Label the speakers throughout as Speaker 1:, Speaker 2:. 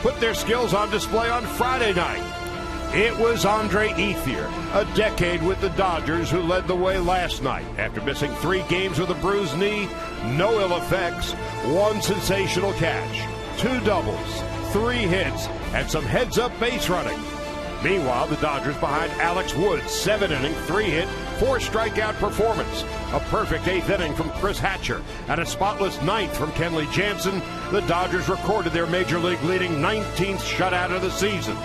Speaker 1: put their skills on display on Friday night. It was Andre Ethier, a decade with the Dodgers, who led the way last night after missing 3 games with a bruised knee, no ill effects, 1 sensational catch, 2 doubles, 3 hits, and some heads-up base running. Meanwhile, the Dodgers behind Alex Wood's 7-inning, 3-hit, 4-strikeout performance. A perfect 8th inning from Chris Hatcher and a spotless 9th from Kenley Jansen. The Dodgers recorded their Major League leading 19th shutout of the season,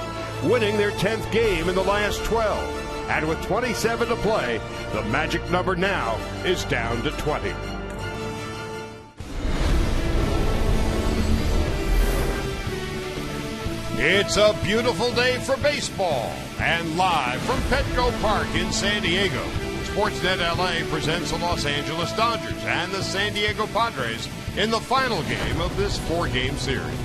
Speaker 1: winning their 10th game in the last 12. And with 27 to play, the magic number now is down to 20. It's a beautiful day for baseball, and live from Petco Park in San Diego, Sportsnet LA presents the Los Angeles Dodgers and the San Diego Padres in the final game of this 4-game series.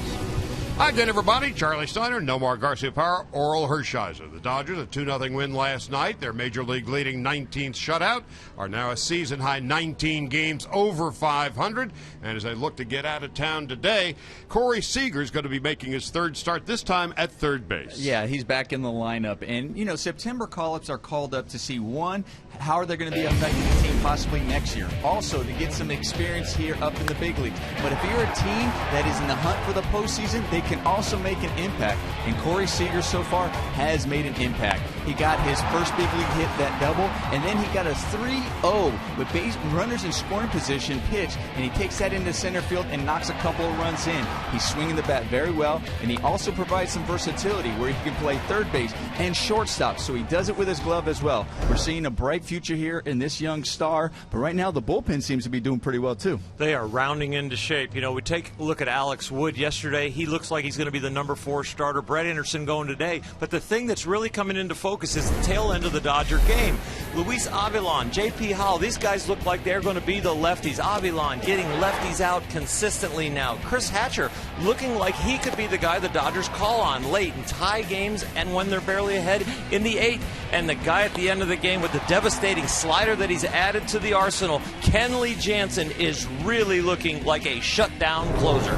Speaker 1: Again, everybody, Charlie Steiner, Nomar Garcia-Parra, Oral Hershiser. The Dodgers, a 2-0 win last night. Their Major League leading 19th shutout are now a season-high 19 games over 500. And as they look to get out of town today, Corey Seager is going to be making his 3rd start, this time at third base.
Speaker 2: Yeah, he's back in the lineup. And, you know, September call-ups are called up to see, one, how are they going to be affecting the team possibly next year? Also, to get some experience here up in the big leagues. But if you're a team that is in the hunt for the postseason, they can also make an impact. And Corey Seager so far has made an impact. He got his first big league hit, that double, and then he got a 3-0 with base runners in scoring position pitch, and he takes that into center field and knocks a couple of runs in. He's swinging the bat very well, and he also provides some versatility where he can play third base and shortstop, so he does it with his glove as well. We're seeing a bright future here in this young star, but right now the bullpen seems to be doing pretty well too.
Speaker 3: They are rounding into shape. You know, we take a look at Alex Wood yesterday. He looks like he's going to be the number 4 starter. Brett Anderson going today. But the thing that's really coming into focus is the tail end of the Dodger game. Luis Avilan, J.P. Howell, these guys look like they're going to be the lefties. Avilan getting lefties out consistently now. Chris Hatcher looking like he could be the guy the Dodgers call on late in tie games and when they're barely ahead in the 8th. And the guy at the end of the game with the devastating slider that he's added to the arsenal, Kenley Jansen, is really looking like a shutdown closer.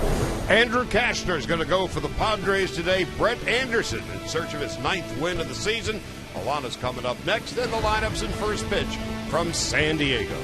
Speaker 1: Andrew Kashner is going to go for the Padres today. Brett Anderson in search of his 9th win of the season. Alana's coming up next, and the lineups in first pitch from San Diego.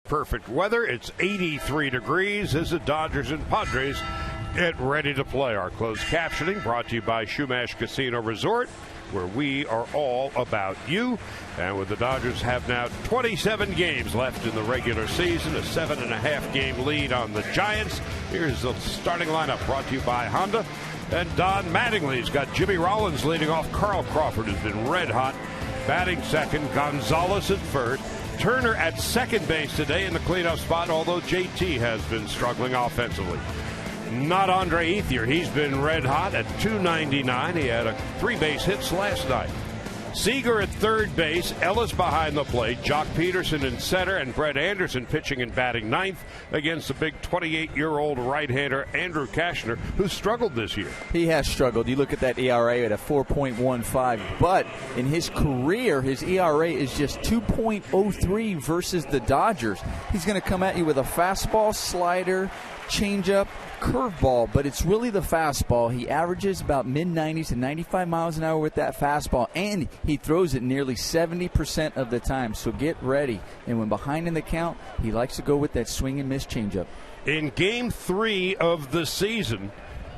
Speaker 1: perfect weather. It's 83 degrees as the Dodgers and Padres get ready to play. Our closed captioning brought to you by Shumash Casino Resort, where we are all about you. And with the Dodgers have now 27 games left in the regular season, a 7.5 game lead on the Giants. Here's the starting lineup brought to you by Honda. And Don Mattingly's got Jimmy Rollins leading off. Carl Crawford has been red hot. Batting second, Gonzalez at first. Turner at second base today in the cleanup spot, although JT has been struggling offensively. Not Andre Ethier. He's been red hot at .299. He had 3 base hits last night. Seager at third base, Ellis behind the plate, Jock Peterson in center, and Brett Anderson pitching and batting ninth against the big 28-year-old right-hander Andrew Cashner, who struggled this year.
Speaker 2: He has struggled. You look at that ERA at a 4.15, but in his career, his ERA is just 2.03 versus the Dodgers. He's going to come at you with a fastball, slider, changeup, curveball, but it's really the fastball. He averages about mid-90s to 95 miles an hour with that fastball, and he throws it nearly 70% of the time, so get ready. And when behind in the count, he likes to go with that swing and miss changeup.
Speaker 1: In Game 3 of the season,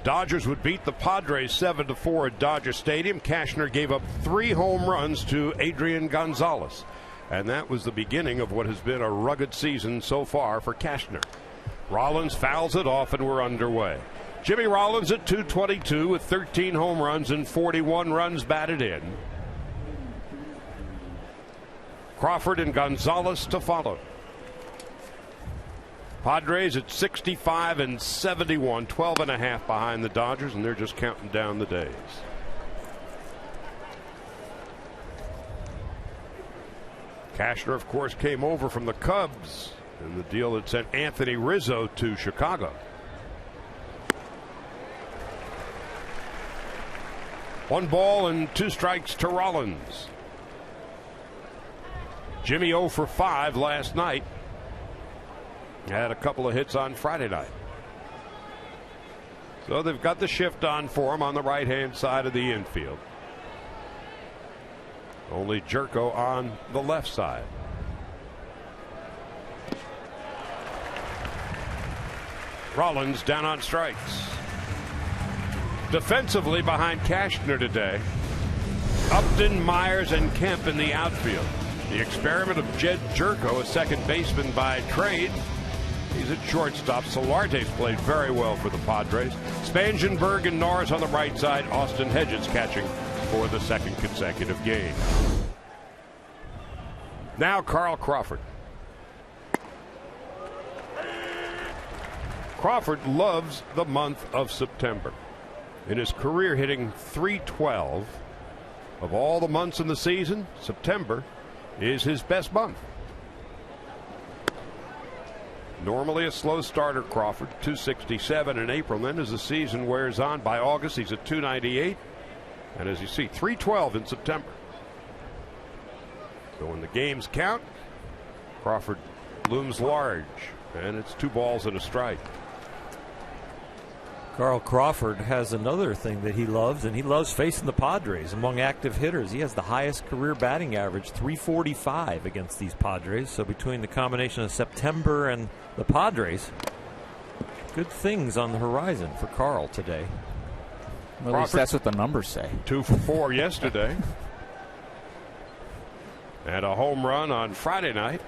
Speaker 1: Dodgers would beat the Padres 7-4 at Dodger Stadium. Cashner gave up 3 home runs to Adrian Gonzalez, and that was the beginning of what has been a rugged season so far for Cashner. Rollins fouls it off, and we're underway. Jimmy Rollins at .222 with 13 home runs and 41 runs batted in. Crawford and Gonzalez to follow. Padres at 65 and 71, 12.5 behind the Dodgers, and they're just counting down the days. Cashner, of course, came over from the Cubs in the deal that sent Anthony Rizzo to Chicago. One ball and 2 strikes to Rollins. Jimmy 0 for 5 last night. Had a couple of hits on Friday night. So they've got the shift on for him on the right-hand side of the infield. Only Jerko on the left side. Rollins down on strikes. Defensively behind Cashner today, Upton, Myers, and Kemp in the outfield. The experiment of Jed Jerko, a second baseman by trade. He's at shortstop. Solarte's played very well for the Padres. Spangenberg and Norris on the right side. Austin Hedges catching for the second consecutive game. Now Carl Crawford. Crawford loves the month of September. In his career, hitting .312. Of all the months in the season, September is his best month. Normally a slow starter, Crawford, .267 in April. Then as the season wears on, by August he's at .298. And as you see, .312 in September. So when the games count, Crawford looms large. And it's 2 balls and a strike.
Speaker 3: Carl Crawford has another thing that he loves, and he loves facing the Padres. Among active hitters, he has the highest career batting average, .345 against these Padres. So between the combination of September and the Padres, good things on the horizon for Carl today.
Speaker 2: Well, at least that's what the numbers say.
Speaker 1: 2 for 4 yesterday. And a home run on Friday night.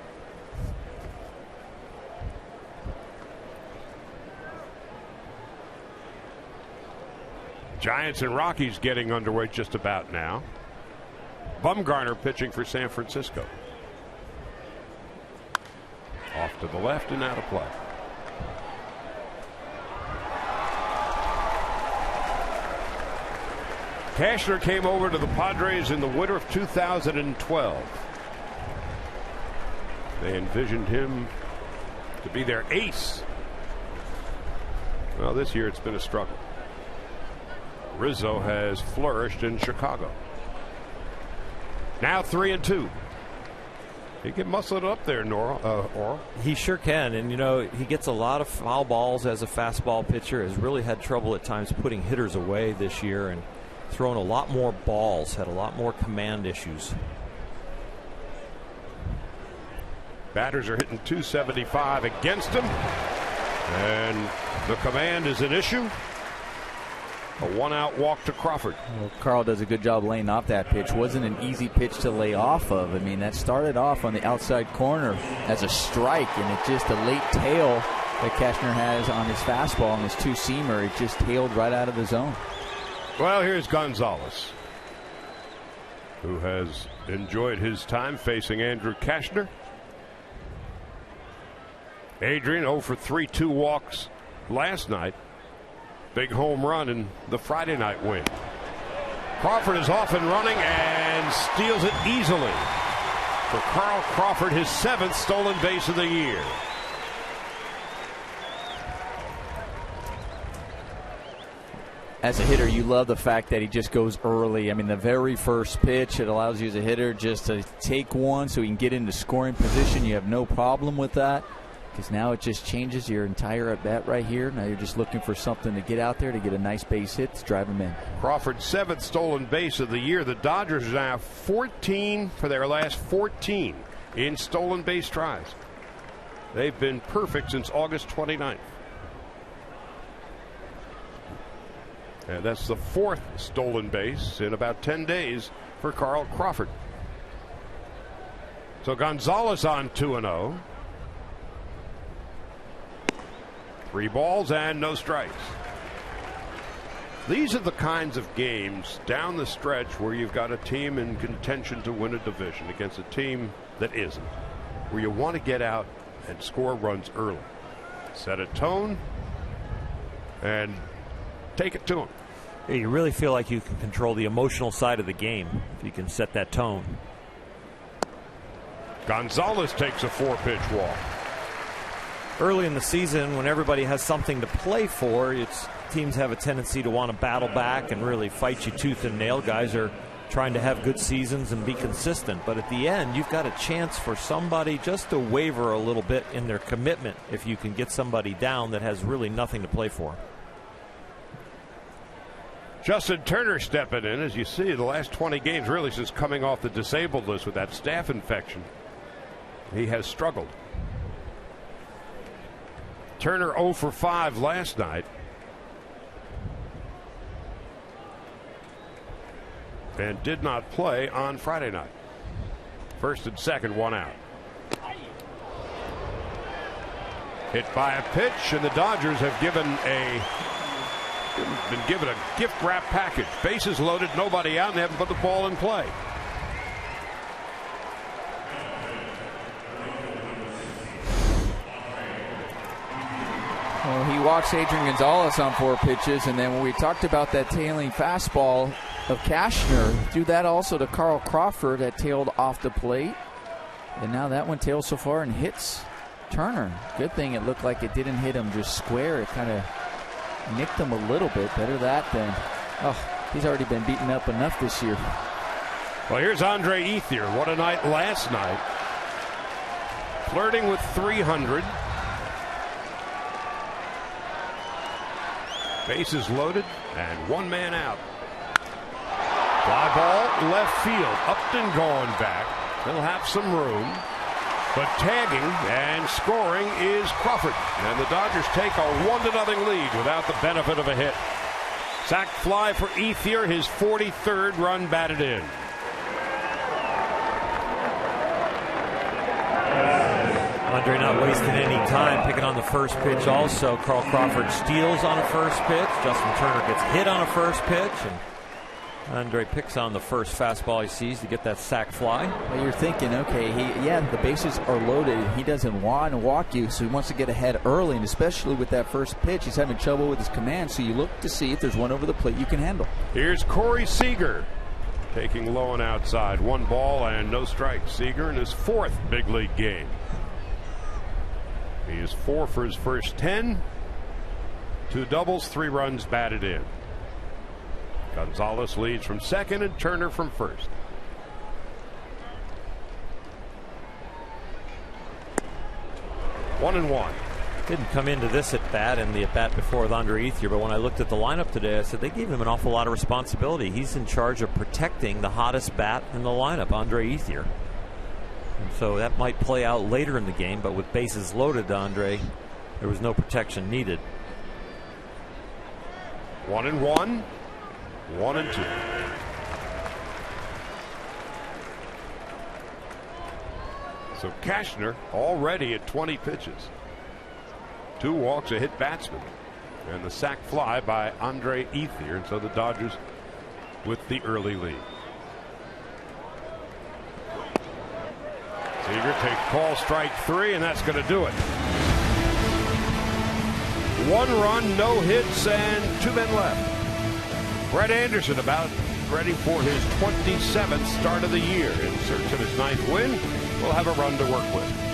Speaker 1: Giants and Rockies getting underway just about now. Bumgarner pitching for San Francisco. Off to the left and out of play. Cashner came over to the Padres in the winter of 2012. They envisioned him to be their ace. Well, this year it's been a struggle. Rizzo has flourished in Chicago. Now 3-2. He can muscle it up there, Oral.
Speaker 3: He sure can, and you know he gets a lot of foul balls as a fastball pitcher. Has really had trouble at times putting hitters away this year, and thrown a lot more balls. Had a lot more command issues.
Speaker 1: Batters are hitting .275 against him. And the command is an issue. A 1-out walk to Crawford.
Speaker 2: Well, Carl does a good job laying off that pitch. Wasn't an easy pitch to lay off of. I mean, that started off on the outside corner as a strike, and it just a late tail that Cashner has on his fastball, on his two-seamer. It just tailed right out of the zone.
Speaker 1: Well, here's Gonzalez, who has enjoyed his time facing Andrew Cashner. Adrian 0 for 3, 2 walks last night. Big home run in the Friday night win. Crawford is off and running and steals it easily. For Carl Crawford, his 7th stolen base of the year.
Speaker 2: As a hitter, you love the fact that he just goes early. I mean, the very first pitch, it allows you as a hitter just to take one so he can get into scoring position. You have no problem with that, because now it just changes your entire at-bat right here. Now you're just looking for something to get out there to get a nice base hit to drive him in.
Speaker 1: Crawford's 7th stolen base of the year. The Dodgers are now 14 for their last 14 in stolen base tries. They've been perfect since August 29th. And that's the 4th stolen base in about 10 days for Carl Crawford. So Gonzalez on 2-0. 3 balls and no strikes. These are the kinds of games down the stretch where you've got a team in contention to win a division against a team that isn't, where you want to get out and score runs early, set a tone, and take it to them.
Speaker 3: Yeah, you really feel like you can control the emotional side of the game if you can set that tone.
Speaker 1: Gonzalez takes a 4-pitch walk.
Speaker 3: Early in the season, when everybody has something to play for, teams have a tendency to want to battle back and really fight you tooth and nail. Guys are trying to have good seasons and be consistent. But at the end, you've got a chance for somebody just to waver a little bit in their commitment if you can get somebody down that has really nothing to play for.
Speaker 1: Justin Turner stepping in. As you see, the last 20 games, really since coming off the disabled list with that staph infection, he has struggled. Turner 0 for 5 last night. And did not play on Friday night. 1st and 2nd, 1 out. Hit by a pitch, and the Dodgers have been given a gift wrap package. Bases loaded, nobody out, and they haven't put the ball in play.
Speaker 2: Well, he walks Adrian Gonzalez on 4 pitches, and then when we talked about that tailing fastball of Cashner, threw that also to Carl Crawford that tailed off the plate. And now that one tails so far and hits Turner. Good thing it looked like it didn't hit him just square. It kind of nicked him a little bit. Better that than, he's already been beaten up enough this year.
Speaker 1: Well, here's Andre Ethier. What a night last night. Flirting with 300. Bases loaded and 1 man out. Fly ball left field. Upton going back. He'll have some room. But tagging and scoring is Crawford. And the Dodgers take a 1-0 lead without the benefit of a hit. Sac fly for Ethier, his 43rd run batted in.
Speaker 3: Andre not wasting any time, picking on the first pitch also. Carl Crawford steals on a first pitch. Justin Turner gets hit on a first pitch. And Andre picks on the first fastball he sees to get that sac fly.
Speaker 2: Well, you're thinking, okay, the bases are loaded. He doesn't want to walk you, so he wants to get ahead early, and especially with that first pitch, he's having trouble with his command, so you look to see if there's one over the plate you can handle.
Speaker 1: Here's Corey Seager taking low and outside. 1 ball and no strikes. Seager in his 4th big league game. He is 4 for his first 10. 2 doubles, 3 runs batted in. Gonzalez leads from 2nd and Turner from 1st. 1-1.
Speaker 3: Didn't come into this at bat and the at bat before with Andre Ethier, but when I looked at the lineup today, I said they gave him an awful lot of responsibility. He's in charge of protecting the hottest bat in the lineup, Andre Ethier. And so that might play out later in the game, but with bases loaded, Andre, there was no protection needed.
Speaker 1: 1-1, 1-2. So Cashner already at 20 pitches. 2 walks, a hit batsman, and the sac fly by Andre Ethier. And so the Dodgers with the early lead. Seager takes call strike 3, and that's going to do it. 1 run, no hits, and 2 men left. Brett Anderson about ready for his 27th start of the year. In search of his 9th win, will have a run to work with.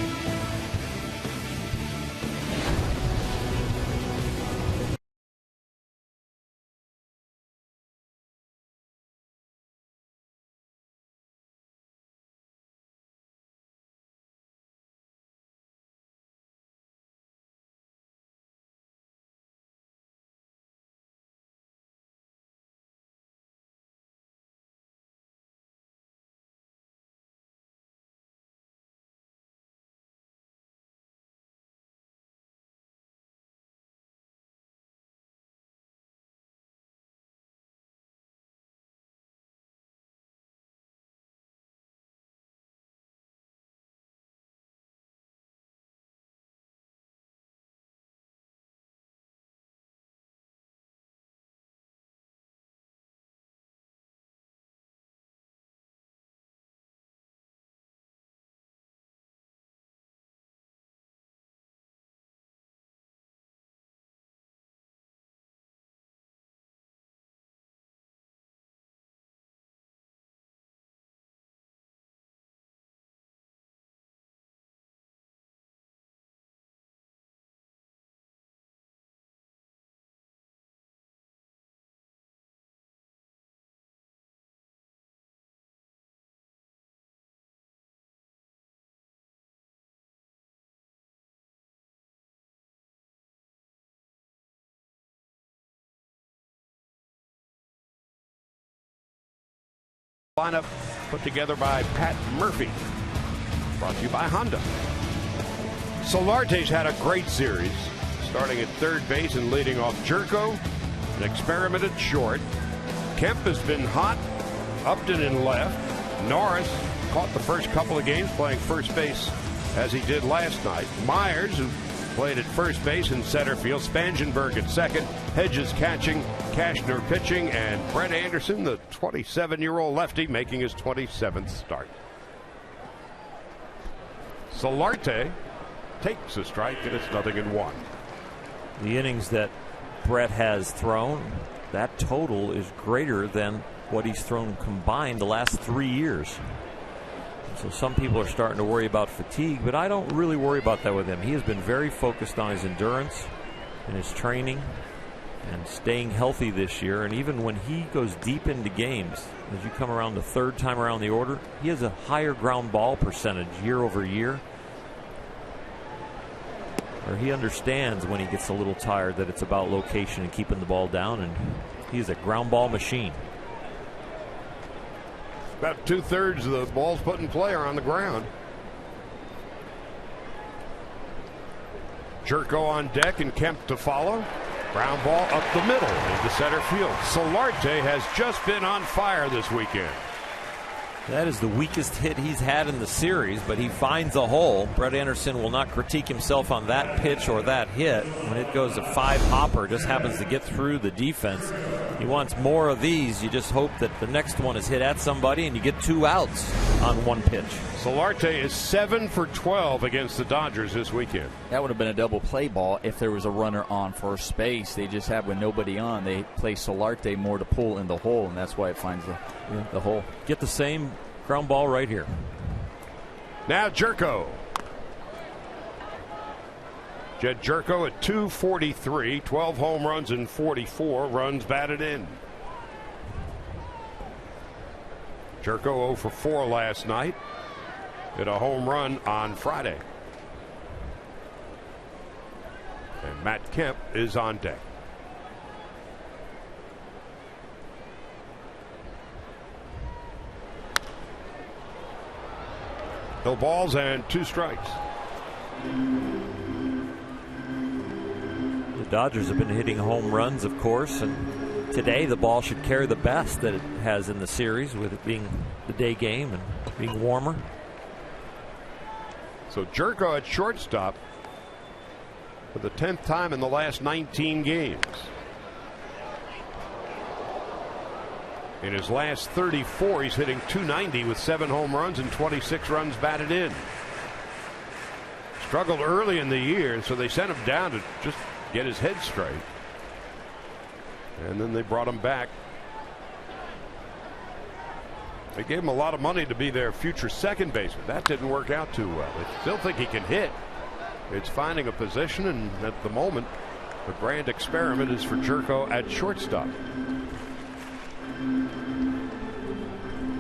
Speaker 1: Lineup put together by Pat Murphy. Brought to you by Honda. Solarte's had a great series, starting at third base and leading off Jerko, an experiment at short. Kemp has been hot, Upton in left. Norris caught the first couple of games playing first base as he did last night. Myers, who played at first base and center field. Spangenberg at second. Hedges catching. Cashner pitching. And Brett Anderson, the 27-year-old lefty, making his 27th start. Solarte takes a strike, and it's 0-1.
Speaker 3: The innings that Brett has thrown, that total is greater than what he's thrown combined the last 3 years. So some people are starting to worry about fatigue, but I don't really worry about that with him. He has been very focused on his endurance and his training and staying healthy this year. And even when he goes deep into games, as you come around the third time around the order, he has a higher ground ball percentage year over year. Or he understands when he gets a little tired that it's about location and keeping the ball down, and he's a ground ball machine.
Speaker 1: About 2/3 of the balls put in play are on the ground. Jerko on deck and Kemp to follow. Ground ball up the middle into center field. Solarte has just been on fire this weekend.
Speaker 3: That is the weakest hit he's had in the series, but he finds a hole. Brett Anderson will not critique himself on that pitch or that hit. When it goes a 5-hopper, just happens to get through the defense. He wants more of these. You just hope that the next one is hit at somebody and you get 2 outs on one pitch.
Speaker 1: Solarte is 7 for 12 against the Dodgers this weekend.
Speaker 2: That would have been a double play ball if there was a runner on first base. They just have, with nobody on, they play Solarte more to pull in the hole, and that's why it finds the hole.
Speaker 3: Get the same ground ball right here.
Speaker 1: Now Jerko. Jed Jerko at 243, 12 home runs and 44 runs batted in. Jerko 0 for 4 last night. Hit a home run on Friday. And Matt Kemp is on deck. No balls and 2 strikes.
Speaker 4: The Dodgers have been hitting home runs, of course, and today the ball should carry the best that it has in the series, with it being the day game and being warmer.
Speaker 1: So Jerko at shortstop for the 10th time in the last 19 games. In his last 34, he's hitting .290 with 7 home runs and 26 runs batted in. Struggled early in the year, so they sent him down to just get his head straight. And then they brought him back. They gave him a lot of money to be their future second baseman. That didn't work out too well. They still think he can hit. It's finding a position, and at the moment, the grand experiment is for Jerko at shortstop.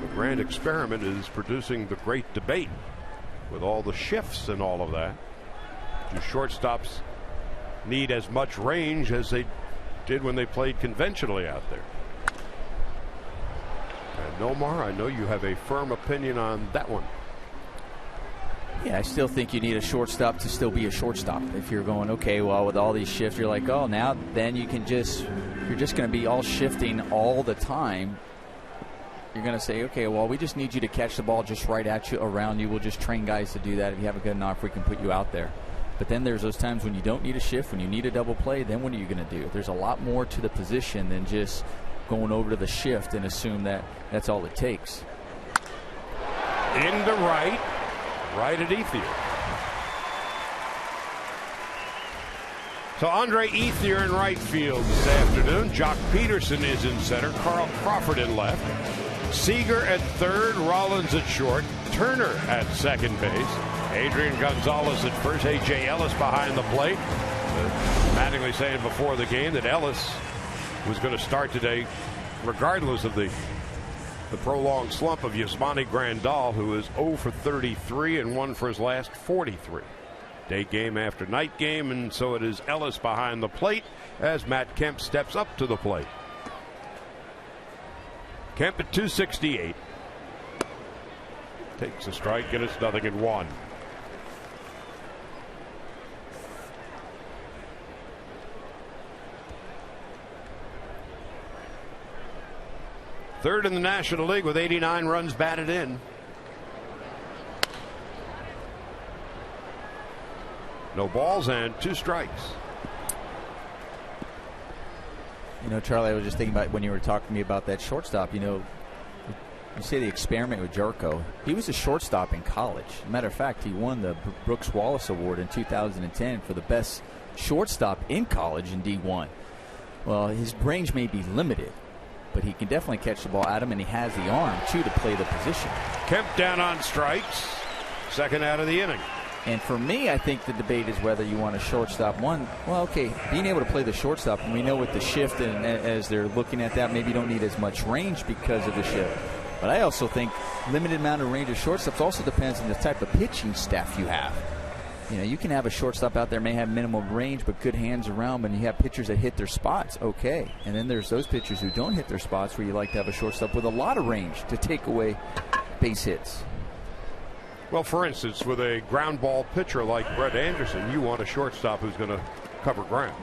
Speaker 1: The grand experiment is producing the great debate with all the shifts and all of that. Do shortstops need as much range as they did when they played conventionally out there? And Nomar, I know you have a firm opinion on that one.
Speaker 2: Yeah, I still think you need a shortstop to still be a shortstop. If you're going, okay, well, with all these shifts, you're like, oh, now then you're just going to be all shifting all the time. You're going to say, okay, well, we just need you to catch the ball just right at you, around you. We'll just train guys to do that. If you have a good enough, we can put you out there. But then there's those times when you don't need a shift, when you need a double play, then what are you going to do? There's a lot more to the position than just going over to the shift and assume that that's all it takes.
Speaker 1: Into right at Ethier. So Andre Ethier in right field this afternoon. Jock Peterson is in center. Carl Crawford in left. Seager at third. Rollins at short. Turner at second base. Adrian Gonzalez at first. A.J. Ellis behind the plate. Mattingly saying before the game that Ellis was going to start today regardless of the prolonged slump of Yasmani Grandal, who is 0 for 33 and 1 for his last 43. Day game after night game, and so it is Ellis behind the plate as Matt Kemp steps up to the plate. Kemp at 268. Takes a strike, and it's 0-1. Third in the National League with 89 runs batted in. No balls and 2 strikes.
Speaker 2: You know, Charlie, I was just thinking about when you were talking to me about that shortstop. You know, you say the experiment with Jerko. He was a shortstop in college. As a matter of fact, he won the Brooks Wallace Award in 2010 for the best shortstop in college in D1. Well, his range may be limited, but he can definitely catch the ball at him, and he has the arm, too, to play the position.
Speaker 1: Kemp down on strikes. Second out of the inning.
Speaker 2: And for me, I think the debate is whether you want a shortstop. One, well, okay, being able to play the shortstop, and we know with the shift, and as they're looking at that, maybe you don't need as much range because of the shift. But I also think limited amount of range of shortstops also depends on the type of pitching staff you have. You know, you can have a shortstop out there may have minimal range but good hands around, and you have pitchers that hit their spots, okay. And then there's those pitchers who don't hit their spots where you like to have a shortstop with a lot of range to take away base hits.
Speaker 1: Well, for instance, with a ground ball pitcher like Brett Anderson, you want a shortstop who's going to cover ground.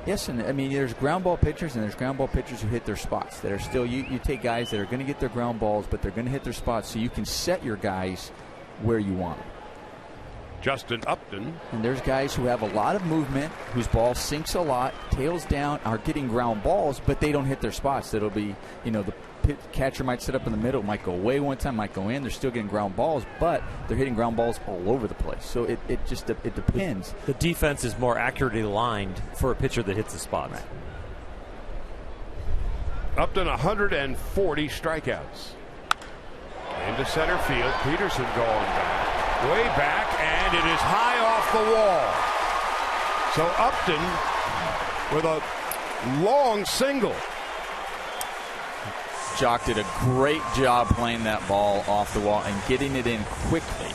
Speaker 2: Yes, and I mean, there's ground ball pitchers and there's ground ball pitchers who hit their spots that are still, you take guys that are going to get their ground balls, but they're going to hit their spots, so you can set your guys where you want them.
Speaker 1: Justin Upton.
Speaker 2: And there's guys who have a lot of movement, whose ball sinks a lot, tails down, are getting ground balls, but they don't hit their spots. That'll be, you know, the catcher might sit up in the middle, might go away one time, might go in. They're still getting ground balls, but they're hitting ground balls all over the place. So it depends.
Speaker 4: The defense is more accurately aligned for a pitcher that hits the spots.
Speaker 2: Right.
Speaker 1: Upton 140 strikeouts. Into center field. Peterson going back. Way back, and it is high off the wall. So Upton with a long single.
Speaker 2: Jock did a great job playing that ball off the wall and getting it in quickly.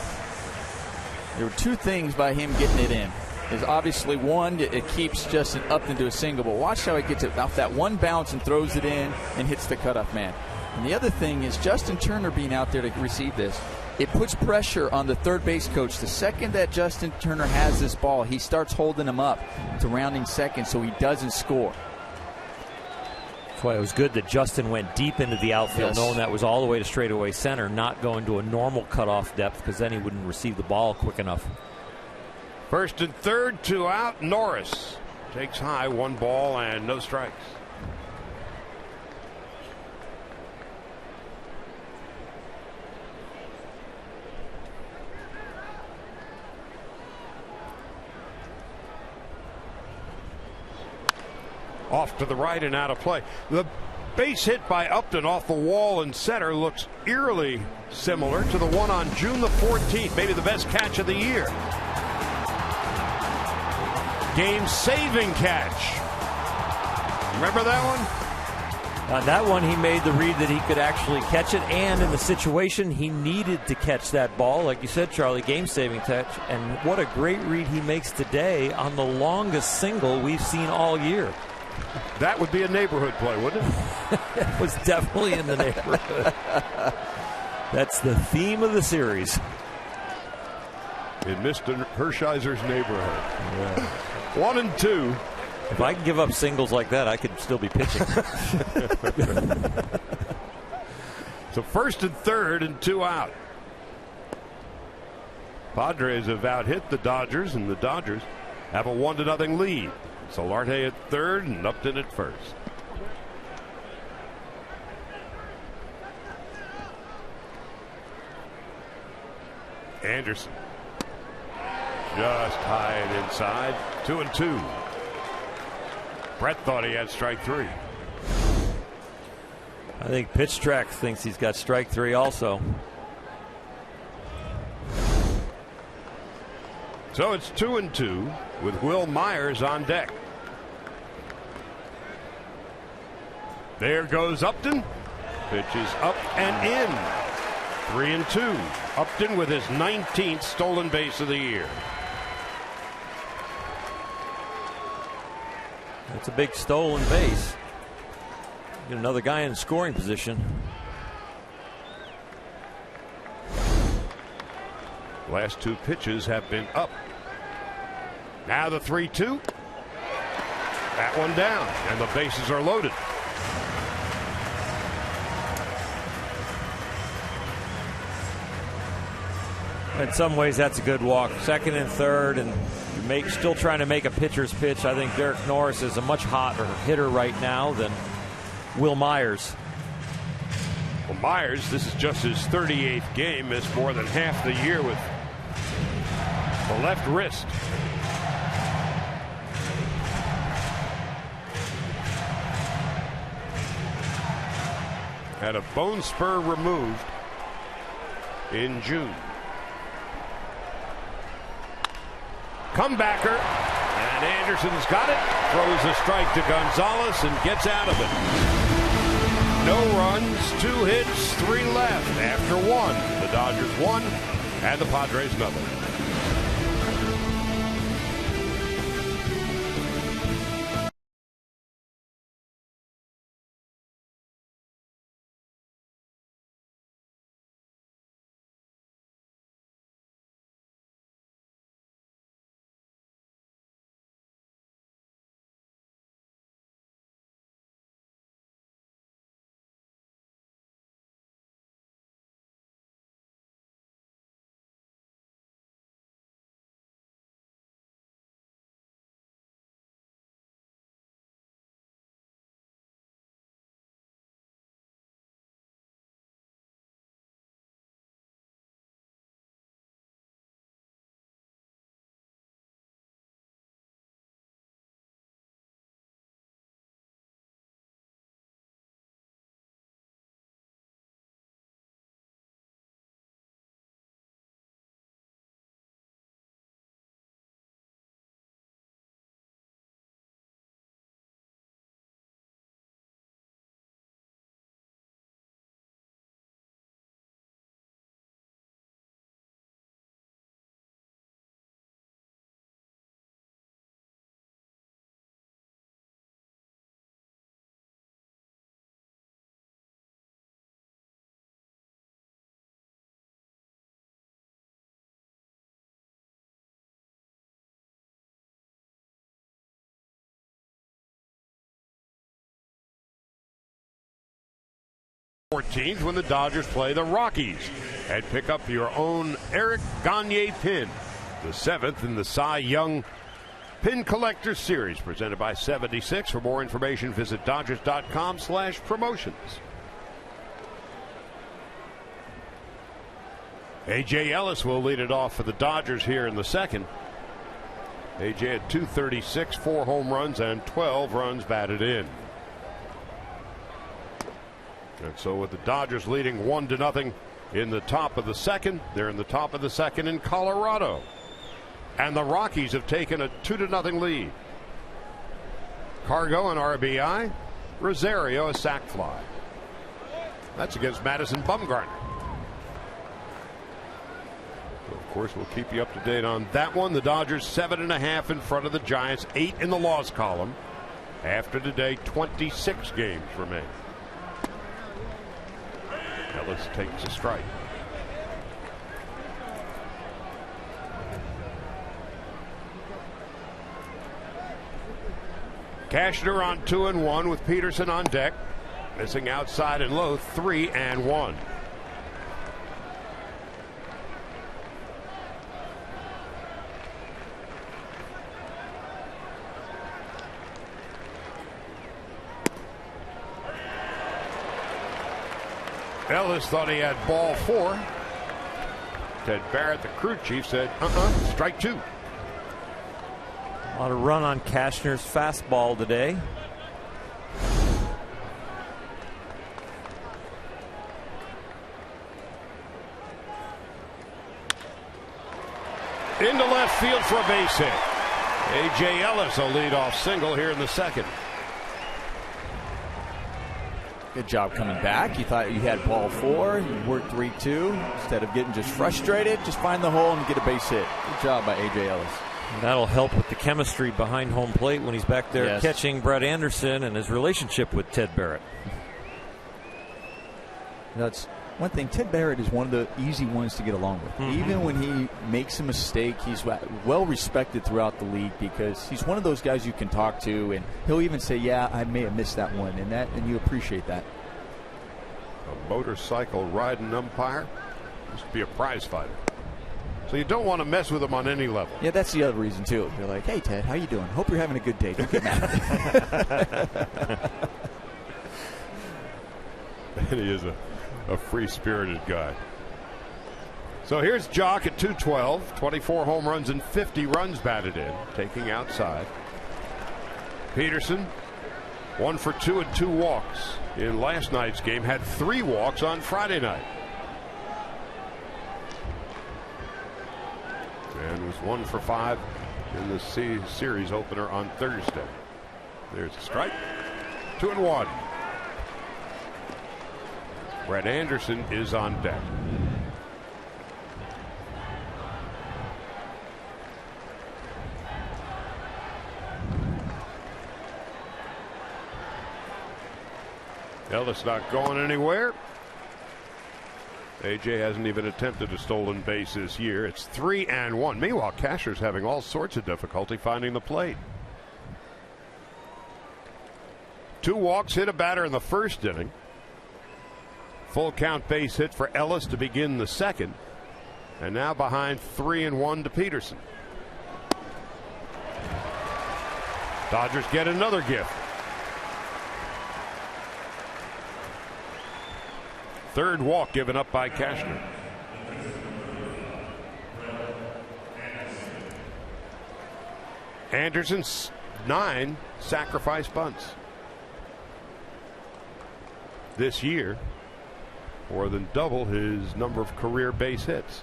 Speaker 2: There were two things by him getting it in. Is obviously one, it keeps Justin Upton to a single, but watch how he gets it off that one bounce and throws it in and hits the cutoff man. And the other thing is Justin Turner being out there to receive this. It puts pressure on the third base coach. The second that Justin Turner has this ball, he starts holding him up to rounding second so he doesn't score.
Speaker 4: That's why it was good that Justin went deep into the outfield, knowing that was all the way to straightaway center, not going to a normal cutoff depth, because then he wouldn't receive the ball quick enough.
Speaker 1: First and third, 2 out. Norris takes high, 1 ball and no strikes. Off to the right and out of play. The base hit by Upton off the wall in center looks eerily similar to the one on June the 14th, maybe the best catch of the year. Game-saving catch. Remember that one?
Speaker 4: That one, he made the read that he could actually catch it, and in the situation, he needed to catch that ball. Like you said, Charlie, game-saving catch, and what a great read he makes today on the longest single we've seen all year.
Speaker 1: That would be a neighborhood play, wouldn't it?
Speaker 4: It was definitely in the neighborhood. That's the theme of the series.
Speaker 1: In Mr. Hersheiser's neighborhood.
Speaker 4: Yeah.
Speaker 1: 1 and 2.
Speaker 4: If I could give up singles like that, I could still be pitching.
Speaker 1: So first and third and 2 out. Padres have out-hit the Dodgers, and the Dodgers have a 1-0 lead. Solarte at third and Upton at first. Anderson. Just high and inside. 2 and 2. Brett thought he had strike 3.
Speaker 4: I think Pitch Track thinks he's got strike 3 also.
Speaker 1: So it's 2 and 2 with Will Myers on deck. There goes Upton. Pitch is up and in. 3 and 2. Upton with his 19th stolen base of the year.
Speaker 4: That's a big stolen base. Get another guy in scoring position.
Speaker 1: Last 2 pitches have been up. Now the 3-2. That one down, and the bases are loaded.
Speaker 4: In some ways, that's a good walk. Second and third, and still trying to make a pitcher's pitch. I think Derek Norris is a much hotter hitter right now than Will Myers.
Speaker 1: Well, Myers, this is just his 38th game, missed more than half the year with the left wrist. Had a bone spur removed in June. Comebacker, and Anderson's got it. Throws a strike to Gonzalez and gets out of it. No runs, 2 hits, 3 left. After 1, the Dodgers won, and the Padres nothing. 14th when the Dodgers play the Rockies. And pick up your own Eric Gagne pin, the 7th in the Cy Young Pin Collector Series, presented by 76. For more information, visit Dodgers.com/promotions. A.J. Ellis will lead it off for the Dodgers here in the second. A.J. had 236, 4 home runs, and 12 runs batted in. And so with the Dodgers leading 1-0 in the top of the second, they're in the top of the second in Colorado. And the Rockies have taken a 2-0 lead. Cargo an RBI, Rosario a sac fly. That's against Madison Bumgarner. So of course, we'll keep you up to date on that one. The Dodgers 7.5 in front of the Giants, 8 in the loss column. After today, 26 games remain. Ellis takes a strike. Cashner on 2-1 with Peterson on deck. Missing outside and low, 3-1. Ellis thought he had ball 4. Ted Barrett, the crew chief, said, strike 2.
Speaker 4: A lot of run on Cashner's fastball today.
Speaker 1: Into left field for a base hit. A.J. Ellis a leadoff single here in the second.
Speaker 5: Good job coming back. You thought you had ball 4. You worked 3-2. Instead of getting just frustrated, just find the hole and get a base hit. Good job by A.J. Ellis.
Speaker 4: And that'll help with the chemistry behind home plate when he's back there catching Brett Anderson and his relationship with Ted Barrett.
Speaker 5: That's one thing. Ted Barrett is one of the easy ones to get along with. Mm-hmm. Even when he makes a mistake, he's well respected throughout the league because he's one of those guys you can talk to, and he'll even say, "Yeah, I may have missed that one," and you appreciate that.
Speaker 1: A motorcycle riding umpire used to be a prize fighter. So you don't want to mess with him on any level.
Speaker 5: Yeah, that's the other reason, too. You're like, hey, Ted, how you doing? Hope you're having a good day. Don't get mad.
Speaker 1: And he is a free-spirited guy. So here's Jock at 212. 24 home runs and 50 runs batted in. Taking outside. Peterson, 1 for 2 and 2 walks in last night's game. Had 3 walks on Friday night. And was 1 for 5 in the series opener on Thursday. There's a strike. 2-1. Brett Anderson is on deck. Ellis not going anywhere. A.J. hasn't even attempted a stolen base this year. It's 3-1. Meanwhile, Cashner's having all sorts of difficulty finding the plate. 2 walks, hit a batter in the first inning. Full count base hit for Ellis to begin the second. And now behind 3-1 to Peterson. Dodgers get another gift. Third walk given up by Cashner. Anderson's 9 sacrifice bunts this year, more than double his number of career base hits.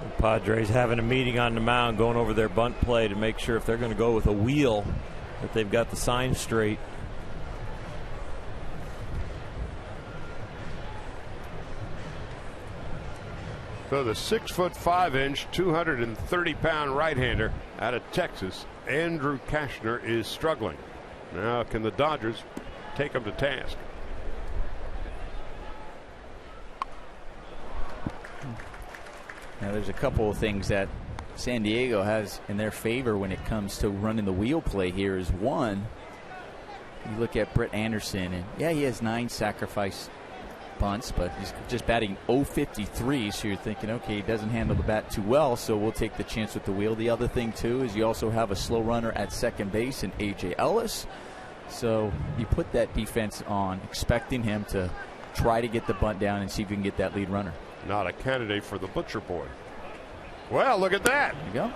Speaker 4: The Padres having a meeting on the mound, going over their bunt play to make sure if they're going to go with a wheel that they've got the sign straight.
Speaker 1: So the 6'5", 230-pound right-hander out of Texas, Andrew Cashner, is struggling. Now can the Dodgers take him to task?
Speaker 5: Now there's a couple of things that San Diego has in their favor when it comes to running the wheel play here is one. You look at Brett Anderson, and yeah, he has 9 sacrifice bunts, but he's just batting .053, so you're thinking, okay, he doesn't handle the bat too well, so we'll take the chance with the wheel. The other thing, too, is you also have a slow runner at second base in A.J. Ellis, so you put that defense on, expecting him to try to get the bunt down and see if you can get that lead runner.
Speaker 1: Not a candidate for the Butcher Boy. Well, look at that.
Speaker 5: There you go.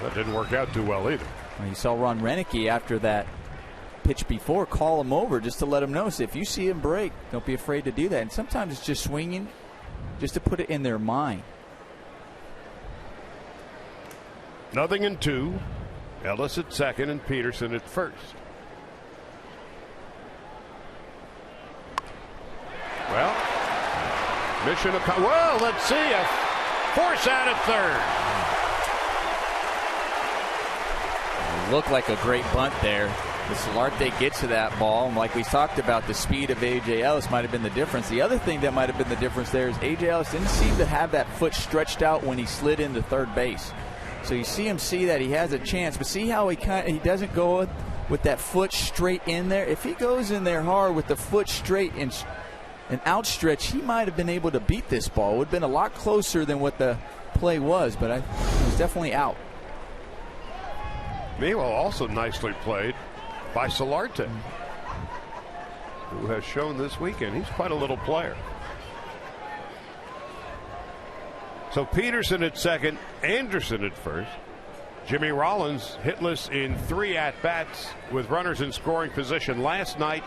Speaker 1: That didn't work out too well either.
Speaker 5: Well, you saw Ron Renicky after that pitch before call him over just to let him know. So if you see him break, don't be afraid to do that. And sometimes it's just swinging just to put it in their mind.
Speaker 1: 0-2. Ellis at second and Peterson at first. Well, mission accomplished. Well, let's see a force out at third.
Speaker 5: It looked like a great bunt there. The Solarte gets to that ball, and like we talked about, the speed of A.J. Ellis might have been the difference. The other thing that might have been the difference there is A.J. Ellis didn't seem to have that foot stretched out when he slid into third base. So you see him see that he has a chance, but see how he doesn't go with that foot straight in there. If he goes in there hard with the foot straight and outstretched, he might have been able to beat this ball. It would have been a lot closer than what the play was, but it was definitely out.
Speaker 1: Meanwhile, also nicely played by Solarte, who has shown this weekend he's quite a little player. So Peterson at second, Anderson at first. Jimmy Rollins hitless in 3 at-bats with runners in scoring position last night,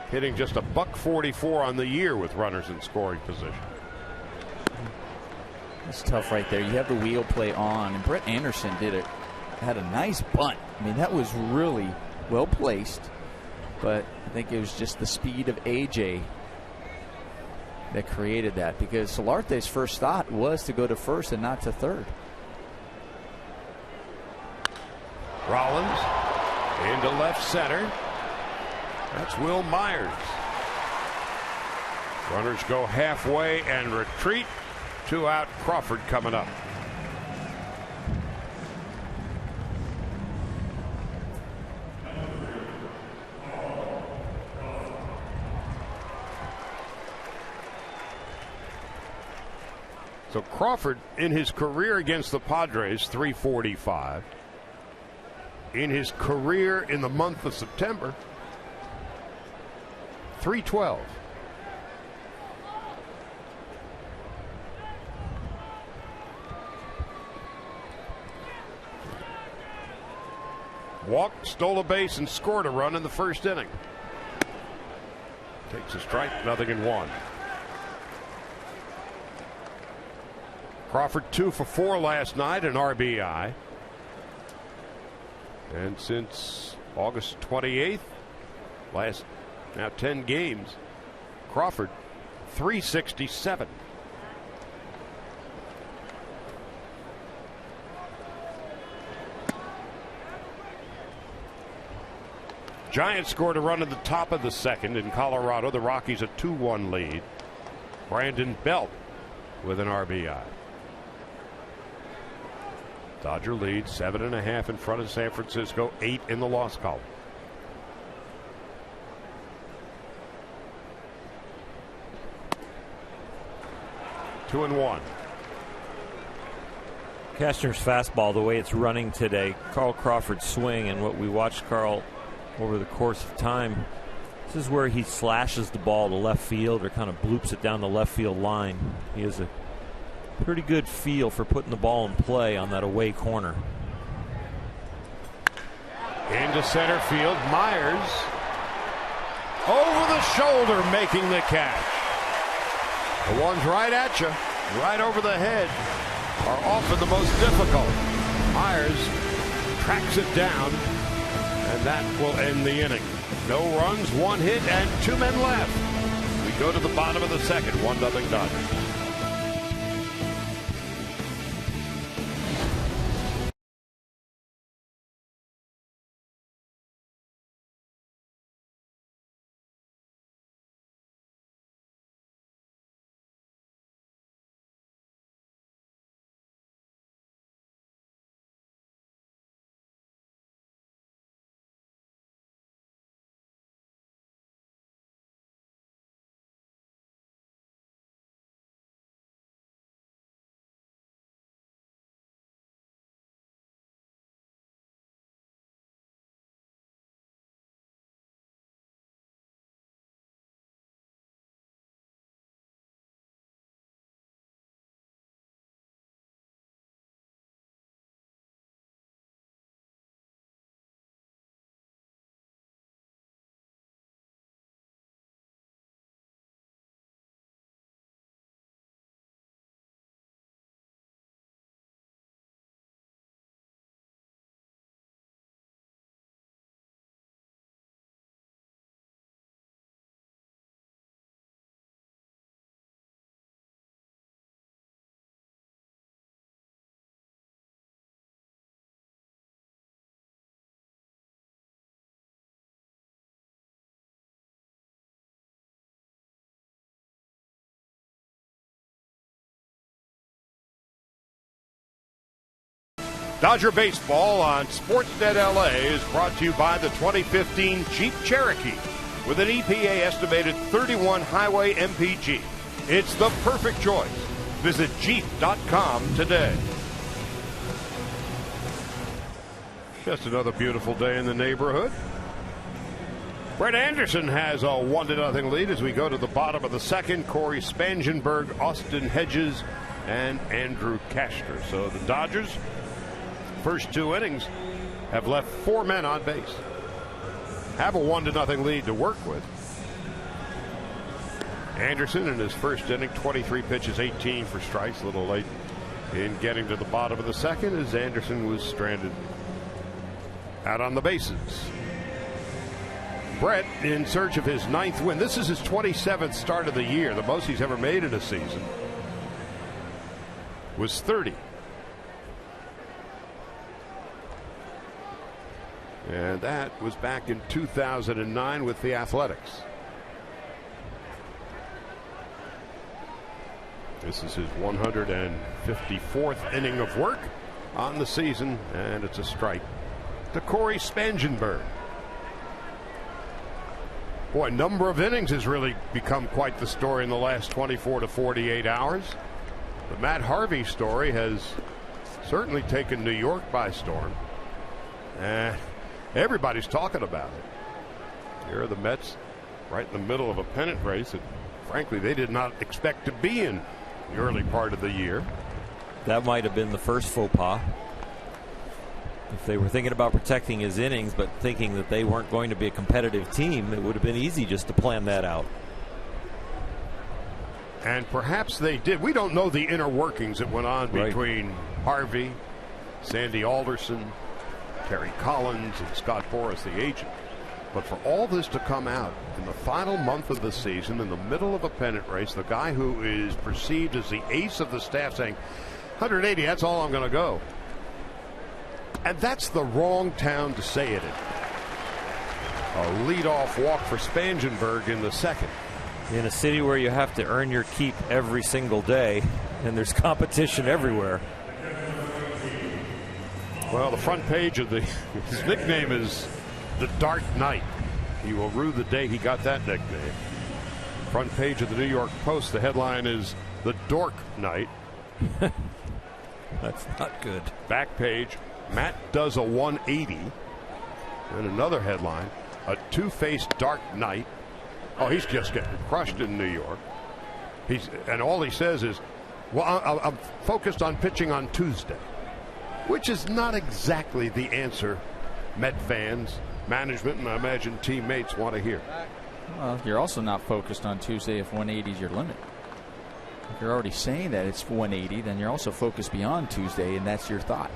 Speaker 1: hitting just a .144 on the year with runners in scoring position.
Speaker 5: That's tough right there. You have the wheel play on, and Brett Anderson had a nice bunt. I mean, that was really well placed, but I think it was just the speed of AJ that created that, because Solarte's first thought was to go to first and not to third.
Speaker 1: Rollins into left center. That's Will Myers. Runners go halfway and retreat. 2 out. Crawford coming up. So Crawford, in his career against the Padres, .345. In his career in the month of September, .312. Walked, stole a base, and scored a run in the first inning. Takes a strike, 0-1. Crawford 2 for 4 last night, an RBI. And since August 28th, last now 10 games, Crawford .367. Giants scored a run in the top of the second in Colorado. The Rockies a 2-1 lead. Brandon Belt with an RBI. Dodger lead 7.5 in front of San Francisco, 8 in the loss column. Two and one.
Speaker 4: Cashner's fastball, the way it's running today, Carl Crawford's swing, and what we watched Carl over the course of time, this is where he slashes the ball to left field or kind of bloops it down the left field line. He has a pretty good feel for putting the ball in play on that away corner.
Speaker 1: Into center field, Myers over the shoulder making the catch. The ones right at you, right over the head, are often the most difficult. Myers tracks it down, and that will end the inning. No runs, 1 hit, and 2 men left. We go to the bottom of the second, 1-0 Dodgers. Dodger Baseball on Sportsnet LA is brought to you by the 2015 Jeep Cherokee with an EPA estimated 31 highway MPG. It's the perfect choice. Visit Jeep.com today. Just another beautiful day in the neighborhood. Brett Anderson has a 1-0 lead as we go to the bottom of the second. Corey Spangenberg, Austin Hedges, and Andrew Kashner. So the Dodgers, first 2 innings, have left 4 men on base. Have a 1-0 lead to work with. Anderson in his first inning, 23 pitches, 18 for strikes. A little late in getting to the bottom of the second as Anderson was stranded out on the bases. Brett in search of his 9th win. This is his 27th start of the year. The most he's ever made in a season was 30. And that was back in 2009 with the Athletics. This is his 154th inning of work on the season, and it's a strike to Corey Spangenberg. Boy, number of innings has really become quite the story in the last 24 to 48 hours. The Matt Harvey story has certainly taken New York by storm. Everybody's talking about it. Here are the Mets right in the middle of a pennant race that, frankly, they did not expect to be in the early part of the year.
Speaker 4: That might have been the first faux pas. If they were thinking about protecting his innings but thinking that they weren't going to be a competitive team, it would have been easy just to plan that out.
Speaker 1: And perhaps they did. We don't know the inner workings that went on between Harvey, Sandy Alderson, Terry Collins, and Scott Boras, the agent. But for all this to come out in the final month of the season, in the middle of a pennant race, the guy who is perceived as the ace of the staff saying, 180, that's all I'm going to go. And that's the wrong town to say it in. A leadoff walk for Spangenberg in the second.
Speaker 4: In a city where you have to earn your keep every single day, and there's competition everywhere.
Speaker 1: Well, the front page of his nickname is the Dark Knight. He will rue the day he got that nickname. Front page of the New York Post, the headline is the Dork Knight.
Speaker 4: That's not good.
Speaker 1: Back page, Matt does a 180. And another headline, a two-faced Dark Knight. Oh, he's just getting crushed in New York. And all he says is, well, I'm focused on pitching on Tuesday, which is not exactly the answer Met fans, management, and I imagine teammates want to hear.
Speaker 5: Well, you're also not focused on Tuesday if 180 is your limit. If you're already saying that it's 180, then you're also focused beyond Tuesday, and that's your thought.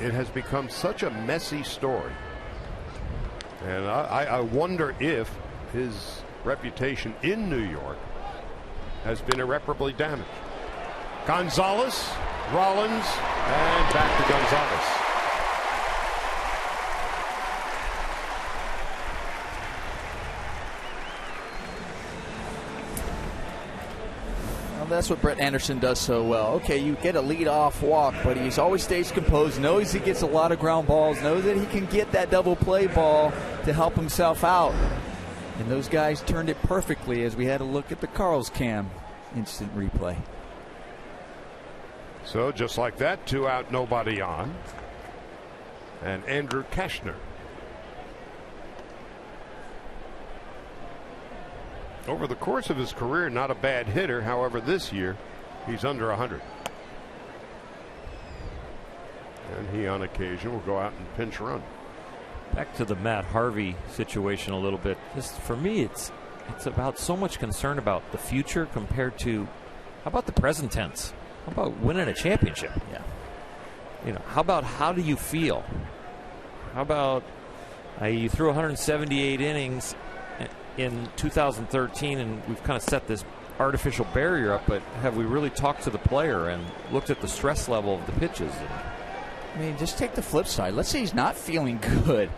Speaker 1: It has become such a messy story. And I wonder if his reputation in New York has been irreparably damaged. Gonzalez, Rollins, and back to Gonzalez.
Speaker 5: That's what Brett Anderson does so well. Okay, you get a leadoff walk, but he always stays composed, knows he gets a lot of ground balls, knows that he can get that double play ball to help himself out. And those guys turned it perfectly as we had a look at the Carl's Cam instant replay.
Speaker 1: So just like that, 2 out, nobody on. And Andrew Kashner. Over the course of his career, not a bad hitter. However, this year, he's under 100. And he, on occasion, will go out and pinch run.
Speaker 4: Back to the Matt Harvey situation a little bit. Just for me, it's about so much concern about the future compared to, how about the present tense? How about winning a championship?
Speaker 5: Yeah.
Speaker 4: You know, how do you feel? How about you threw 178 innings in 2013, and we've kind of set this artificial barrier up, but have we really talked to the player and looked at the stress level of the pitches?
Speaker 5: I mean, just take the flip side. Let's say he's not feeling good,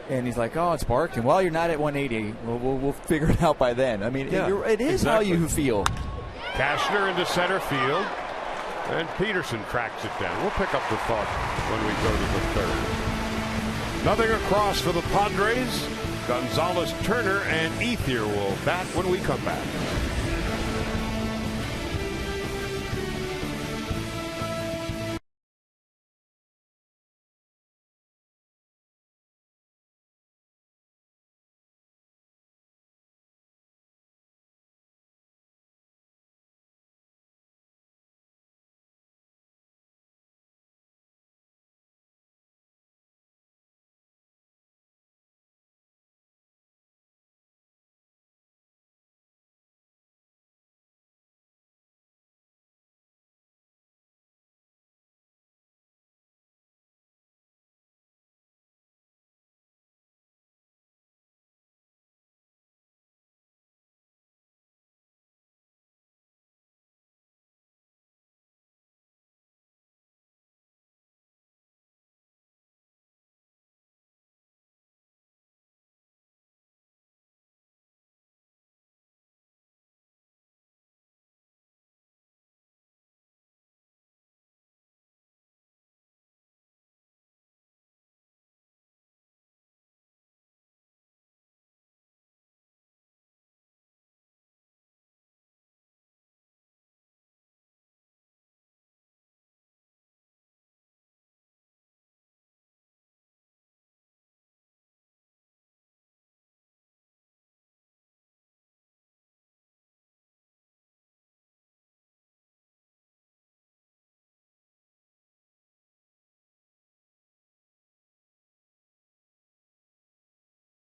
Speaker 5: and he's like, oh, it's barking. Well, you're not at 180. We'll figure it out by then. I mean, it is exactly how you feel.
Speaker 1: Kashner into center field. And Peterson tracks it down. We'll pick up the thought when we go to the third. Nothing across for the Padres. Gonzalez, Turner, and Ethier will bat when we come back.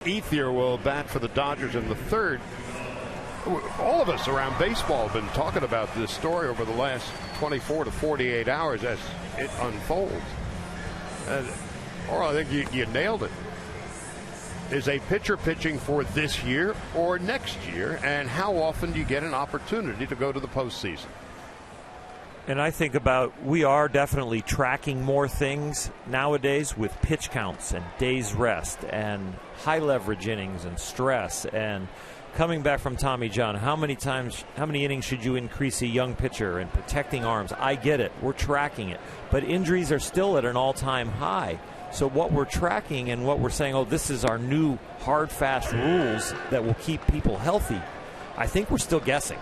Speaker 1: Ethier will bat for the Dodgers in the third. All of us around baseball have been talking about this story over the last 24 to 48 hours as it unfolds. Or I think you nailed it. Is a pitcher pitching for this year or next year, and how often do you get an opportunity to go to the postseason?
Speaker 4: And I think about, we are definitely tracking more things nowadays with pitch counts and days rest and high leverage innings and stress and coming back from Tommy John. How many innings should you increase a young pitcher and protecting arms? I get it. We're tracking it. But injuries are still at an all-time high. So what we're tracking and what we're saying, oh, this is our new hard, fast rules that will keep people healthy, I think we're still guessing.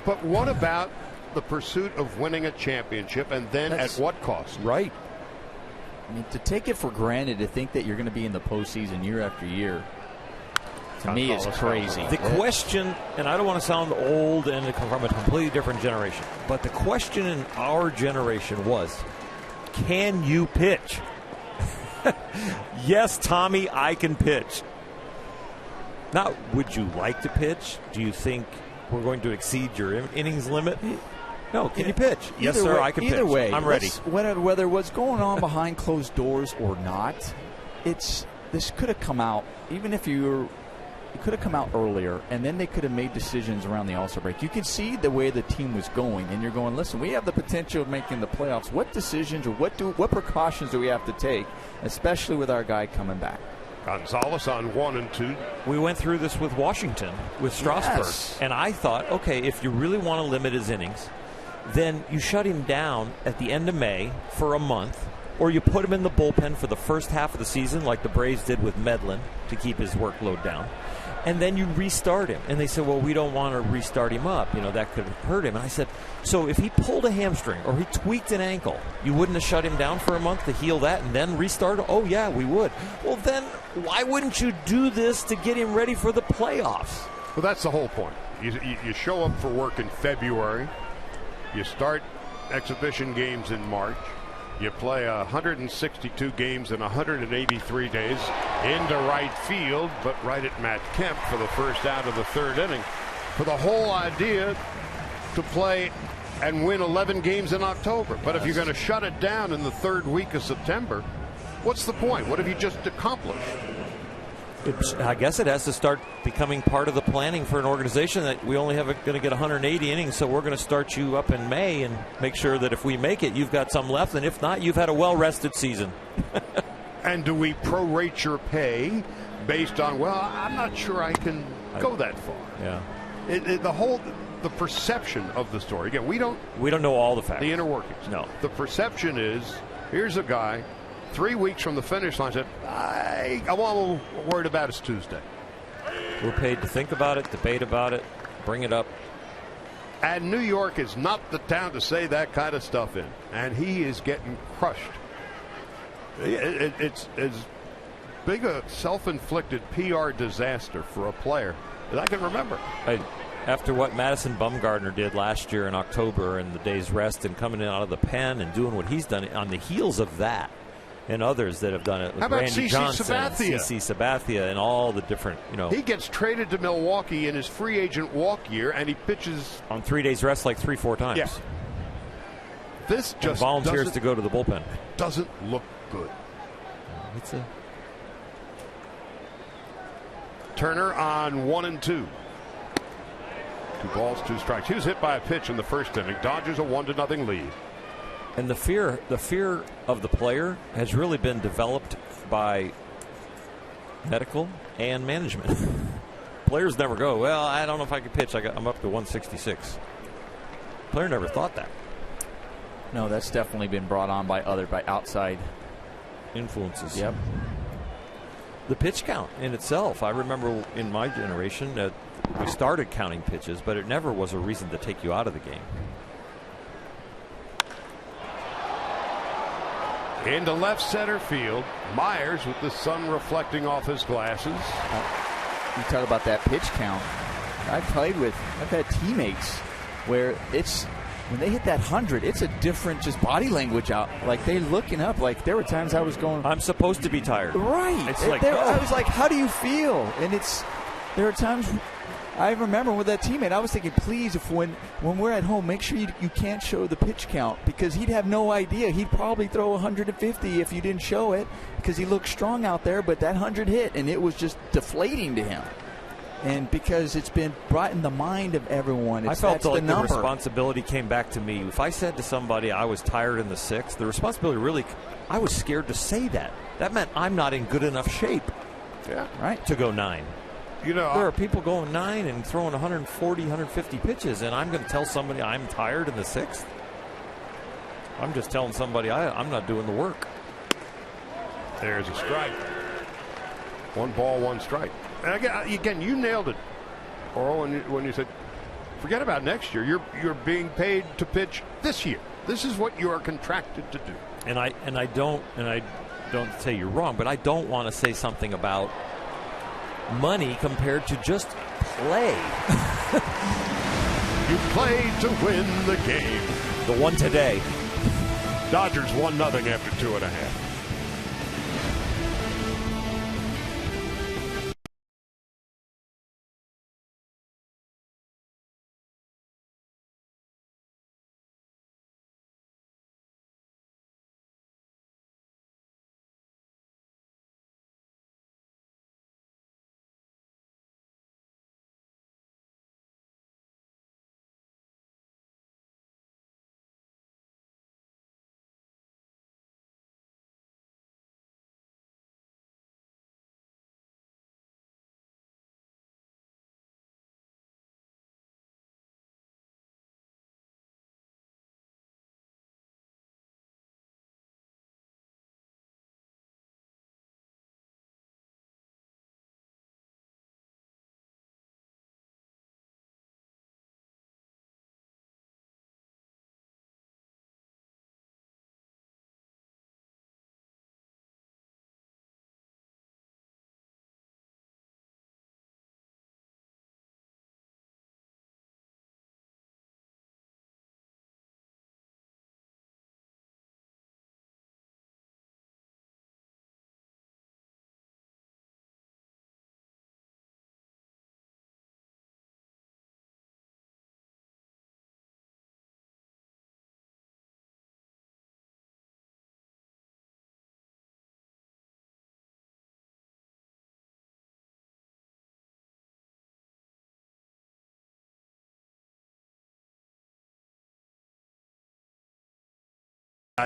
Speaker 1: But what about the pursuit of winning a championship, and then at what cost?
Speaker 5: Right. I mean, to take it for granted to think that you're going to be in the postseason year after year, to me, is crazy.
Speaker 4: The question, and I don't want to sound old and come from a completely different generation, but the question in our generation was, can you pitch? Yes, Tommy, I can pitch. Now, would you like to pitch? Do you think we're going to exceed your innings limit? No, can you pitch? Yes, sir, I can pitch.
Speaker 5: Either way,
Speaker 4: I'm ready.
Speaker 5: Whether what's going on behind closed doors or not, this could have come out, even if it could have come out earlier, and then they could have made decisions around the All-Star break. You can see the way the team was going, and you're going, listen, we have the potential of making the playoffs. What decisions or what precautions do we have to take, especially with our guy coming back?
Speaker 1: Gonzalez on 1 and 2.
Speaker 4: We went through this with Washington, with Strasburg.
Speaker 5: Yes.
Speaker 4: And I thought, okay, if you really want to limit his innings, then you shut him down at the end of May for a month, or you put him in the bullpen for the first half of the season like the Braves did with Medlin to keep his workload down. And then you restart him. And they said, well, we don't want to restart him up. That could hurt him. And I said, so if he pulled a hamstring or he tweaked an ankle, you wouldn't have shut him down for a month to heal that and then restart him? Oh, yeah, we would. Well, then why wouldn't you do this to get him ready for the playoffs?
Speaker 1: Well, that's the whole point. You show up for work in February. You start exhibition games in March. You play 162 games in 183 days into right field, but right at Matt Kemp for the first out of the third inning. For the whole idea to play and win 11 games in October. But if you're going to shut it down in the third week of September, what's the point? What have you just accomplished?
Speaker 4: I guess it has to start becoming part of the planning for an organization that we only have going to get 180 innings, so we're going to start you up in May and make sure that if we make it, you've got some left, and if not, you've had a well-rested season.
Speaker 1: And do we prorate your pay based on, well, I'm not sure I can go that far?
Speaker 4: Yeah.
Speaker 1: the perception of the story. Again, we don't
Speaker 4: know all the facts.
Speaker 1: The inner workings.
Speaker 4: No.
Speaker 1: The perception is, here's a guy 3 weeks from the finish line said, I'm all worried about is Tuesday.
Speaker 4: We're paid to think about it, debate about it, bring it up.
Speaker 1: And New York is not the town to say that kind of stuff in. And he is getting crushed. It's as big a self-inflicted PR disaster for a player as I can remember.
Speaker 4: After what Madison Bumgarner did last year in October and the day's rest and coming in out of the pen and doing what he's done on the heels of that, and others that have done it.
Speaker 1: How about
Speaker 4: Randy Johnson, CC Sabathia, and all the different,
Speaker 1: He gets traded to Milwaukee in his free agent walk year, and he pitches
Speaker 4: on 3 days rest like 3-4 times.
Speaker 1: Yeah. This just
Speaker 4: and volunteers to go to the bullpen.
Speaker 1: Doesn't look good.
Speaker 4: It's a
Speaker 1: Turner on 1-2. 2 balls, 2 strikes. He was hit by a pitch in the first inning. Dodgers a 1-0 lead.
Speaker 4: And the fear of the player has really been developed by medical and management. Players never go, well, I don't know if I can pitch. I'm up to 166. Player never thought that.
Speaker 5: No, that's definitely been brought on by outside
Speaker 4: influences.
Speaker 5: Yep.
Speaker 4: The pitch count in itself, I remember in my generation that we started counting pitches, but it never was a reason to take you out of the game.
Speaker 1: Into left center field. Myers with the sun reflecting off his glasses.
Speaker 5: You talk about that pitch count. I've had teammates where when they hit that 100, it's a different just body language out. Like they're looking up. Like there were times I was going,
Speaker 4: I'm supposed to be tired.
Speaker 5: Right.
Speaker 4: It's like,
Speaker 5: I was like, how do you feel? And there are times I remember with that teammate, I was thinking, please, if when we're at home, make sure you can't show the pitch count, because he'd have no idea. He'd probably throw 150 if you didn't show it, because he looked strong out there, but that 100 hit, and it was just deflating to him. And because it's been brought in the mind of everyone,
Speaker 4: I felt like
Speaker 5: the
Speaker 4: responsibility came back to me. If I said to somebody I was tired in the 6th, the responsibility really, I was scared to say that. That meant I'm not in good enough shape.
Speaker 1: Yeah.
Speaker 4: Right. To go 9. There are people going 9 and throwing 140, 150 pitches, and I'm going to tell somebody I'm tired in the 6th? I'm just telling somebody I'm not doing the work.
Speaker 1: There's a strike. 1 ball, 1 strike. And again, you nailed it, Oral, when you said, forget about next year. You're being paid to pitch this year. This is what you are contracted to do.
Speaker 4: And I don't say you're wrong, but I don't want to say something about money compared to just play.
Speaker 1: You played to win the game.
Speaker 4: The one today.
Speaker 1: Dodgers 1-0 after 2.5.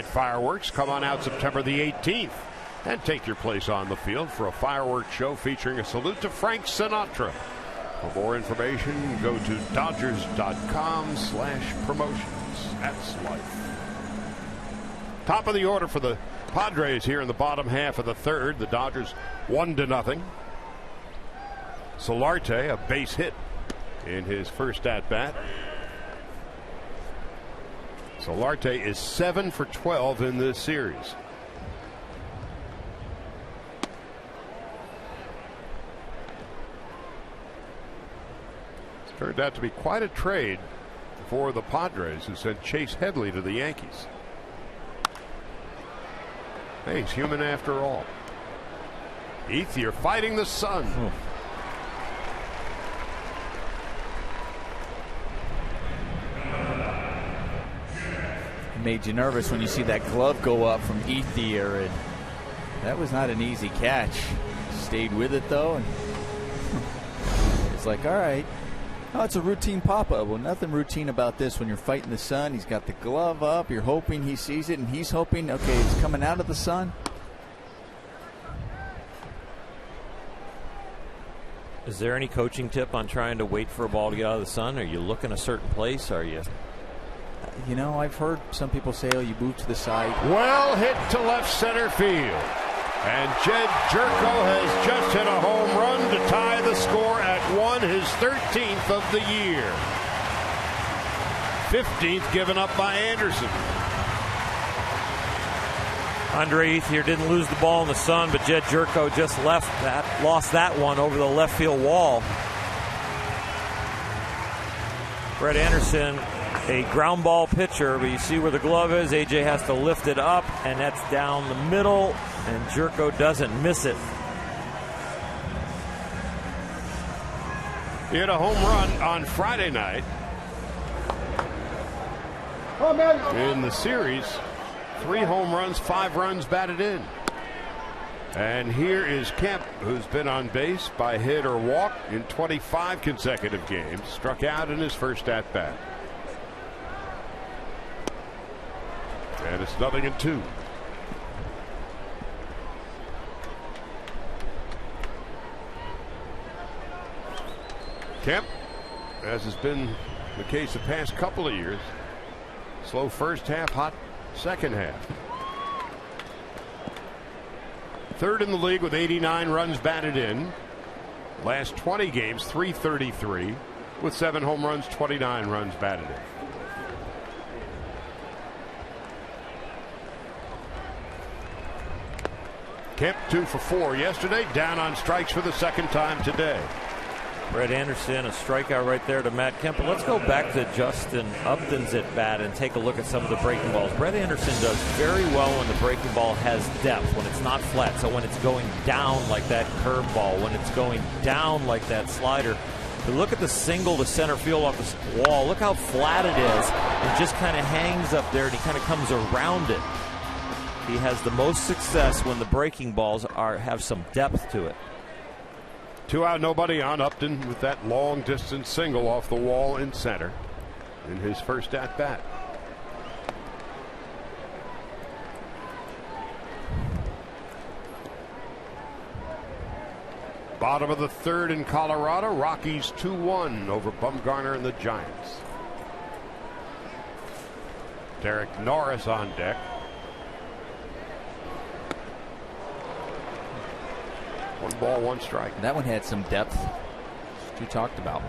Speaker 1: Fireworks come on out September the 18th and take your place on the field for a fireworks show featuring a salute to Frank Sinatra. For more information, go to Dodgers.com/promotions. That's life. Top of the order for the Padres here in the bottom half of the third. The Dodgers 1-0. Solarte, a base hit in his first at-bat. Solarte is 7 for 12 in this series. It's turned out to be quite a trade for the Padres, who sent Chase Headley to the Yankees. Hey, he's human after all. Ethier fighting the sun.
Speaker 5: Made you nervous when you see that glove go up from Ethier, and that was not an easy catch. Stayed with it though, and it's like, all right, oh, it's a routine pop-up. Well, nothing routine about this. When you're fighting the sun, he's got the glove up, you're hoping he sees it, and he's hoping, okay, it's coming out of the sun.
Speaker 4: Is there any coaching tip on trying to wait for a ball to get out of the sun? Are you looking a certain place? Are you?
Speaker 5: You know, I've heard some people say, oh, you move to the side.
Speaker 1: Well hit to left center field. And Jed Jerko has just hit a home run to tie the score at 1, his 13th of the year. 15th given up by Anderson.
Speaker 4: Andre Ethier didn't lose the ball in the sun, but Jed Jerko just lost that one over the left field wall. Brett Anderson, a ground ball pitcher, but you see where the glove is. AJ has to lift it up, and that's down the middle, and Jerko doesn't miss it.
Speaker 1: He hit a home run on Friday night. In the series, 3 home runs, 5 runs batted in. And here is Kemp, who's been on base by hit or walk in 25 consecutive games. Struck out in his first at-bat. And it's 0-2. Kemp, as has been the case the past couple of years, slow first half, hot second half. Third in the league with 89 runs batted in. Last 20 games, 333 with 7 home runs, 29 runs batted in. Kemp 2 for 4 yesterday, down on strikes for the second time today.
Speaker 4: Brett Anderson, a strikeout right there to Matt Kemp. But let's go back to Justin Upton's at bat and take a look at some of the breaking balls. Brett Anderson does very well when the breaking ball has depth, when it's not flat. So when it's going down like that curveball, when it's going down like that slider. But look at the single to center field off the wall. Look how flat it is. It just kind of hangs up there, and he kind of comes around it. He has the most success when the breaking balls have some depth to it.
Speaker 1: 2 out, nobody on. Upton with that long distance single off the wall in center in his first at bat. Bottom of the third in Colorado. Rockies 2-1 over Bumgarner and the Giants. Derek Norris on deck. 1 ball, 1 strike.
Speaker 5: That one had some depth, which you talked about.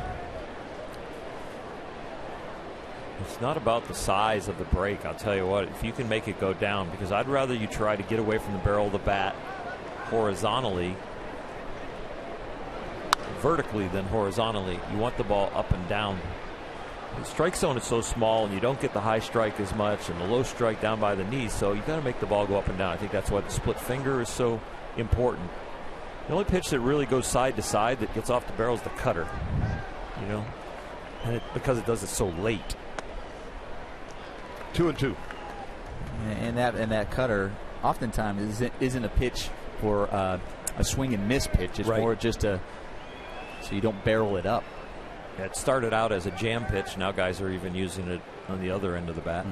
Speaker 4: It's not about the size of the break. I'll tell you what, if you can make it go down, because I'd rather you try to get away from the barrel of the bat horizontally, vertically than horizontally. You want the ball up and down. The strike zone is so small, and you don't get the high strike as much, and the low strike down by the knees, so you got to make the ball go up and down. I think that's why the split finger is so important. The only pitch that really goes side to side that gets off the barrel is the cutter, you know, and because it does it so late.
Speaker 1: 2-2.
Speaker 5: And that cutter oftentimes isn't a pitch for a swing and miss pitch. It's more just so you don't barrel it up.
Speaker 4: Yeah, it started out as a jam pitch. Now guys are even using it on the other end of the bat.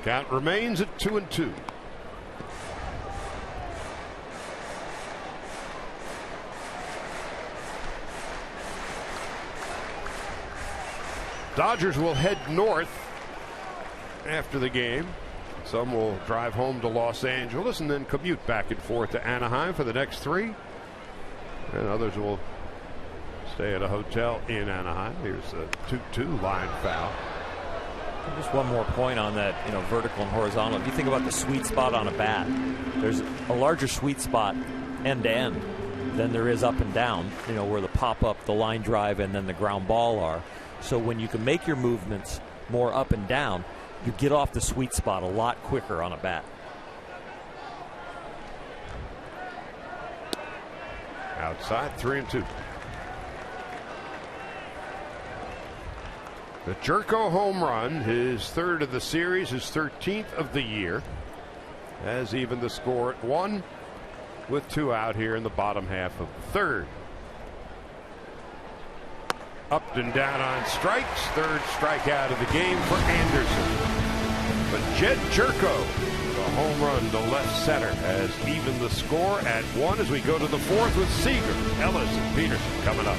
Speaker 1: Count remains at 2-2. Dodgers will head north after the game. Some will drive home to Los Angeles and then commute back and forth to Anaheim for the next 3. And others will stay at a hotel in Anaheim. Here's a 2-2 line foul.
Speaker 4: Just one more point on that, vertical and horizontal. If you think about the sweet spot on a bat, there's a larger sweet spot end to end than there is up and down, where the pop-up, the line drive, and then the ground ball are. So when you can make your movements more up and down, you get off the sweet spot a lot quicker on a bat.
Speaker 1: Outside, 3-2. The Jerko home run, his 3rd of the series, his 13th of the year, has even the score at 1 with 2 out here in the bottom half of the 3rd. Up and down on strikes. 3rd strikeout of the game for Anderson. But Jed Jerko, the home run to left center, has even the score at 1 as we go to the 4th with Seager, Ellis, and Peterson coming up.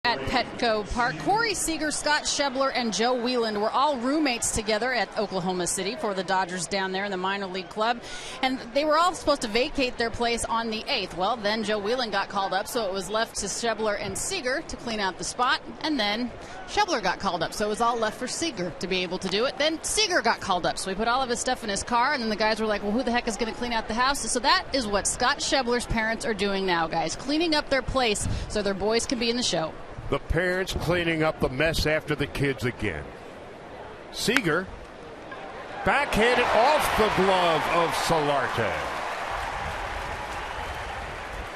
Speaker 6: At Petco Park, Corey Seager, Scott Schebler, and Joe Wieland were all roommates together at Oklahoma City for the Dodgers down there in the minor league club. And they were all supposed to vacate their place on the 8th. Well, then Joe Wieland got called up, so it was left to Schebler and Seager to clean out the spot. And then Schebler got called up, so it was all left for Seager to be able to do it. Then Seager got called up, so he put all of his stuff in his car, and then the guys were like, well, who the heck is going to clean out the house? So that is what Scott Schebler's parents are doing now, guys, cleaning up their place so their boys can be in the show.
Speaker 1: The parents cleaning up the mess after the kids again. Seager backhanded off the glove of Solarte.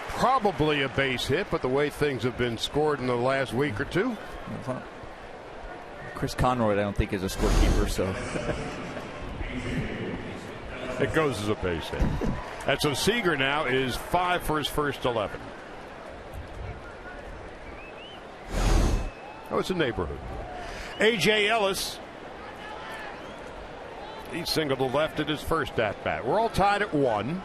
Speaker 1: Probably a base hit, but the way things have been scored in the last week or two.
Speaker 5: Chris Conroy, I don't think, is a scorekeeper, so.
Speaker 1: It goes as a base hit. And so Seager now is 5 for his first 11. Oh, it's a neighborhood. A.J. Ellis. He singled to left at his first at-bat. We're all tied at 1.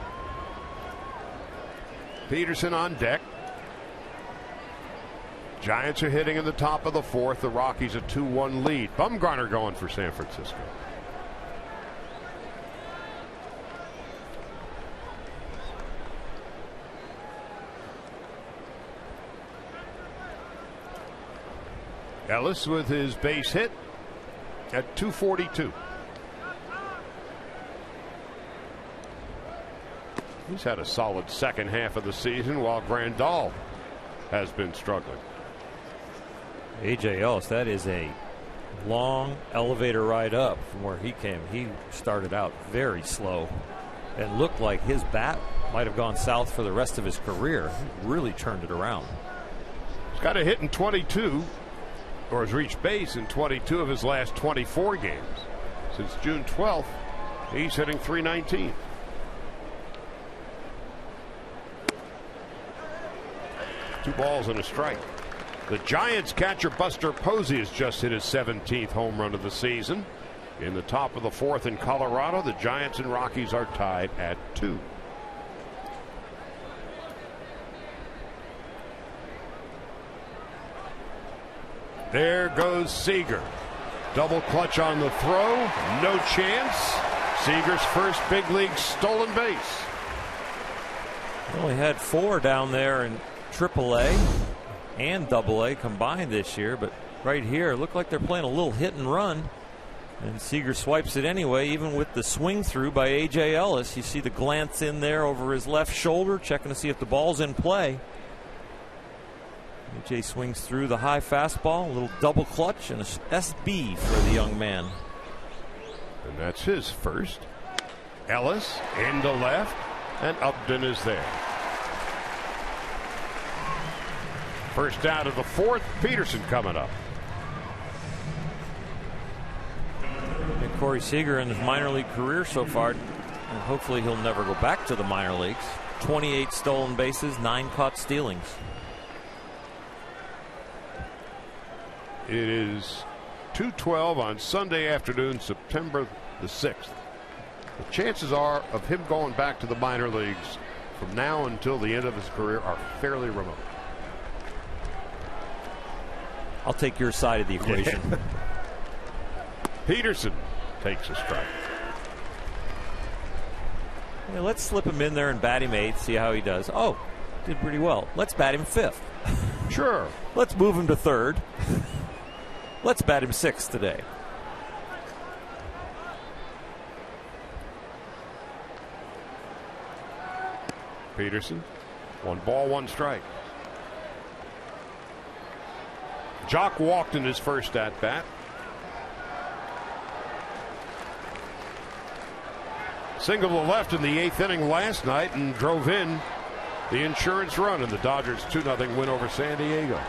Speaker 1: Peterson on deck. Giants are hitting in the top of the 4th. The Rockies a 2-1 lead. Bumgarner going for San Francisco. Ellis with his base hit at 242. He's had a solid second half of the season while Grandal has been struggling.
Speaker 4: A.J. Ellis, that is a long elevator ride up from where he came. He started out very slow and looked like his bat might have gone south for the rest of his career. He really turned it around.
Speaker 1: He's got a hit in 22. Or has reached base in 22 of his last 24 games. Since June 12th, he's hitting .319. 2 balls and a strike. The Giants catcher Buster Posey has just hit his 17th home run of the season. In the top of the 4th in Colorado, the Giants and Rockies are tied at 2. There goes Seager. Double clutch on the throw. No chance. Seager's first big league stolen base.
Speaker 4: Only had 4 down there in AAA and AA combined this year, but right here looked like they're playing a little hit and run, and Seager swipes it anyway, even with the swing through by A.J. Ellis. You see the glance in there over his left shoulder, checking to see if the ball's in play. A.J. swings through the high fastball, a little double clutch, and a SB for the young man.
Speaker 1: And that's his first. Ellis into left, and Upton is there. First out of the 4th, Peterson coming up.
Speaker 4: And Corey Seager in his minor league career so far, and hopefully he'll never go back to the minor leagues. 28 stolen bases, 9 caught stealings.
Speaker 1: It is 2:12 on Sunday afternoon, September the 6th. The chances are of him going back to the minor leagues from now until the end of his career are fairly remote.
Speaker 4: I'll take your side of the equation.
Speaker 1: Peterson takes a strike.
Speaker 4: Yeah, let's slip him in there and bat him 8th, see how he does. Oh, did pretty well. Let's bat him 5th.
Speaker 1: Sure.
Speaker 4: Let's move him to 3rd. Let's bat him 6th today.
Speaker 1: Peterson, 1 ball, 1 strike. Jock walked in his first at bat. Single to left in the 8th inning last night and drove in the insurance run in the Dodgers' 2-0 win over San Diego.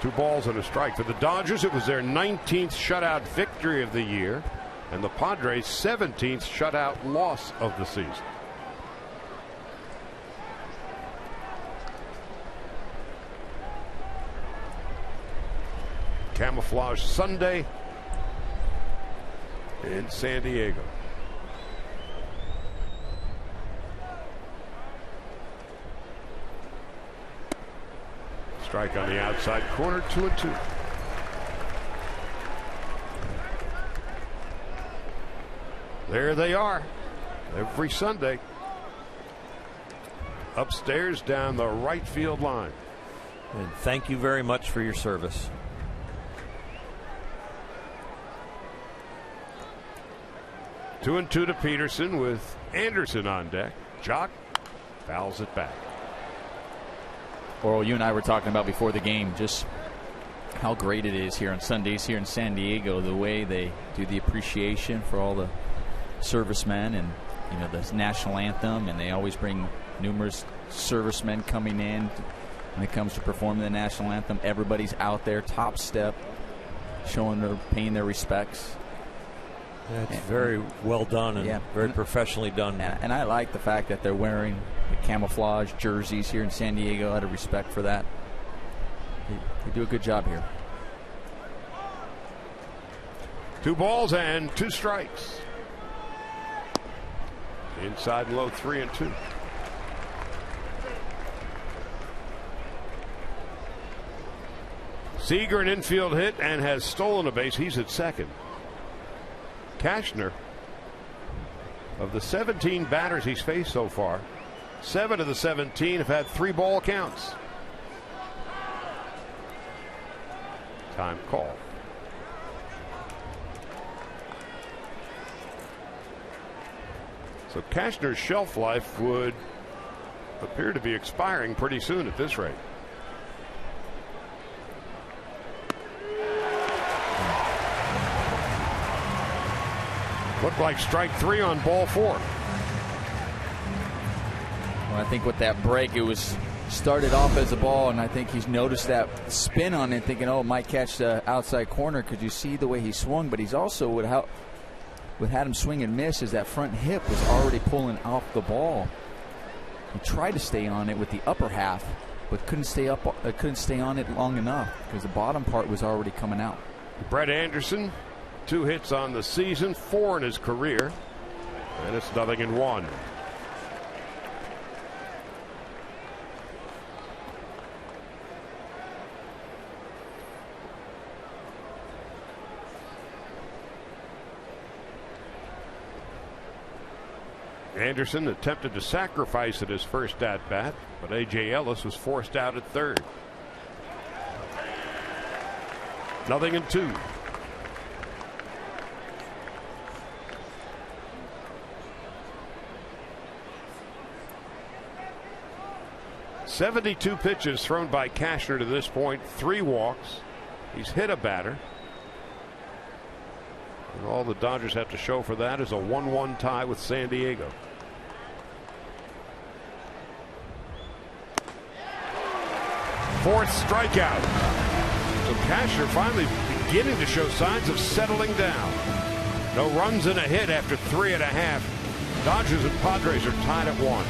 Speaker 1: 2 balls and a strike. For the Dodgers, it was their 19th shutout victory of the year, and the Padres' 17th shutout loss of the season. Camouflage Sunday in San Diego. Strike on the outside corner, 2-2. There they are every Sunday. Upstairs down the right field line.
Speaker 4: And thank you very much for your service.
Speaker 1: Two and two to Peterson with Anderson on deck. Jock fouls it back.
Speaker 5: Oral, you and I were talking about before the game just how great it is here on Sundays here in San Diego, the way they do the appreciation for all the servicemen and, you know, the national anthem, and they always bring numerous servicemen coming in when it comes to performing the national anthem. Everybody's out there, top step, paying their respects.
Speaker 4: Yeah, it's very well done and very professionally done.
Speaker 5: And I like the fact that they're wearing the camouflage jerseys here in San Diego. Out of respect for that, they do a good job here.
Speaker 1: 2 balls and 2 strikes. Inside low, 3-2. Seager an infield hit and has stolen a base. He's at second. Cashner, of the 17 batters he's faced so far, 7 of the 17 have had 3 ball counts. Time call. So Cashner's shelf life would appear to be expiring pretty soon at this rate. Looked like strike 3 on ball 4.
Speaker 5: Well, I think with that break, it was started off as a ball, and I think he's noticed that spin on it, thinking, oh, it might catch the outside corner. Could you see the way he swung? But he's also, what had him swing and miss is that front hip was already pulling off the ball. He tried to stay on it with the upper half, but couldn't stay on it long enough because the bottom part was already coming out.
Speaker 1: Brett Anderson, 2 hits on the season, 4 in his career, and it's 0-1. Anderson attempted to sacrifice at his first at-bat, but A.J. Ellis was forced out at third. 0-2. "72 pitches thrown by Cashner to this point, 3 walks. He's hit a batter. And all the Dodgers have to show for that is a 1-1 tie with San Diego. Fourth strikeout. So Cashner finally beginning to show signs of settling down. No runs and a hit after 3.5. Dodgers and Padres are tied at 1.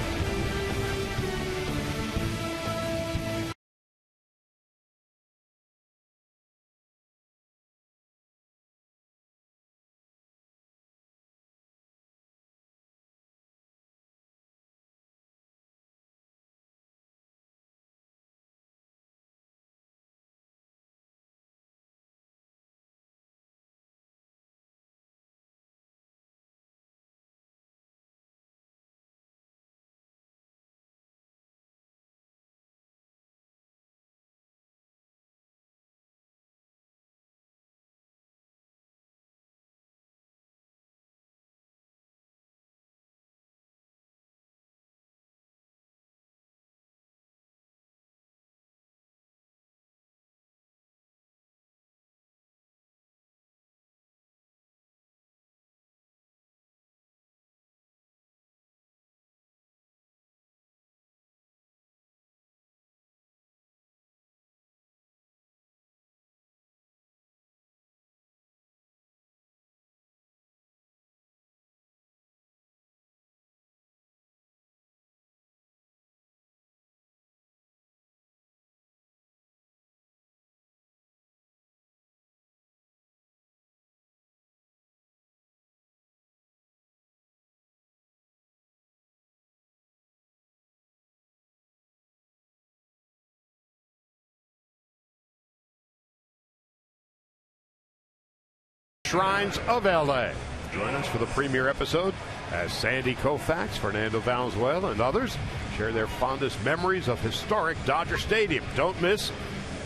Speaker 1: Shrines of LA. Join us for the premiere episode as Sandy Koufax, Fernando Valenzuela, and others share their fondest memories of historic Dodger Stadium. Don't miss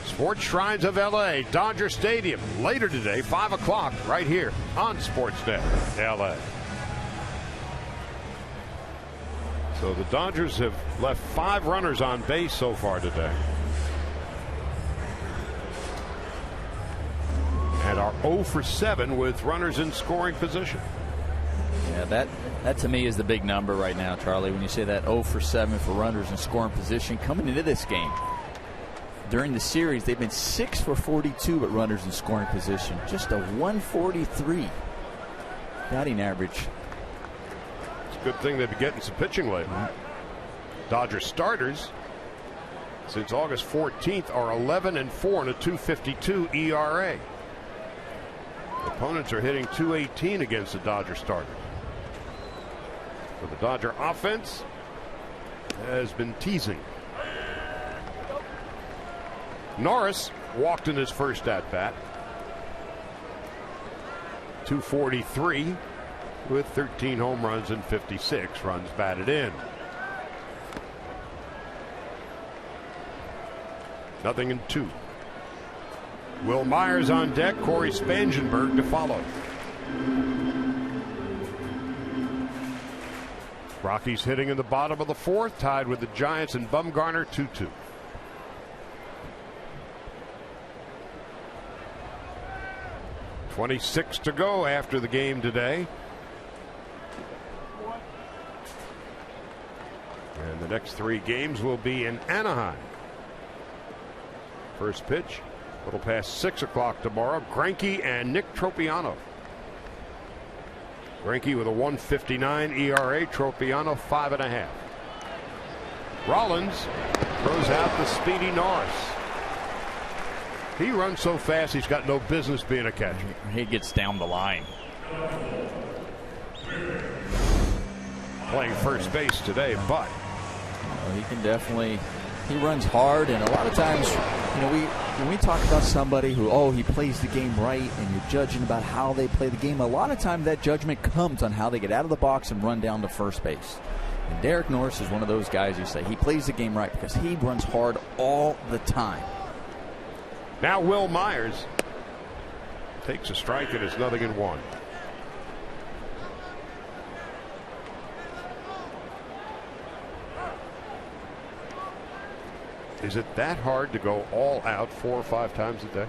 Speaker 1: Sports Shrines of LA, Dodger Stadium, later today, 5 o'clock, right here on Sportsnet LA. So the Dodgers have left 5 runners on base so far today, and are 0 for 7 with runners in scoring position.
Speaker 5: Yeah, that to me is the big number right now, Charlie, when you say that 0 for 7 for runners in scoring position coming into this game. During the series, they've been 6 for 42 at runners in scoring position. Just a 143 batting average.
Speaker 1: It's a good thing they've been getting some pitching lately. Dodger starters since August 14th are 11 and 4 and a 2.52 ERA. Opponents are hitting .218 against the Dodger starters. So the Dodger offense has been teasing. Norris walked in his first at bat. 243 with 13 home runs and 56 runs batted in. 0-2. Will Myers on deck, Corey Spangenberg to follow. Rockies hitting in the bottom of the 4th, tied with the Giants and Bumgarner 2-2. .26 to go after the game today. And the next 3 games will be in Anaheim. First pitch, a little past 6 o'clock tomorrow. Greinke and Nick Tropiano. Greinke with a 1.59 ERA. Tropiano 5.5. Rollins throws out the speedy Norris. He runs so fast he's got no business being a catcher.
Speaker 5: He gets down the line.
Speaker 1: Playing first base today, but
Speaker 5: he can definitely. He runs hard, and a lot of times, when we talk about somebody who, he plays the game right, and you're judging about how they play the game, a lot of time that judgment comes on how they get out of the box and run down to first base. And Derek Norris is one of those guys you say he plays the game right because he runs hard all the time.
Speaker 1: Now Will Myers takes a strike, and it's 0-1. Is it that hard to go all out 4 or 5 times a day?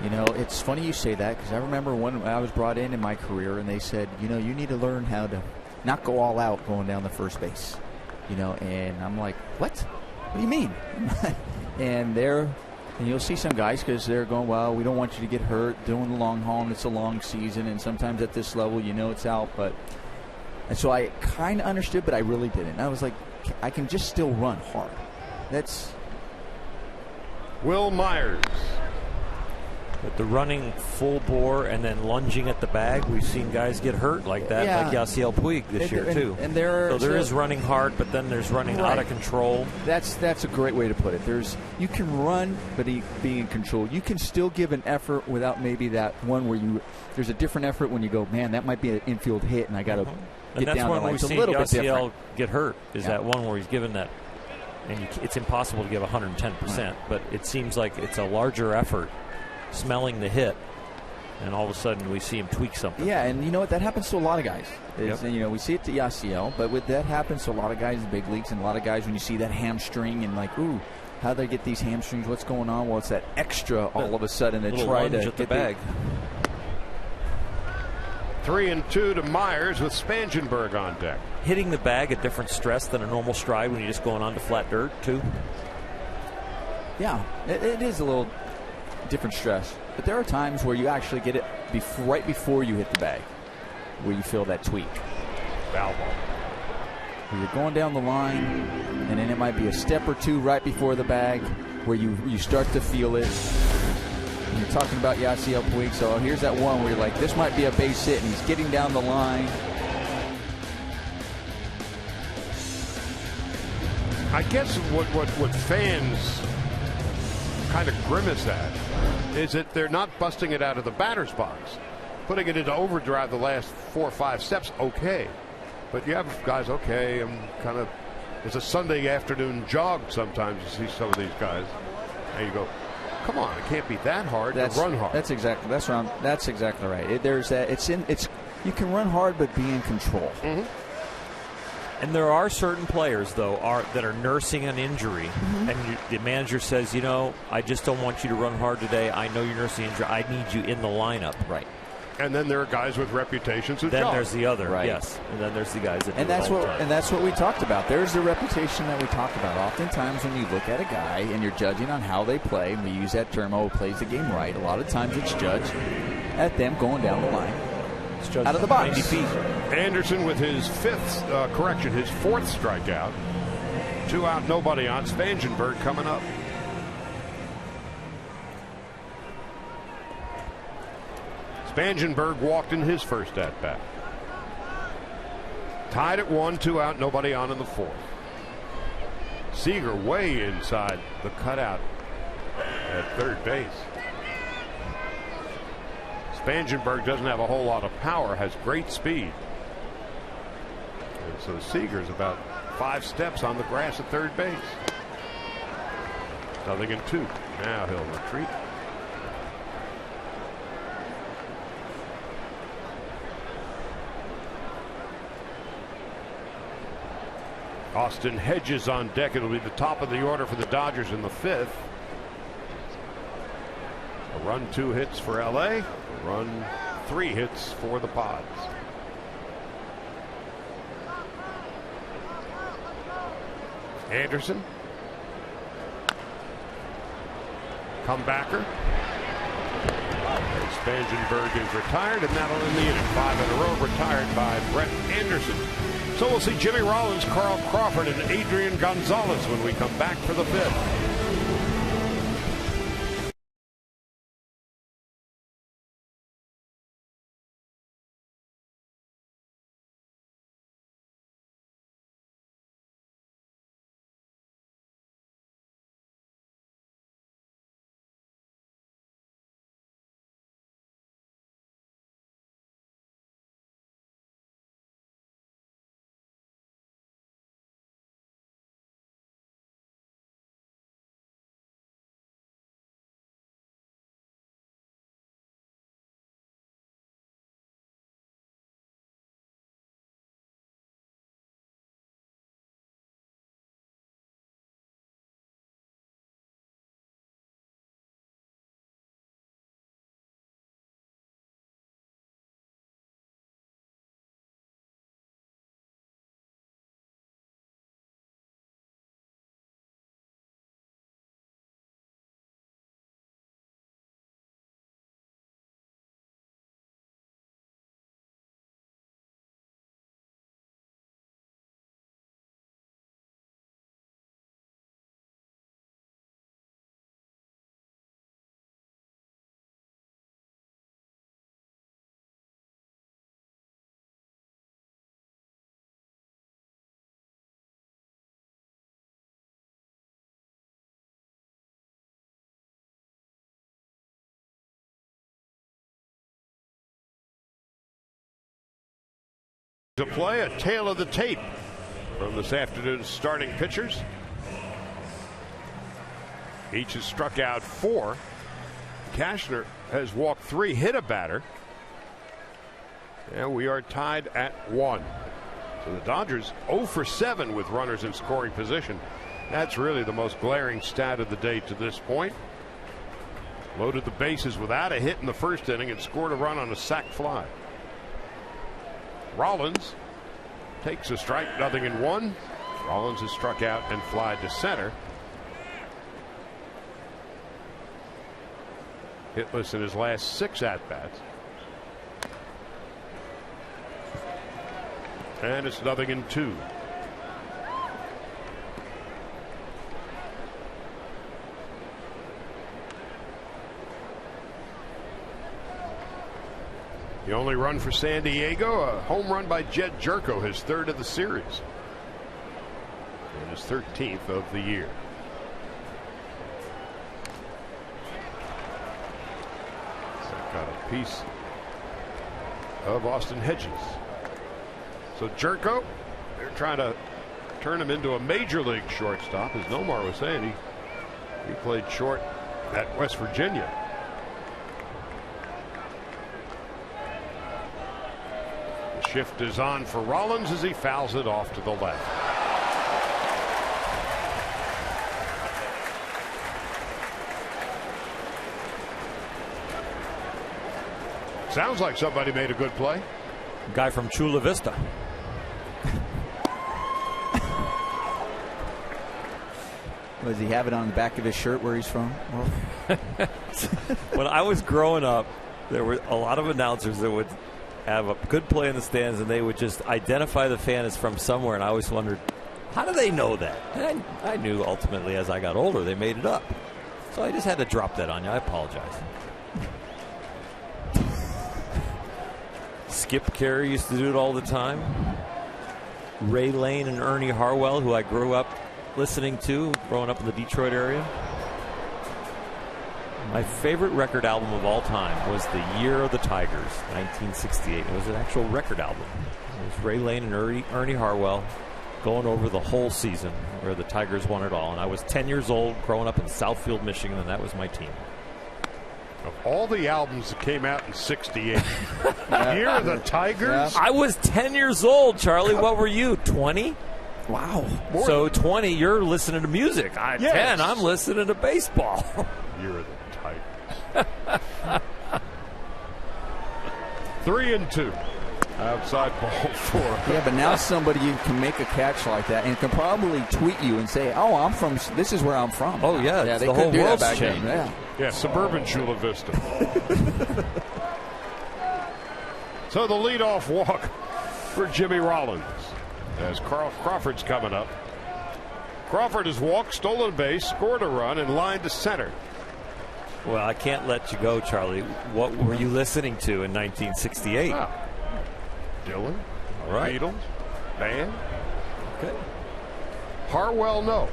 Speaker 5: It's funny you say that because I remember when I was brought in my career and they said, you need to learn how to not go all out going down the first base. And I'm like, what? What do you mean? And you'll see some guys because they're going, well, we don't want you to get hurt doing the long haul, and it's a long season, and sometimes at this level, it's out. And so I kind of understood, but I really didn't. I was like, I can just still run hard. That's
Speaker 1: Will Myers.
Speaker 4: But the running full bore and then lunging at the bag, we've seen guys get hurt like that, like Yasiel Puig this year too.
Speaker 5: And
Speaker 4: so there is running hard, but then there's running out of control.
Speaker 5: That's a great way to put it. You can run, but be in control. You can still give an effort without maybe that one where there's a different effort when you go, man, that might be an infield hit, and I got to.
Speaker 4: And that's when we've seen Yasiel get hurt, is that one where he's given that, and it's impossible to give 110%, but it seems like it's a larger effort, smelling the hit, and all of a sudden we see him tweak something.
Speaker 5: Yeah, and you know what? That happens to a lot of guys. We see it to Yasiel, but that happens to a lot of guys in the big leagues, and a lot of guys when you see that hamstring and like, ooh, how they get these hamstrings, what's going on? Well, it's that extra all of a sudden to try to
Speaker 4: get the bag.
Speaker 1: 3-2 to Myers with Spangenberg on deck.
Speaker 4: Hitting the bag a different stress than a normal stride when you're just going onto flat dirt, too.
Speaker 5: Yeah, it is a little different stress. But there are times where you actually get it right before you hit the bag, where you feel that tweak.
Speaker 1: Foul ball.
Speaker 5: Where you're going down the line, and then it might be a step or two right before the bag, where you start to feel it. And you're talking about Yasiel Puig, so here's that one where you're like, this might be a base hit, and he's getting down the line.
Speaker 1: I guess what fans kind of grimace at is that they're not busting it out of the batter's box. Putting it into overdrive the last 4 or 5 steps, okay. But you have guys, it's a Sunday afternoon jog sometimes. You see some of these guys, and you go, come on, it can't be that hard to run hard.
Speaker 5: That's exactly right. You can run hard, but be in control.
Speaker 1: Mm-hmm.
Speaker 4: And there are certain players, though, that are nursing an injury, and the manager says, I just don't want you to run hard today. I know you're nursing an injury. I need you in the lineup.
Speaker 5: Right.
Speaker 1: And then there are guys with reputations who
Speaker 4: Then
Speaker 1: jog.
Speaker 4: there's the other,
Speaker 5: right.
Speaker 4: Yes. And then there's the guys that
Speaker 5: and that's what we talked about. There's the reputation that we talked about. Oftentimes when you look at a guy and you're judging on how they play, and we use that term, plays the game right, a lot of times it's judged at them going down the line. Out of the box.
Speaker 4: 90 feet.
Speaker 1: Anderson with his his 4th strikeout. 2 out, nobody on. Spangenberg coming up. Spangenberg walked in his first at-bat. Tied at 1, 2 out, nobody on in the 4th. Seager way inside the cutout at third base. Spangenberg doesn't have a whole lot of power, has great speed. And so Seager's about 5 steps on the grass at third base. 0-2. Now he'll retreat. Austin Hedges on deck. It'll be the top of the order for the Dodgers in the 5th. A run, 2 hits for LA. A run, 3 hits for the Pods. Anderson. Comebacker. Spangenberg is retired, and that'll end the inning. 5 in a row retired by Brett Anderson. So we'll see Jimmy Rollins, Carl Crawford, and Adrian Gonzalez when we come back for the fifth. To play a tale of the tape from this afternoon's starting pitchers. Each has struck out 4. Cashner has walked 3, hit a batter. And we are tied at 1. So the Dodgers 0 for 7 with runners in scoring position. That's really the most glaring stat of the day to this point. Loaded the bases without a hit in the first inning and scored a run on a sac fly. Rollins takes a strike, 0-1. Rollins has struck out and flied to center. Hitless in his last 6 at-bats. And it's 0-2. The only run for San Diego, a home run by Jed Jerko, his 3rd of the series. And his 13th of the year. Got a piece of Austin Hedges. So Jerko, they're trying to turn him into a major league shortstop. As Nomar was saying, he played short at West Virginia. Shift is on for Rollins as he fouls it off to the left. Sounds like somebody made a good play.
Speaker 4: Guy from Chula Vista.
Speaker 5: Does he have it on the back of his shirt where he's from?
Speaker 4: When I was growing up, there were a lot of announcers that would have a good play in the stands, and they would just identify the fan as from somewhere, and I always wondered, how do they know that? And I knew ultimately as I got older they made it up. So I just had to drop that on you. I apologize. Skip Carey used to do it all the time. Ray Lane and Ernie Harwell, who I grew up listening to growing up in the Detroit area. My favorite record album of all time was The Year of the Tigers, 1968. It was an actual record album. It was Ray Lane and Ernie Harwell going over the whole season where the Tigers won it all. And I was 10 years old growing up in Southfield, Michigan, and that was my team.
Speaker 1: Of all the albums that came out in 68, Year of the Tigers?
Speaker 4: I was 10 years old, Charlie. What were you, 20?
Speaker 5: Wow.
Speaker 4: So 20, you're listening to music. 10, I'm listening to baseball.
Speaker 1: Year of the Tigers. 3-2. Outside ball 4.
Speaker 5: Yeah, but now somebody can make a catch like that and can probably tweet you and say, "Oh, I'm from. This is where I'm from."
Speaker 4: Oh yeah,
Speaker 5: yeah, they
Speaker 4: the whole
Speaker 5: do
Speaker 4: world's
Speaker 5: that back
Speaker 4: changed.
Speaker 5: then.
Speaker 1: Yeah, suburban Chula Vista. So the leadoff walk for Jimmy Rollins. as Carl Crawford's coming up. Crawford has walked, stolen a base, scored a run, and lined to center.
Speaker 4: Well, I can't let you go, Charlie. What were you listening to in 1968?
Speaker 1: Wow. Dylan,
Speaker 4: all right.
Speaker 1: Beatles, band.
Speaker 4: Okay.
Speaker 1: Harwell, no.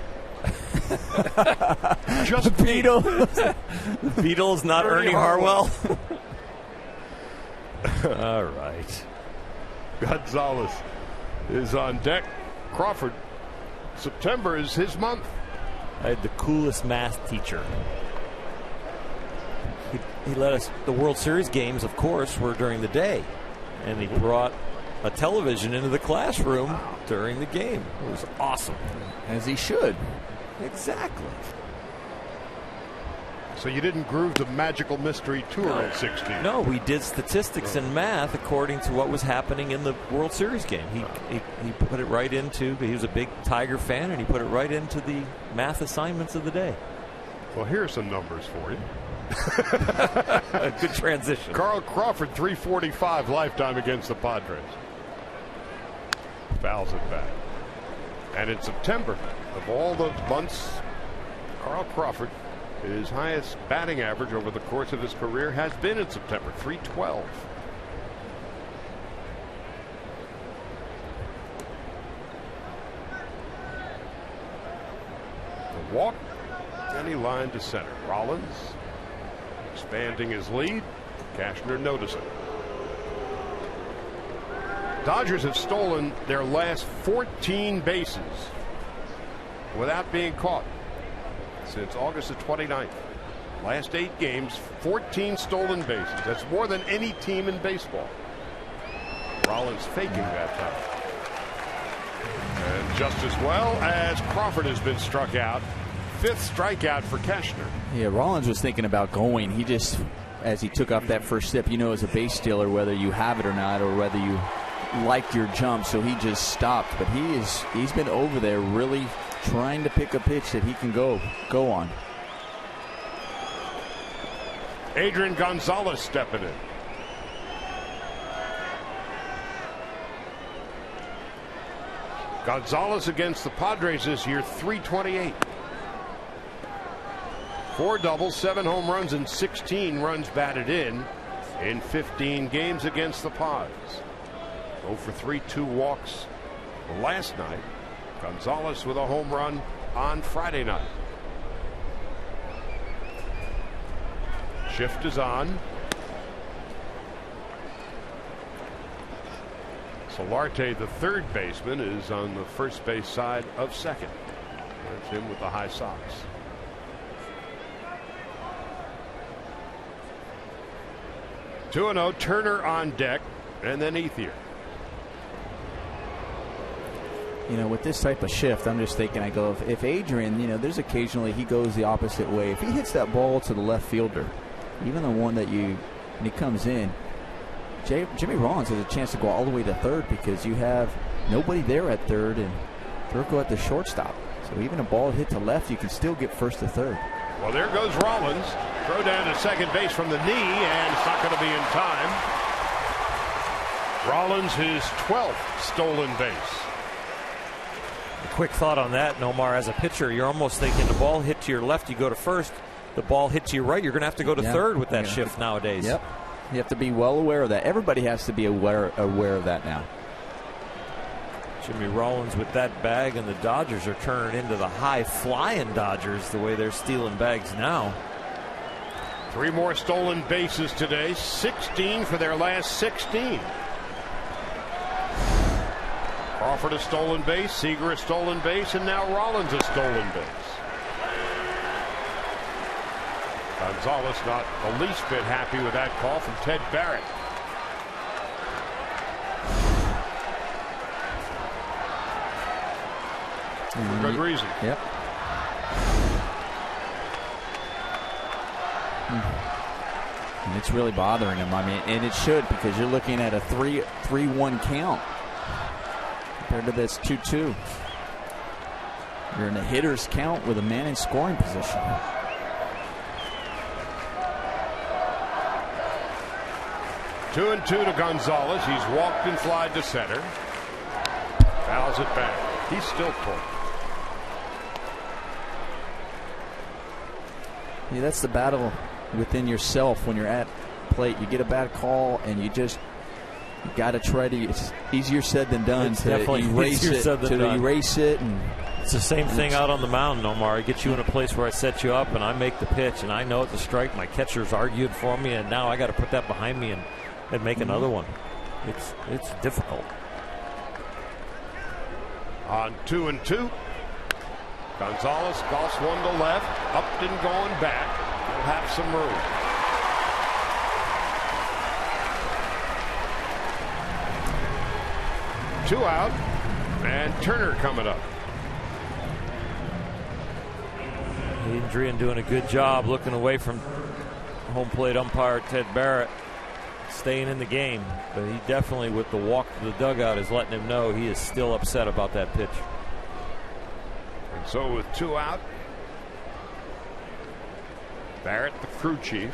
Speaker 5: Just the Beatles.
Speaker 4: The Beatles, not Ernie Harwell. All right.
Speaker 1: Gonzalez is on deck. Crawford, September is his month.
Speaker 4: I had the coolest math teacher. He let us, the World Series games, of course, were during the day. And he brought a television into the classroom during the game. It was awesome.
Speaker 5: As he should.
Speaker 4: Exactly.
Speaker 1: So you didn't groove the magical mystery tour at 16?
Speaker 4: No, we did statistics and math according to what was happening in the World Series game. He put it right into, he was a big Tiger fan, and he put it right into the math assignments of the day.
Speaker 1: Well, here are some numbers for you.
Speaker 4: Good transition.
Speaker 1: Carl Crawford, 345 lifetime against the Padres. Fouls it back. And in September, of all the months, Carl Crawford, his highest batting average over the course of his career has been in September, 312. The walk, and he lined to center. Rollins expanding his lead. Cashner noticing. Dodgers have stolen their last 14 bases without being caught since August the 29th. Last 8 games, 14 stolen bases. That's more than any team in baseball. Rollins faking that time. And just as well as Crawford has been struck out. 5th strikeout for Cashner.
Speaker 5: Yeah, Rollins was thinking about going. He just, as he took off that first step, as a base stealer, whether you have it or not, or whether you like your jump, so he just stopped. But he's been over there really trying to pick a pitch that he can go on.
Speaker 1: Adrian Gonzalez stepping in. Gonzalez against the Padres this year, 328. 4 doubles, 7 home runs, and 16 runs batted in 15 games against the Pods. 0 for 3, 2 walks last night. Gonzalez with a home run on Friday night. Shift is on. Solarte, the third baseman, is on the first base side of second. That's him with the high socks. 2-0, Turner on deck, and then Ethier.
Speaker 5: With this type of shift, I'm just thinking, I go, if Adrian, there's occasionally he goes the opposite way. If he hits that ball to the left fielder, even the one that when he comes in, Jimmy Rollins has a chance to go all the way to third because you have nobody there at third and Turco at the shortstop. So even a ball hit to left, you can still get first to third.
Speaker 1: Well, there goes Rollins. Throw down to second base from the knee, and it's not going to be in time. Rollins, his 12th stolen base.
Speaker 4: A quick thought on that, Nomar. As a pitcher, you're almost thinking the ball hit to your left, you go to first. The ball hit to your right, you're going to have to go to third with that shift nowadays.
Speaker 5: Yep. You have to be well aware of that. Everybody has to be aware of that now.
Speaker 4: Jimmy Rollins with that bag, and the Dodgers are turning into the high-flying Dodgers the way they're stealing bags now.
Speaker 1: 3 more stolen bases today, 16 for their last 16. Crawford a stolen base, Seager a stolen base, and now Rollins a stolen base. Gonzalez not the least bit happy with that call from Ted Barrett. For good reason.
Speaker 5: Yep. And it's really bothering him. And it should, because you're looking at a 3-1 count compared to this 2-2. You're in a hitter's count with a man in scoring position. Two
Speaker 1: 2-2 to Gonzalez. He's walked and flied to center. Fouls it back. He's still pulled.
Speaker 5: Yeah, that's the battle within yourself when you're at plate. You get a bad call and you got to try to. It's easier said than done
Speaker 4: It's
Speaker 5: to
Speaker 4: definitely
Speaker 5: erase
Speaker 4: easier
Speaker 5: it.
Speaker 4: said than
Speaker 5: To
Speaker 4: done.
Speaker 5: erase it, and
Speaker 4: It's the same thing out on the mound, Omar. I get you in a place where I set you up and I make the pitch and I know it's a strike. My catcher's argued for me and now I got to put that behind me and make another one. It's difficult.
Speaker 1: On 2-2. Gonzalez golfs one to left. Upton going back. He'll have some room. Two out. And Turner coming up.
Speaker 4: Adrian doing a good job looking away from home plate umpire Ted Barrett, staying in the game. But he definitely, with the walk to the dugout, is letting him know he is still upset about that pitch.
Speaker 1: And so with two out, Barrett, the crew chief.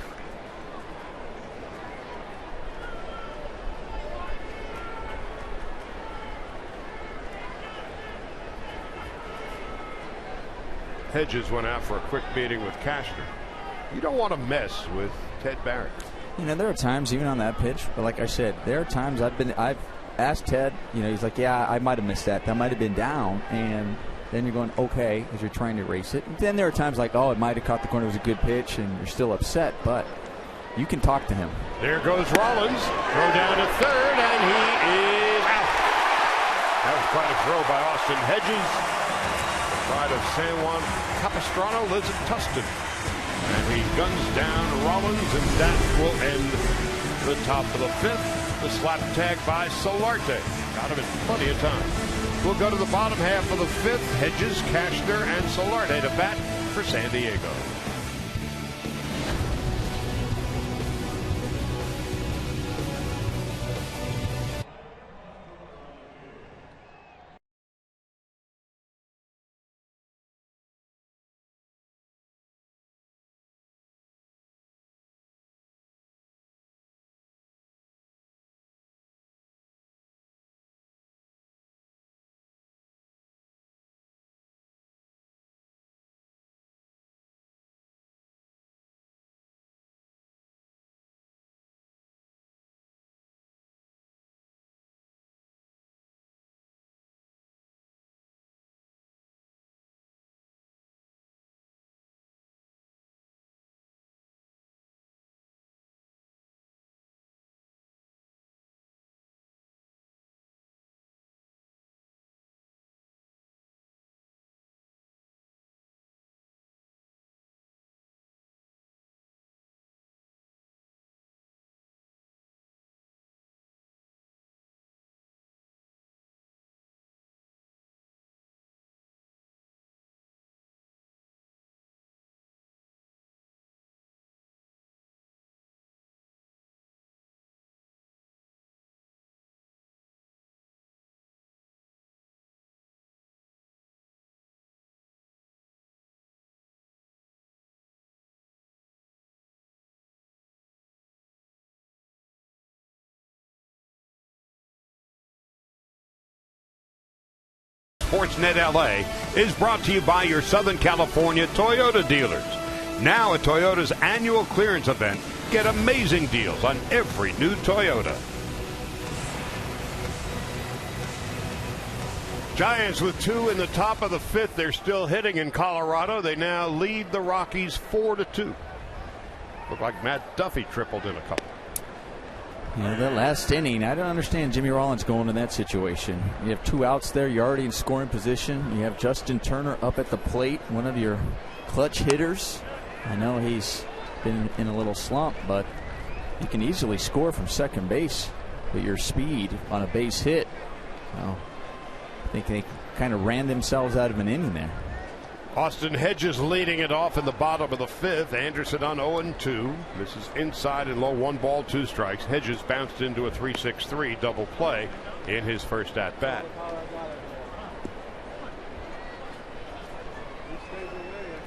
Speaker 1: Hedges went out for a quick meeting with Cashner. You don't want to mess with Ted Barrett.
Speaker 5: you know, there are times even on that pitch, but like I said, there are times I've asked Ted, you know, he's like, yeah, I might have missed that. That might have been down. And then you're going, okay, as you're trying to erase it. And then there are times like, oh, it might have caught the corner. It was a good pitch, and you're still upset. But you can talk to him.
Speaker 1: There goes Rollins. Throw down to third, and he is out. That was quite a throw by Austin Hedges. The pride of San Juan Capistrano lives at Tustin. And he guns down Rollins, and that will end the top of the fifth. The slap tag by Solarte. Got him in plenty of time. We'll go to the bottom half of the fifth. Hedges, Cashner, and Solarte to bat for San Diego. Sportsnet LA is brought to you by your Southern California Toyota dealers. Now at Toyota's annual clearance event, get amazing deals on every new Toyota. Giants with two in the top of the fifth. They're still hitting in Colorado. They now lead the Rockies 4-2. Looked like Matt Duffy tripled in a couple.
Speaker 5: You know, that last inning, I don't understand Jimmy Rollins going in that situation. You have two outs there. You're already in scoring position. You have Justin Turner up at the plate, one of your clutch hitters. I know he's been in a little slump, but you can easily score from second base with your speed on a base hit. Well, I think they kind of ran themselves out of an inning there.
Speaker 1: Austin Hedges leading it off in the bottom of the fifth. Anderson on 0-2. This is inside and low, 1 ball, 2 strikes. Hedges bounced into a 3-6-3 double play in his first at bat.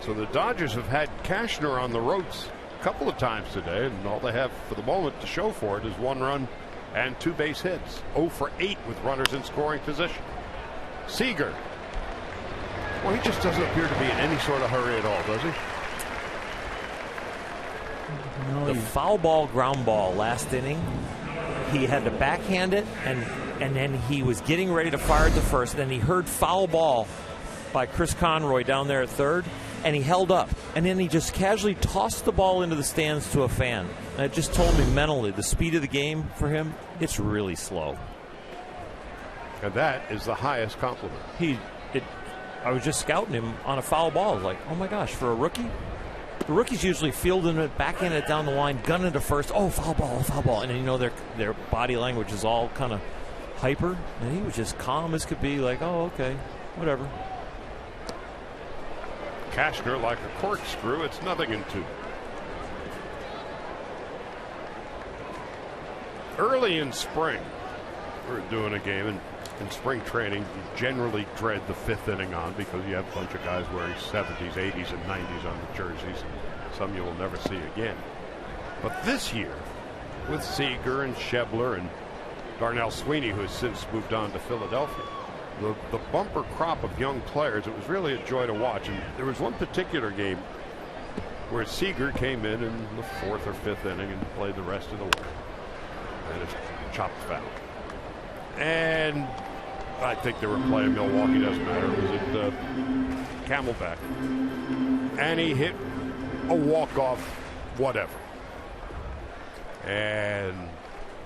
Speaker 1: So the Dodgers have had Cashner on the ropes a couple of times today, and all they have for the moment to show for it is 1 run and 2 base hits. 0 for 8 with runners in scoring position. Seager. Well, he just doesn't appear to be in any sort of hurry at all, does he?
Speaker 4: The foul ball, ground ball last inning, he had to backhand it, and then he was getting ready to fire it to first. Then he heard foul ball by Chris Conroy down there at third, and he held up. And then he just casually tossed the ball into the stands to a fan. And it just told me mentally, the speed of the game for him, it's really slow.
Speaker 1: And that is the highest compliment.
Speaker 4: I was just scouting him on a foul ball. I was like, oh my gosh, for a rookie? The rookies usually fielding it, backhand it down the line, gunning to first. Oh, foul ball, foul ball. And then, you know, their body language is all kind of hyper. And he was just calm as could be, like, oh, okay, whatever.
Speaker 1: Cashner like a corkscrew. It's 0-2. Early in spring, we're doing a game, and in spring training, you generally dread the fifth inning on because you have a bunch of guys wearing 70s, 80s, and 90s on the jerseys, and some you will never see again. But this year, with Seager and Schebler and Darnell Sweeney, who has since moved on to Philadelphia, the bumper crop of young players, it was really a joy to watch. And there was one particular game where Seager came in the fourth or fifth inning and played the rest of the way. And it's chopped foul. And I think they were playing Milwaukee, doesn't matter. It was at Camelback. And he hit a walk-off whatever. And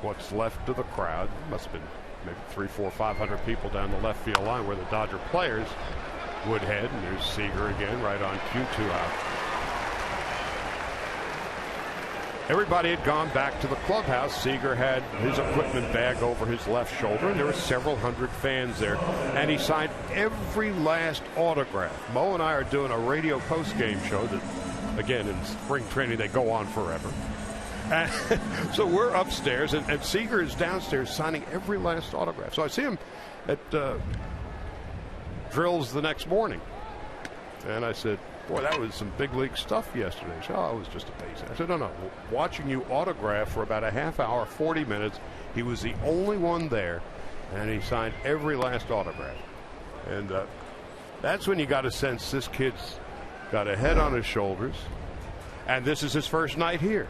Speaker 1: what's left of the crowd, must have been maybe 300, 400, 500 people down the left field line where the Dodger players would head. And there's Seager again, right on cue, 2 out. Everybody had gone back to the clubhouse. Seager had his equipment bag over his left shoulder, and there were several hundred fans there. And he signed every last autograph. Mo and I are doing a radio post-game show that, again, in spring training, they go on forever. So we're upstairs, and Seager is downstairs signing every last autograph. So I see him at drills the next morning. And I said, boy, that was some big league stuff yesterday. She said, oh, it was just amazing. I said, no. Watching you autograph for about a half hour, 40 minutes, he was the only one there, and he signed every last autograph. And that's when you got a sense this kid's got a head on his shoulders, and this is his first night here.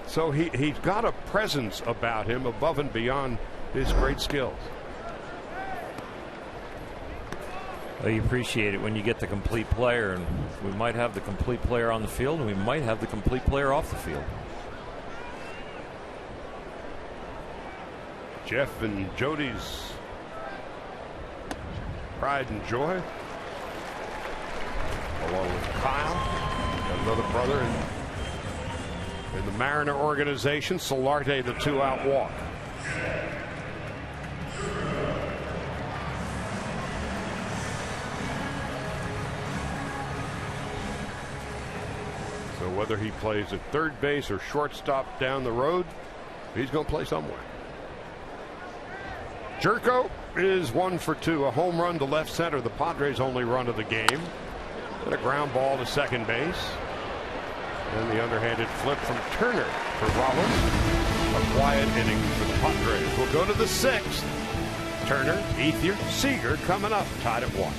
Speaker 1: So he's got a presence about him above and beyond his great skills.
Speaker 4: Well, you appreciate it when you get the complete player, and we might have the complete player on the field, and we might have the complete player off the field.
Speaker 1: Jeff and Jody's pride and joy, along with Kyle, another brother in the Mariner organization. Solarte, the 2-out walk. So whether he plays at third base or shortstop down the road, he's going to play somewhere. Jerko is 1 for 2, a home run to left center, the Padres' only run of the game. And a ground ball to second base. And the underhanded flip from Turner for Rollins. A quiet inning for the Padres. We'll go to the 6th. Turner, Ethier, Seager coming up, tied at 1.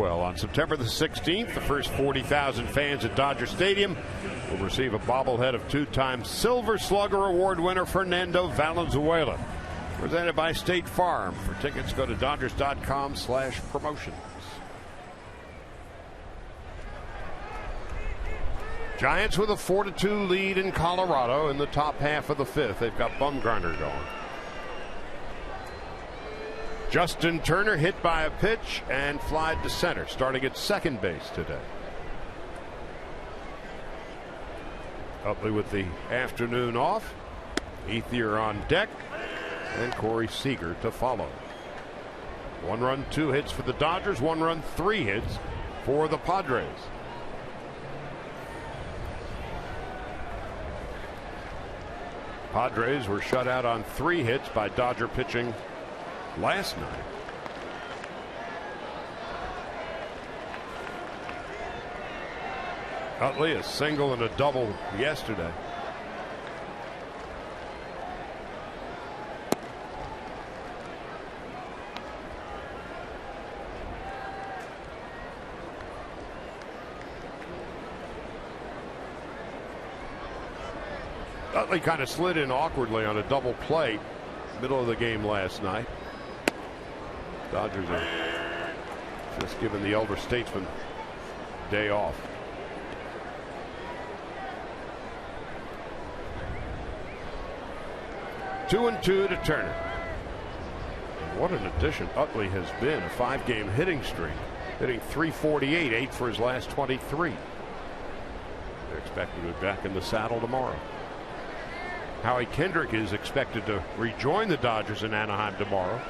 Speaker 1: well. On September the 16th, the first 40,000 fans at Dodger Stadium will receive a bobblehead of two-time Silver Slugger Award winner Fernando Valenzuela. Presented by State Farm. For tickets, go to Dodgers.com/promotions. Giants with a 4-2 lead in Colorado in the top half of the fifth. They've got Bumgarner going. Justin Turner hit by a pitch and flied to center, starting at second base today. Utley with the afternoon off. Ethier on deck, and Corey Seager to follow. 1 run, 2 hits for the Dodgers. 1 run, 3 hits for the Padres. Padres were shut out on 3 hits by Dodger pitching last night. Utley a single and a double yesterday. Utley kind of slid in awkwardly on a double play middle of the game last night. Dodgers are just giving the elder statesman day off. Two and 2 to Turner. What an addition Utley has been. A 5-game hitting streak, hitting .348, 8 for his last 23. They're expecting to be back in the saddle tomorrow. Howie Kendrick is expected to rejoin the Dodgers in Anaheim tomorrow.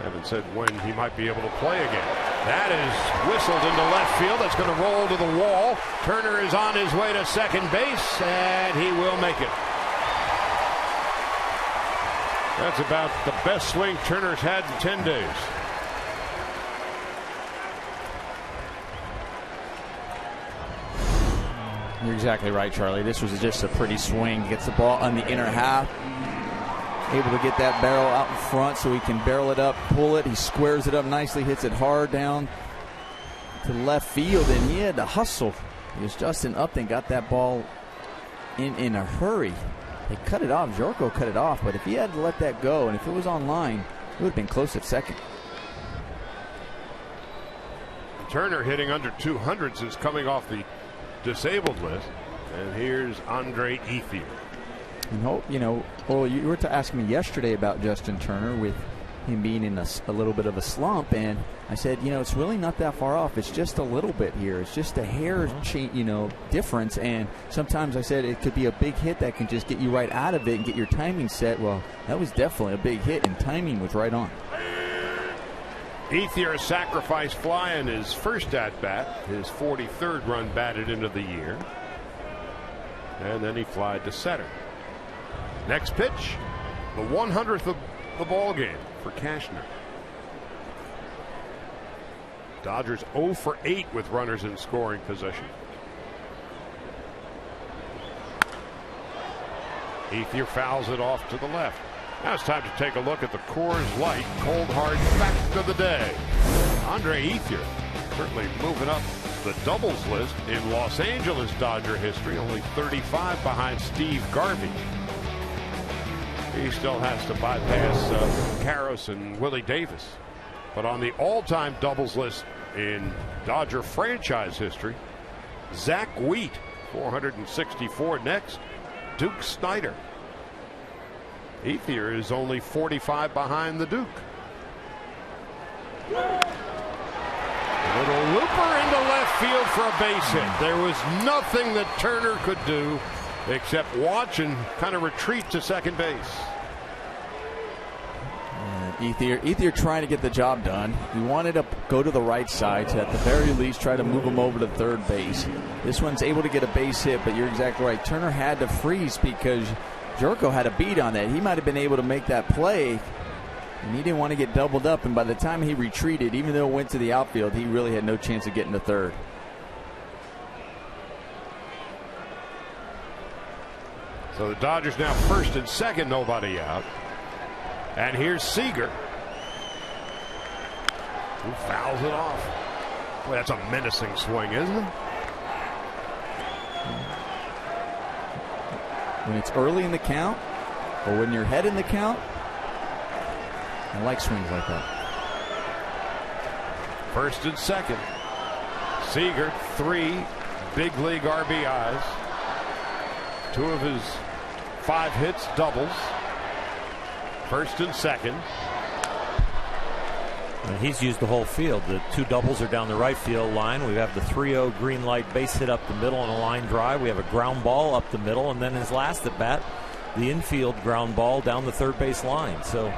Speaker 1: Haven't said when he might be able to play again. That is whistled into left field. That's going to roll to the wall. Turner is on his way to second base, and he will make it. That's about the best swing Turner's had in 10 days.
Speaker 5: You're exactly right, Charlie. This was just a pretty swing. Gets the ball on the inner half. Able to get that barrel out in front so he can barrel it up, pull it. He squares it up nicely, hits it hard down to left field, and he had to hustle because Justin Upton got that ball in a hurry. They cut it off. Jorko cut it off, but if he had to let that go, and if it was on line, it would have been close at second.
Speaker 1: Turner hitting under 200 since coming off the disabled list. And here's Andre Ethier.
Speaker 5: Well, you were asking me yesterday about Justin Turner with him being in a little bit of a slump, and I said, it's really not that far off. It's just a little bit here. It's just a hair difference, and sometimes I said it could be a big hit that can just get you right out of it and get your timing set. Well, that was definitely a big hit, and timing was right on.
Speaker 1: Ethier, a sacrifice fly in his first at-bat, his 43rd run batted into the year, and then he flied to center. Next pitch, the 100th of the ball game for Cashner. Dodgers 0 for 8 with runners in scoring position. Ethier fouls it off to the left. Now it's time to take a look at the Coors Light Cold Hard Fact of the Day. Andre Ethier certainly moving up the doubles list in Los Angeles Dodger history, only 35 behind Steve Garvey. He still has to bypass Karros and Willie Davis. But on the all-time doubles list in Dodger franchise history, Zach Wheat, 464 next, Duke Snider. Ethier is only 45 behind the Duke. A little looper into left field for a base hit. There was nothing that Turner could do except watch and kind of retreat to second base.
Speaker 5: Ethier trying to get the job done. He wanted to go to the right side to at the very least try to move him over to third base. This one's able to get a base hit, but you're exactly right. Turner had to freeze because Jorko had a beat on that. He might have been able to make that play, and he didn't want to get doubled up, and by the time he retreated, even though it went to the outfield, he really had no chance of getting to third.
Speaker 1: So the Dodgers now first and second, nobody out. And here's Seager. Who fouls it off? Boy, that's a menacing swing, isn't it?
Speaker 5: When it's early in the count, or when you're ahead in the count, I like swings like that.
Speaker 1: First and second. Seager, 3 big league RBIs. 2 of his 5 hits, doubles. First and second.
Speaker 4: And he's used the whole field. The 2 doubles are down the right field line. We have the 3-0 green light base hit up the middle on a line drive. We have a ground ball up the middle, and then his last at bat, the infield ground ball down the third base line. So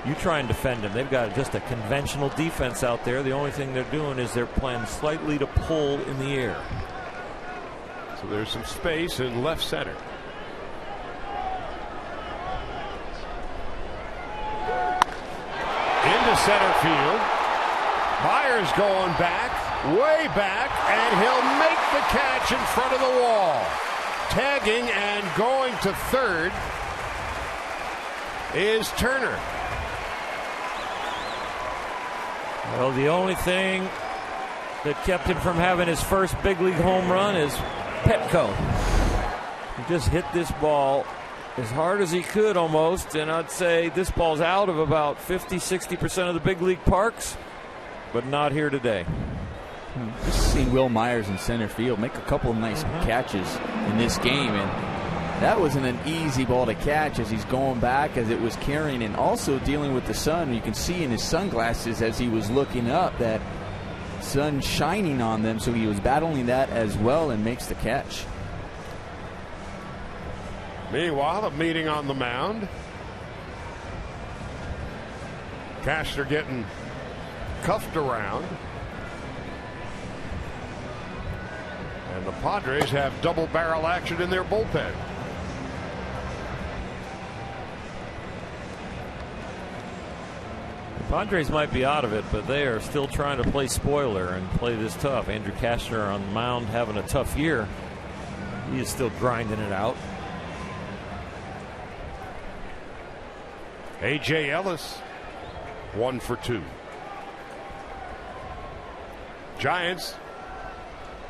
Speaker 4: you try and defend him. They've got just a conventional defense out there. The only thing they're doing is they're playing slightly to pull in the air.
Speaker 1: So there's some space in left center. Into center field. Myers going back, way back, and he'll make the catch in front of the wall. Tagging and going to third is Turner.
Speaker 4: Well, the only thing that kept him from having his first big league home run is Petco. He just hit this ball as hard as he could almost, and I'd say this ball's out of about 50-60% of the big league parks, but not here today.
Speaker 5: Just seen Will Myers in center field make a couple of nice catches in this game, and that wasn't an easy ball to catch as he's going back as it was carrying, and also dealing with the sun. You can see in his sunglasses as he was looking up that sun shining on them, so he was battling that as well and makes the catch.
Speaker 1: Meanwhile, a meeting on the mound. Cashner getting cuffed around. And the Padres have double barrel action in their bullpen.
Speaker 4: The Padres might be out of it, but they are still trying to play spoiler and play this tough. Andrew Cashner on the mound having a tough year. He is still grinding it out.
Speaker 1: A.J. Ellis, 1 for 2. Giants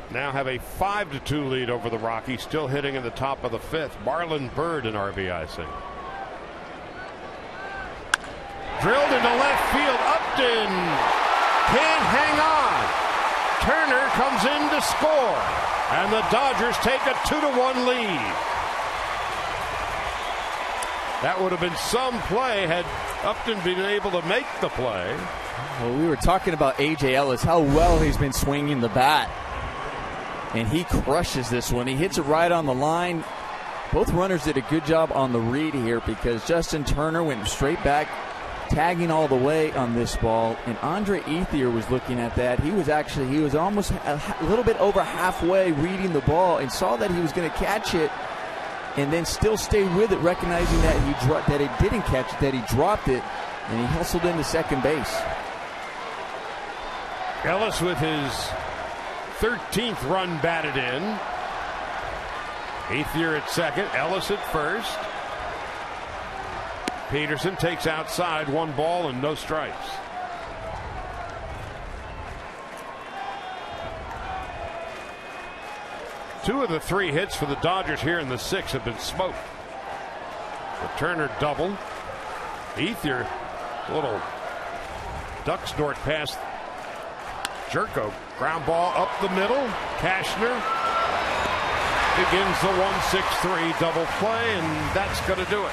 Speaker 1: now have a 5-2 lead over the Rockies, still hitting in the top of the 5th. Marlon Byrd an RBI single. Drilled into left field. Upton can't hang on. Turner comes in to score, and the Dodgers take a 2-1 lead. That would have been some play had Upton been able to make the play.
Speaker 5: Well, we were talking about A.J. Ellis, how well he's been swinging the bat. And he crushes this one. He hits it right on the line. Both runners did a good job on the read here because Justin Turner went straight back, tagging all the way on this ball. And Andre Ethier was looking at that. He was almost a little bit over halfway reading the ball and saw that he was going to catch it, and then still stayed with it, recognizing that he didn't catch it, that he dropped it, and he hustled into second base.
Speaker 1: Ellis with his 13th run batted in. Ethier at second, Ellis at first. Peterson takes outside, 1 ball and no strikes. Two of the 3 hits for the Dodgers here in the 6th have been smoked. The Turner double. Ethier, a little duck snort past Jerko. Ground ball up the middle. Cashner begins the 1-6-3 double play, and that's going to do it.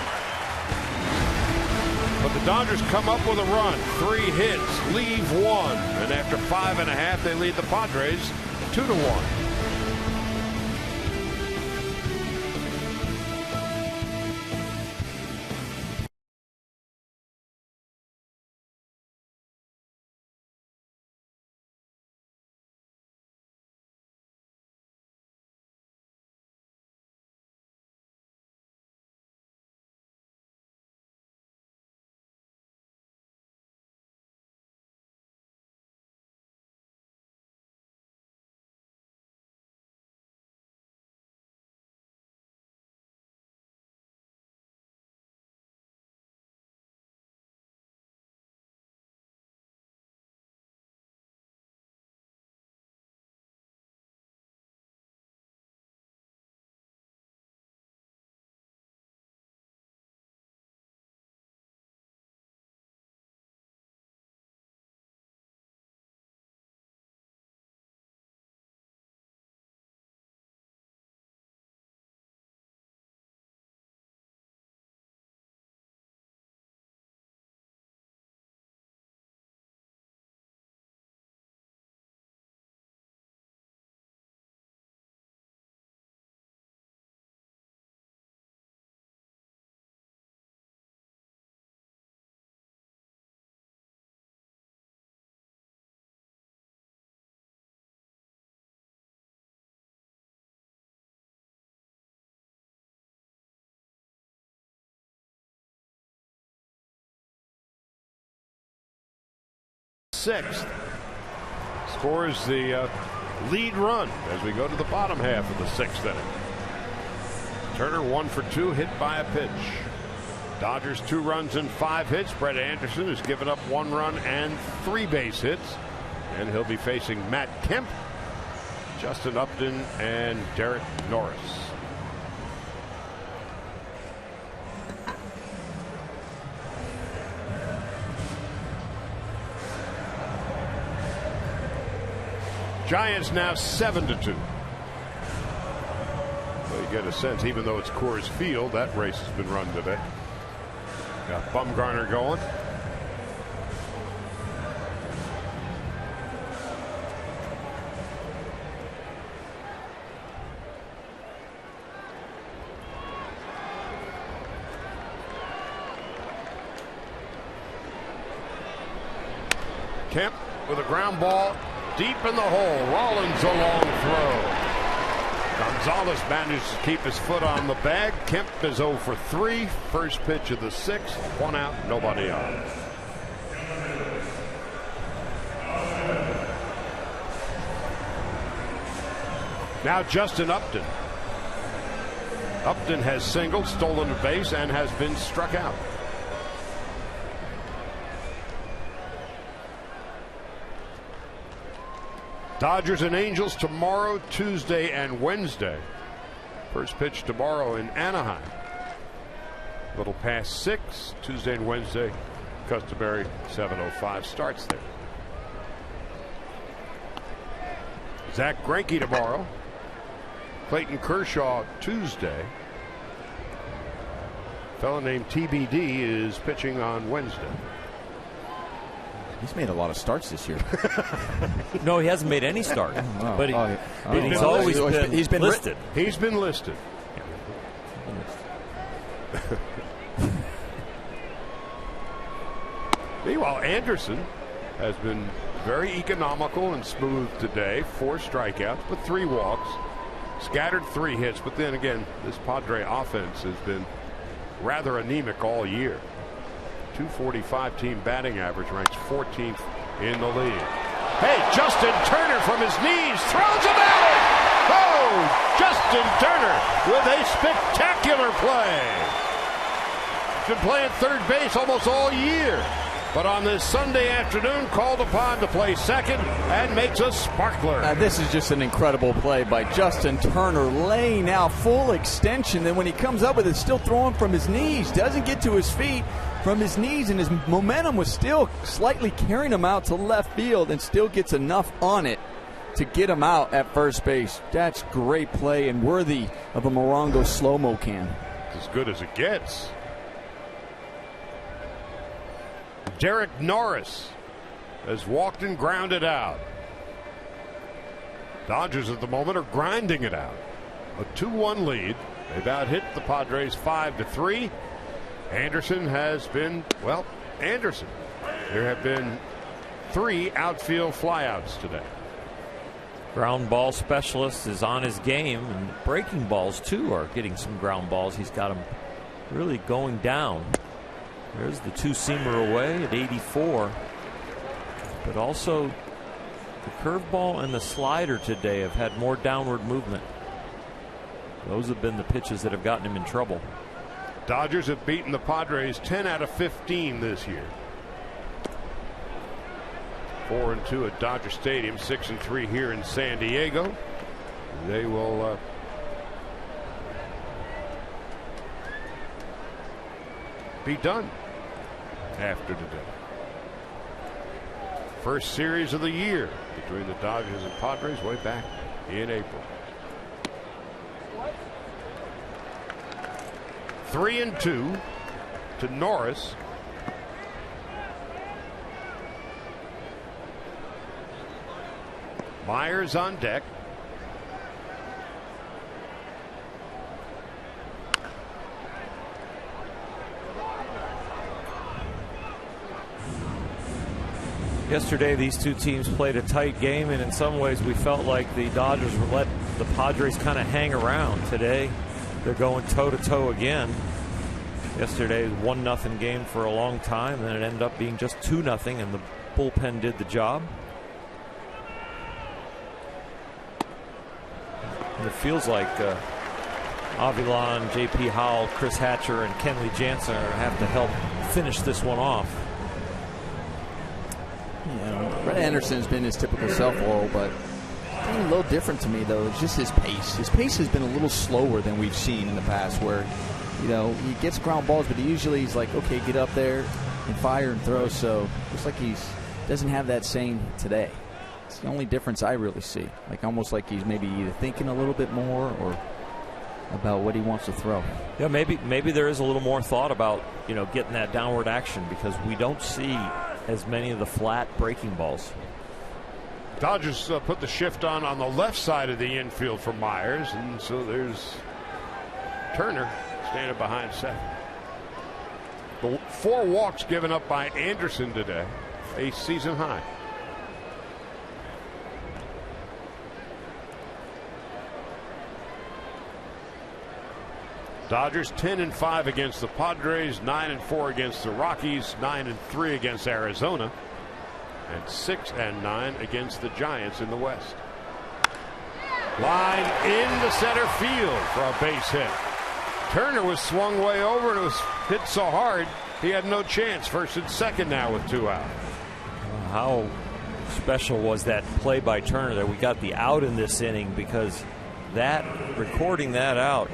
Speaker 1: But the Dodgers come up with a run. 3 hits, leave 1, and after 5.5, they lead the Padres 2-1. sixth. Scores the lead run as we go to the bottom half of the sixth inning. Turner 1 for 2, hit by a pitch. Dodgers 2 runs and 5 hits. Brett Anderson has given up 1 run and 3 base hits. And he'll be facing Matt Kemp, Justin Upton, and Derek Norris. Giants now 7-2. Well, you get a sense, even though it's Coors Field, that race has been run today. Got Bumgarner going. Kemp with a ground ball deep in the hole. Rollins a long throw. Gonzalez manages to keep his foot on the bag. Kemp is 0 for 3. First pitch of the 6th. 1 out, nobody on. Now Justin Upton. Upton has singled, stolen a base, and has been struck out. Dodgers and Angels tomorrow, Tuesday, and Wednesday. First pitch tomorrow in Anaheim. Little past 6. Tuesday and Wednesday, customary 7:05 starts there. Zach Greinke tomorrow. Clayton Kershaw Tuesday. A fellow named TBD is pitching on Wednesday.
Speaker 5: He's made a lot of starts this year.
Speaker 4: No, he hasn't made any start. But he's always been listed.
Speaker 1: He's been listed. Meanwhile, Anderson has been very economical and smooth today. 4 strikeouts, but 3 walks. Scattered 3 hits. But then again, this Padre offense has been rather anemic all year. .245 team batting average, ranks 14th in the league. Hey, Justin Turner from his knees throws him out. Oh, Justin Turner with a spectacular play. He's been playing third base almost all year, but on this Sunday afternoon called upon to play second and makes a sparkler.
Speaker 5: This is just an incredible play by Justin Turner, laying out full extension. Then when he comes up with it, still throwing from his knees, doesn't get to his feet. From his knees, and his momentum was still slightly carrying him out to left field, and still gets enough on it to get him out at first base. That's great play and worthy of a Morongo slow-mo can.
Speaker 1: It's as good as it gets. Derek Norris has walked and grounded out. Dodgers at the moment are grinding it out. A 2-1 lead. They've out-hit the Padres 5-3. Anderson has been, well, Anderson. There have been 3 outfield flyouts today.
Speaker 4: Ground ball specialist is on his game, and breaking balls too are getting some ground balls. He's got them really going down. There's the 2-seamer away at 84. But also the curveball and the slider today have had more downward movement. Those have been the pitches that have gotten him in trouble.
Speaker 1: Dodgers have beaten the Padres 10 out of 15 this year. 4-2 at Dodger Stadium, 6-3 here in San Diego. They will be done after today. First series of the year between the Dodgers and Padres way back in April. 3-2 to Norris. Myers on deck.
Speaker 4: Yesterday, these two teams played a tight game, and in some ways we felt like the Dodgers would let the Padres kind of hang around. Today, they're going toe-to-toe again. Yesterday, 1-0 game for a long time, and it ended up being just 2-0, and the bullpen did the job. And it feels like Avilan, J.P. Howell, Chris Hatcher, and Kenley Jansen have to help finish this one off.
Speaker 5: Yeah, Brett Anderson's been his typical self-oil, but a little different to me, though. It's just his pace. His pace has been a little slower than we've seen in the past, where, you know, he gets ground balls, but he's like, okay, get up there and fire and throw. So looks like doesn't have that same today. It's the only difference I really see. Like almost like he's maybe either thinking a little bit more or about what he wants to throw.
Speaker 4: Yeah, maybe there is a little more thought about, you know, getting that downward action, because we don't see as many of the flat breaking balls.
Speaker 1: Dodgers put the shift on the left side of the infield for Myers, and so there's Turner standing behind second. The 4 walks given up by Anderson today, a season high. Dodgers 10-5 against the Padres, 9-4 against the Rockies, 9-3 against Arizona, and 6-9 against the Giants in the West. Line in the center field for a base hit. Turner was swung way over and it was hit so hard he had no chance. First and second now with 2 out.
Speaker 4: How special was that play by Turner that we got the out in this inning, because recording that out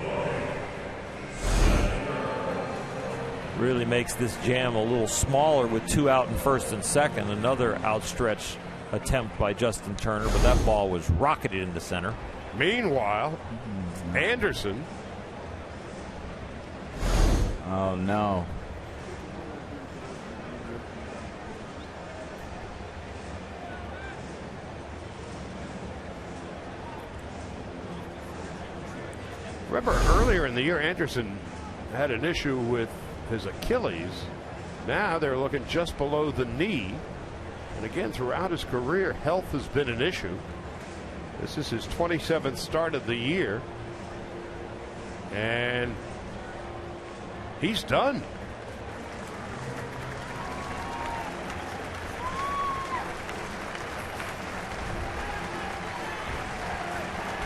Speaker 4: really makes this jam a little smaller with 2 out in first and second. Another outstretched attempt by Justin Turner, but that ball was rocketed into center.
Speaker 1: Meanwhile, Anderson.
Speaker 5: Oh, no.
Speaker 1: Remember earlier in the year, Anderson had an issue with his Achilles. Now they're looking just below the knee. And again, throughout his career, health has been an issue. This is his 27th start of the year. And he's done.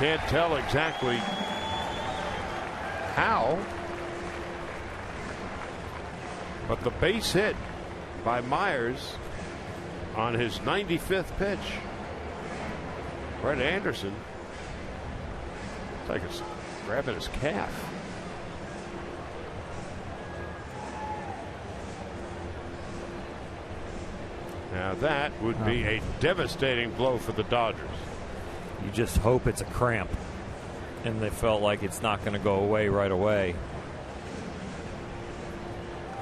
Speaker 1: Can't tell exactly how, but the base hit by Myers on his 95th pitch. Brett Anderson, it's like it's grabbing his calf. Now that would be a devastating blow for the Dodgers.
Speaker 4: You just hope it's a cramp, and they felt like it's not going to go away right away.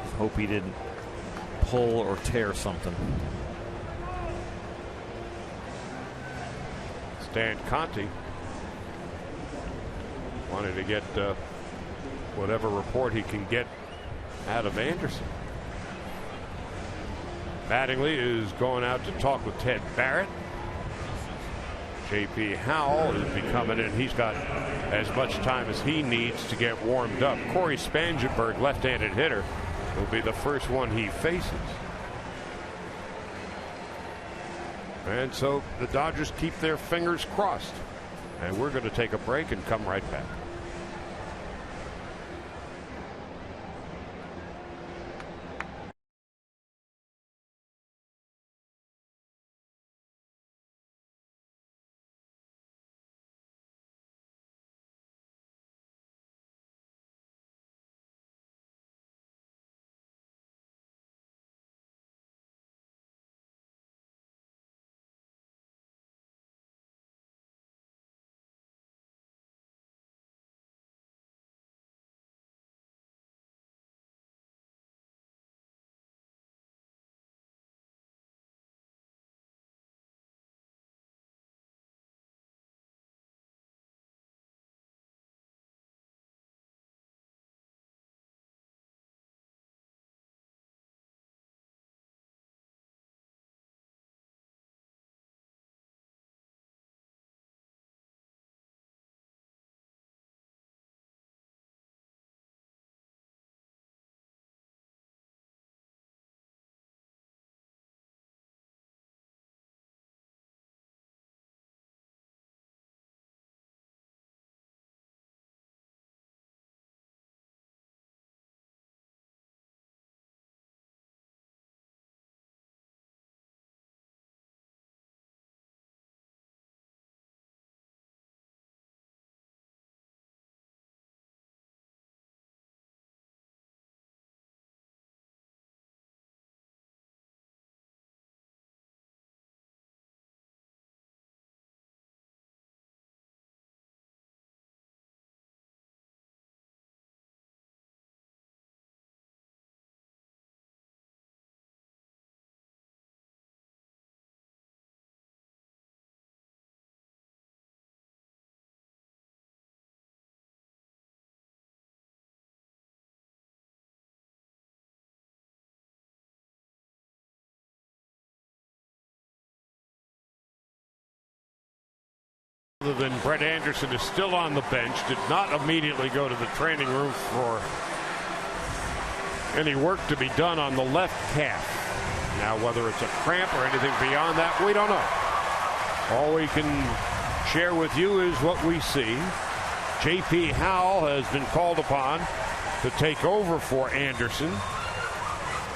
Speaker 4: Just hope he didn't pull or tear something.
Speaker 1: Stan Conti wanted to get whatever report he can get out of Anderson. Mattingly is going out to talk with Ted Barrett. J.P. Howell is becoming in. He's got as much time as he needs to get warmed up. Corey Spangenberg, left-handed hitter, will be the first one he faces. And so the Dodgers keep their fingers crossed. And we're going to take a break and come right back. other than Brett Anderson is still on the bench, did not immediately go to the training room for any work to be done on the left calf. Now, whether it's a cramp or anything beyond that, we don't know. All we can share with you is what we see. J.P. Howell has been called upon to take over for Anderson.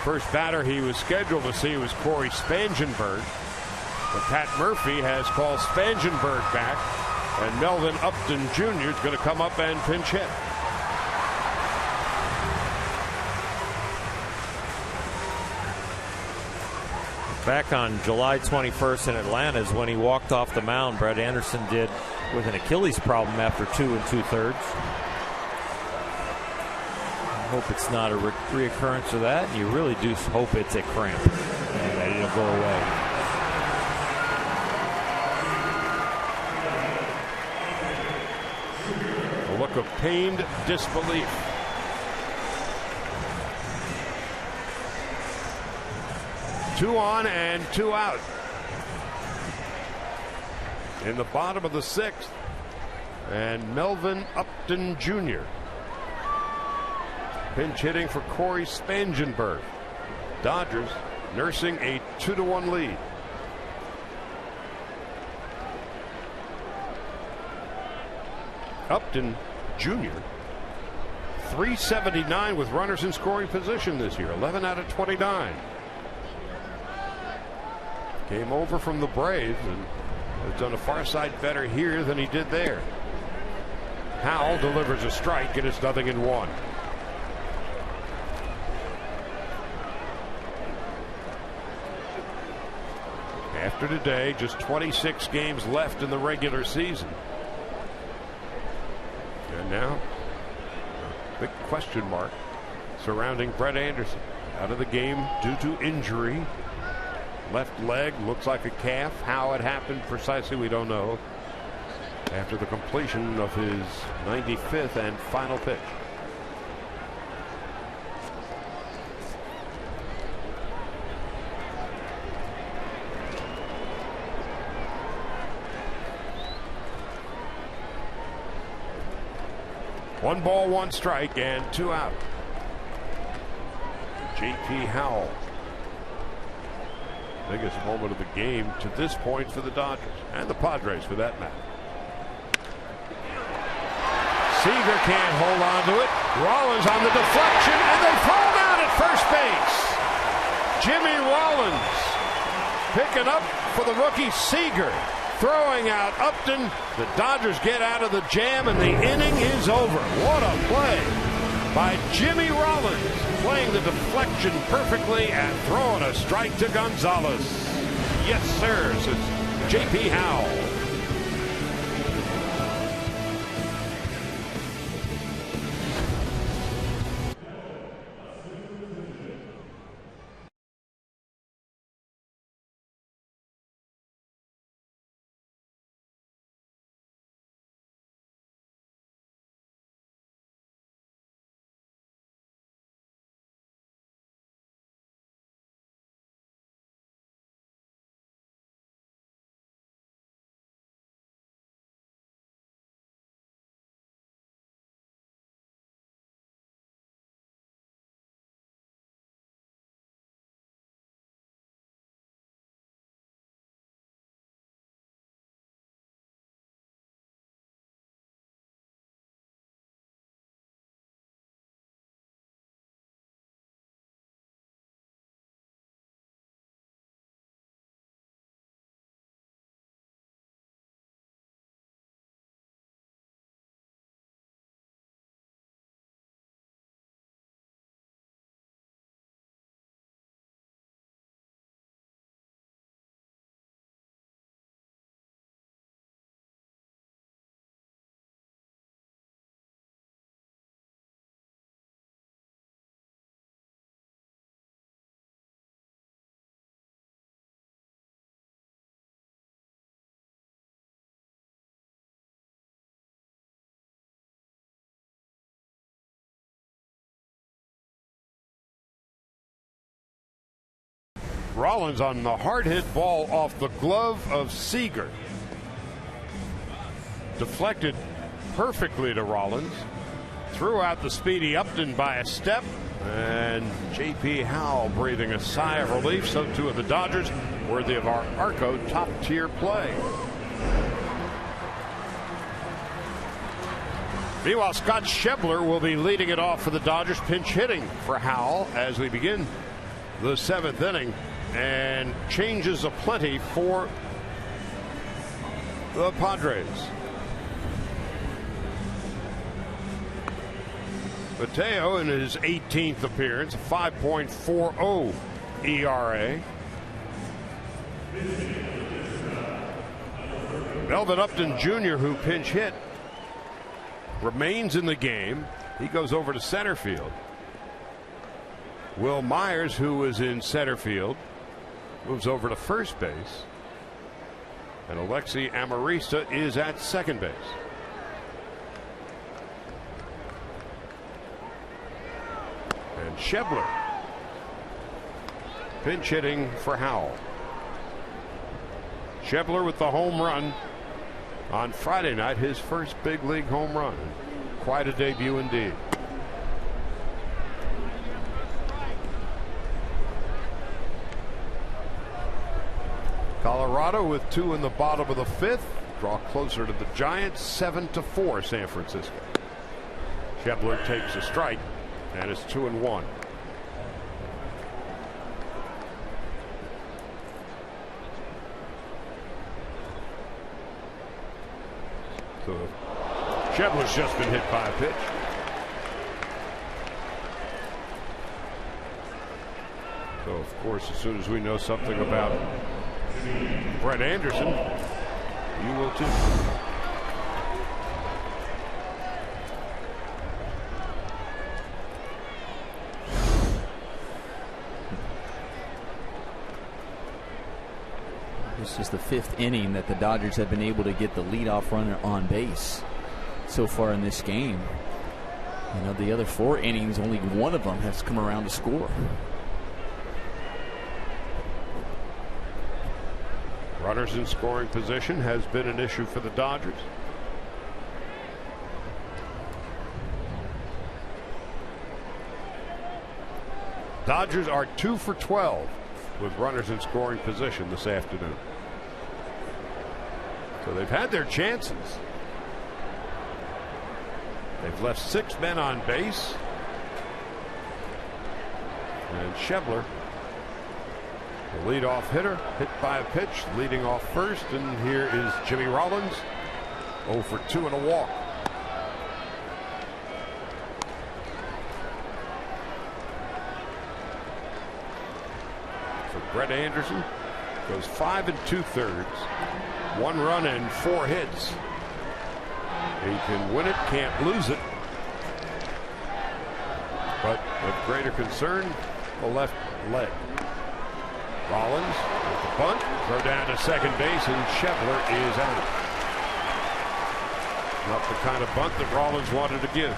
Speaker 1: First batter he was scheduled to see was Corey Spangenberg. But Pat Murphy has called Spangenberg back, and Melvin Upton Jr. is going to come up and pinch hit.
Speaker 4: Back on July 21st in Atlanta is when he walked off the mound. Brett Anderson did with an Achilles problem after 2 2/3. I hope it's not a reoccurrence of that. You really do hope it's a cramp and that it'll go away.
Speaker 1: A look of pained disbelief. Two on and two out. In the bottom of the 6th. And Melvin Upton Jr. pinch hitting for Corey Spangenberg. Dodgers nursing a 2-1 lead. Upton Jr. 379 with runners in scoring position this year. 11 out of 29. Came over from the Braves and has done a far side better here than he did there. Howell delivers a strike and it's 0-1. After today, just 26 games left in the regular season. And now, big question mark surrounding Brett Anderson. Out of the game due to injury. Left leg, looks like a calf. How it happened precisely, we don't know. After the completion of his 95th and final pitch. One ball, one strike, and two out. J.P. Howell. Biggest moment of the game to this point for the Dodgers and the Padres for that matter. Seager can't hold on to it. Rollins on the deflection, and they fall down at first base. Jimmy Rollins picking up for the rookie Seager, throwing out Upton. The Dodgers get out of the jam, and the inning is over. What a play by Jimmy Rollins, playing the deflection perfectly and throwing a strike to Gonzalez. Yes, sir, says J.P. Howell. Rollins on the hard hit ball off the glove of Seager. deflected perfectly to Rollins. Threw out the speedy Upton by a step. And J.P. Howell breathing a sigh of relief. So too of the Dodgers, worthy of our Arco top-tier play. Meanwhile, Scott Schebler will be leading it off for the Dodgers, pinch hitting for Howell as we begin the 7th inning. And changes aplenty for the Padres. Mateo in his 18th appearance, 5.40 ERA. Melvin Upton Jr., who pinch hit, remains in the game. He goes over to center field. Will Myers, who was in center field, moves over to first base. And Alexi Amarista is at second base. And Schebler pinch hitting for Howell. Schebler with the home run on Friday night, his first big league home run. Quite a debut indeed. Colorado with 2 in the bottom of the 5th. Draw closer to the Giants, 7-4 San Francisco. Schebler takes a strike, and it's 2-1. So Schebler's just been hit by a pitch. So of course, as soon as we know something about Brett Anderson, you will too.
Speaker 5: This is the 5th inning that the Dodgers have been able to get the leadoff runner on base so far in this game. You know, the other 4 innings, only one of them has come around to score.
Speaker 1: Runners in scoring position has been an issue for the Dodgers. Dodgers are 2 for 12 with runners in scoring position this afternoon. So they've had their chances. They've left 6 men on base. And Schebler, the leadoff hitter, hit by a pitch, leading off first. And here is Jimmy Rollins, 0 for 2 and a walk. So Brett Anderson goes 5 2/3, 1 run and 4 hits. He can win it, can't lose it. But of greater concern, the left leg. Rollins with the bunt, throw down to second base, and Schebler is out. Not the kind of bunt that Rollins wanted to give.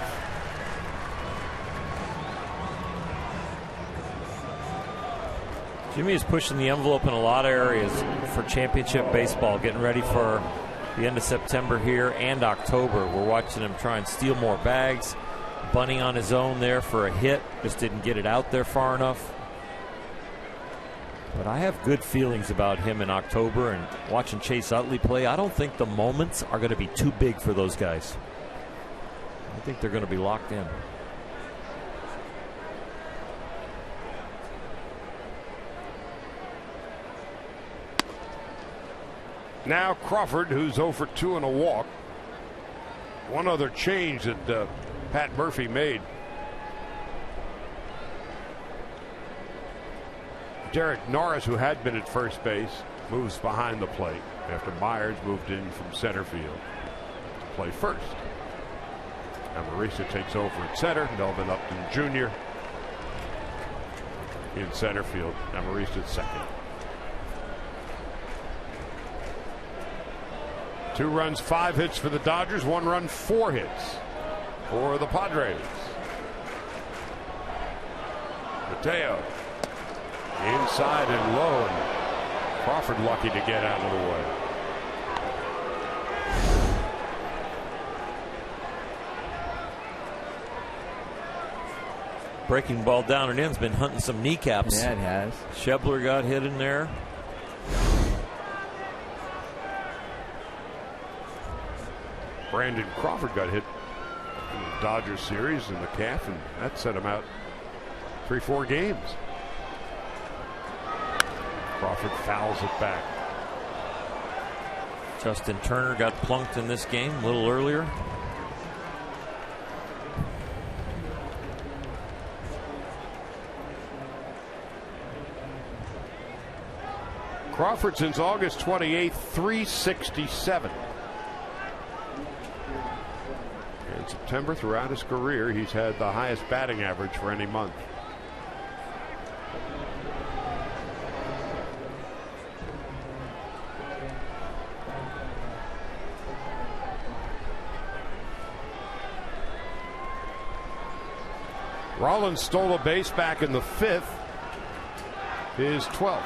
Speaker 4: Jimmy is pushing the envelope in a lot of areas for championship baseball, getting ready for the end of September here and October. We're watching him try and steal more bags, bunting on his own there for a hit, just didn't get it out there far enough. But I have good feelings about him in October, and watching Chase Utley play, I don't think the moments are going to be too big for those guys. I think they're going to be locked in.
Speaker 1: Now Crawford, who's 0 for 2 and a walk. One other change that Pat Murphy made. Derek Norris, who had been at first base, moves behind the plate after Myers moved in from center field to play first. Amarista takes over at center. Melvin Upton Jr. in center field. Amarista at second. 2 runs, 5 hits for the Dodgers. 1 run, 4 hits for the Padres. Mateo inside and low, and Crawford lucky to get out of the way.
Speaker 4: breaking the ball down and in's been hunting some kneecaps.
Speaker 5: Yeah, it has.
Speaker 4: Shebler got hit in there.
Speaker 1: Brandon Crawford got hit in the Dodgers series in the calf, and that set him out 3-4 games. Crawford fouls it back.
Speaker 4: Justin Turner got plunked in this game a little earlier.
Speaker 1: Crawford since August 28th, 367. In September, throughout his career, he's had the highest batting average for any month. Rollins stole a base back in the 5th, his 12th.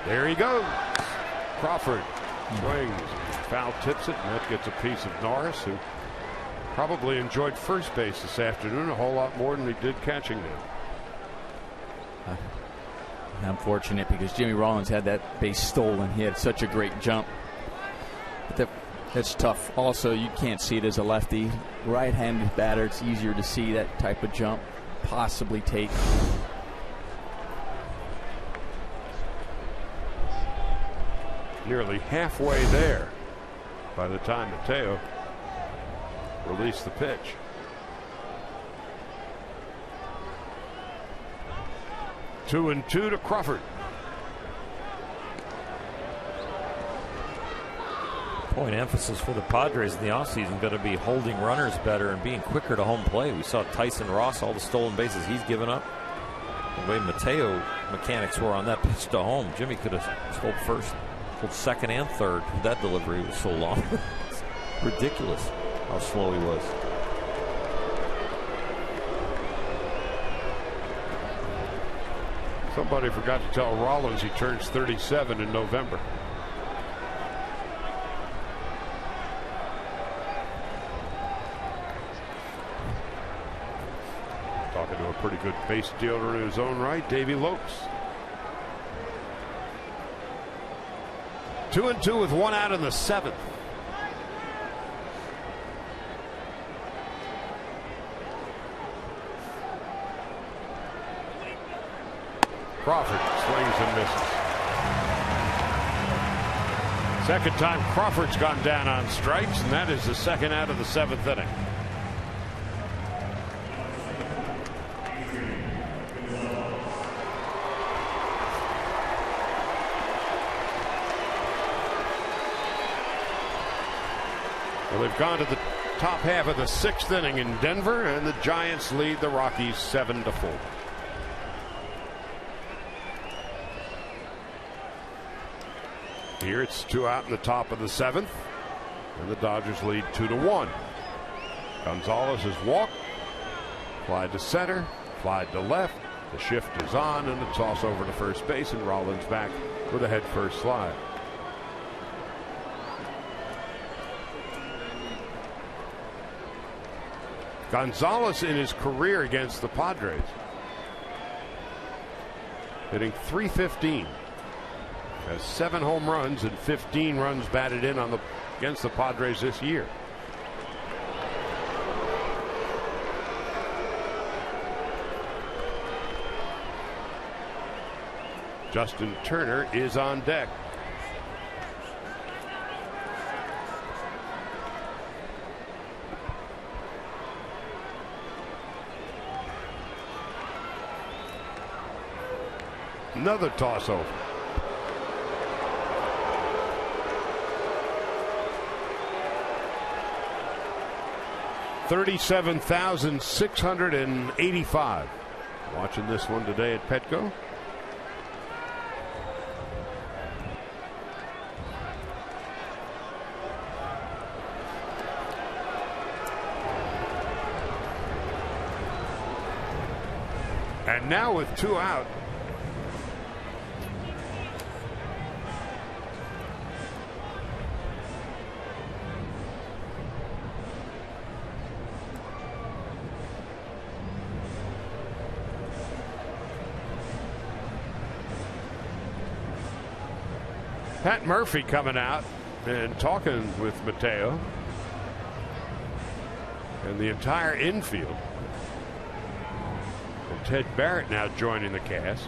Speaker 1: There he goes. Crawford swings, foul tips it, and that gets a piece of Norris, who probably enjoyed first base this afternoon a whole lot more than he did catching there.
Speaker 5: Unfortunate, because Jimmy Rollins had that base stolen. He had such a great jump. But that's tough. Also, you can't see it as a lefty. Right-handed batter, it's easier to see that type of jump possibly take.
Speaker 1: Nearly halfway there by the time Mateo released the pitch. 2-2 to Crawford.
Speaker 4: Point emphasis for the Padres in the offseason going to be holding runners better and being quicker to home plate. We saw Tyson Ross, all the stolen bases he's given up. The way Mateo mechanics were on that pitch to home, Jimmy could have stole first, stole second and third. That delivery was so long. It's ridiculous how slow he was.
Speaker 1: Somebody forgot to tell Rollins he turns 37 in November. Talking to a pretty good base dealer in his own right, Davey Lopes. 2-2 with one out in the 7th. Crawford swings and misses. Second time Crawford's gone down on strikes, and that is the second out of the 7th inning. Well, they've gone to the top half of the 6th inning in Denver, and the Giants lead the Rockies 7-4. Here it's 2 out in the top of the 7th, and the Dodgers lead 2-1. Gonzalez has walked, fly to center, fly to left. The shift is on, and the toss over to first base, and Rollins back with a head first slide. Gonzalez in his career against the Padres hitting .315. Has 7 home runs and 15 runs batted in on against the Padres this year. Justin Turner is on deck. Another toss over. $37,685. Watching this one today at Petco. And now with 2 out, Pat Murphy coming out and talking with Mateo and the entire infield. And Ted Barrett now joining the cast.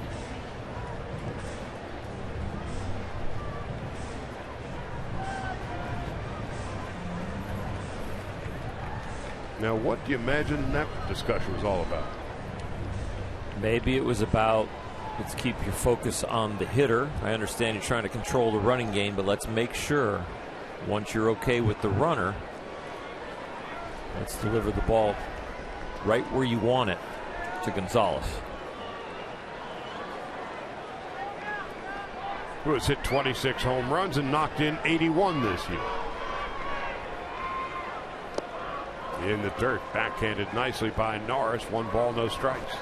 Speaker 1: Now, what do you imagine that discussion was all about?
Speaker 4: Maybe it was about, let's keep your focus on the hitter. I understand you're trying to control the running game, but let's make sure once you're okay with the runner, let's deliver the ball right where you want it to Gonzalez.
Speaker 1: Who has hit 26 home runs and knocked in 81 this year. In the dirt, backhanded nicely by Norris. 1 ball, no strikes.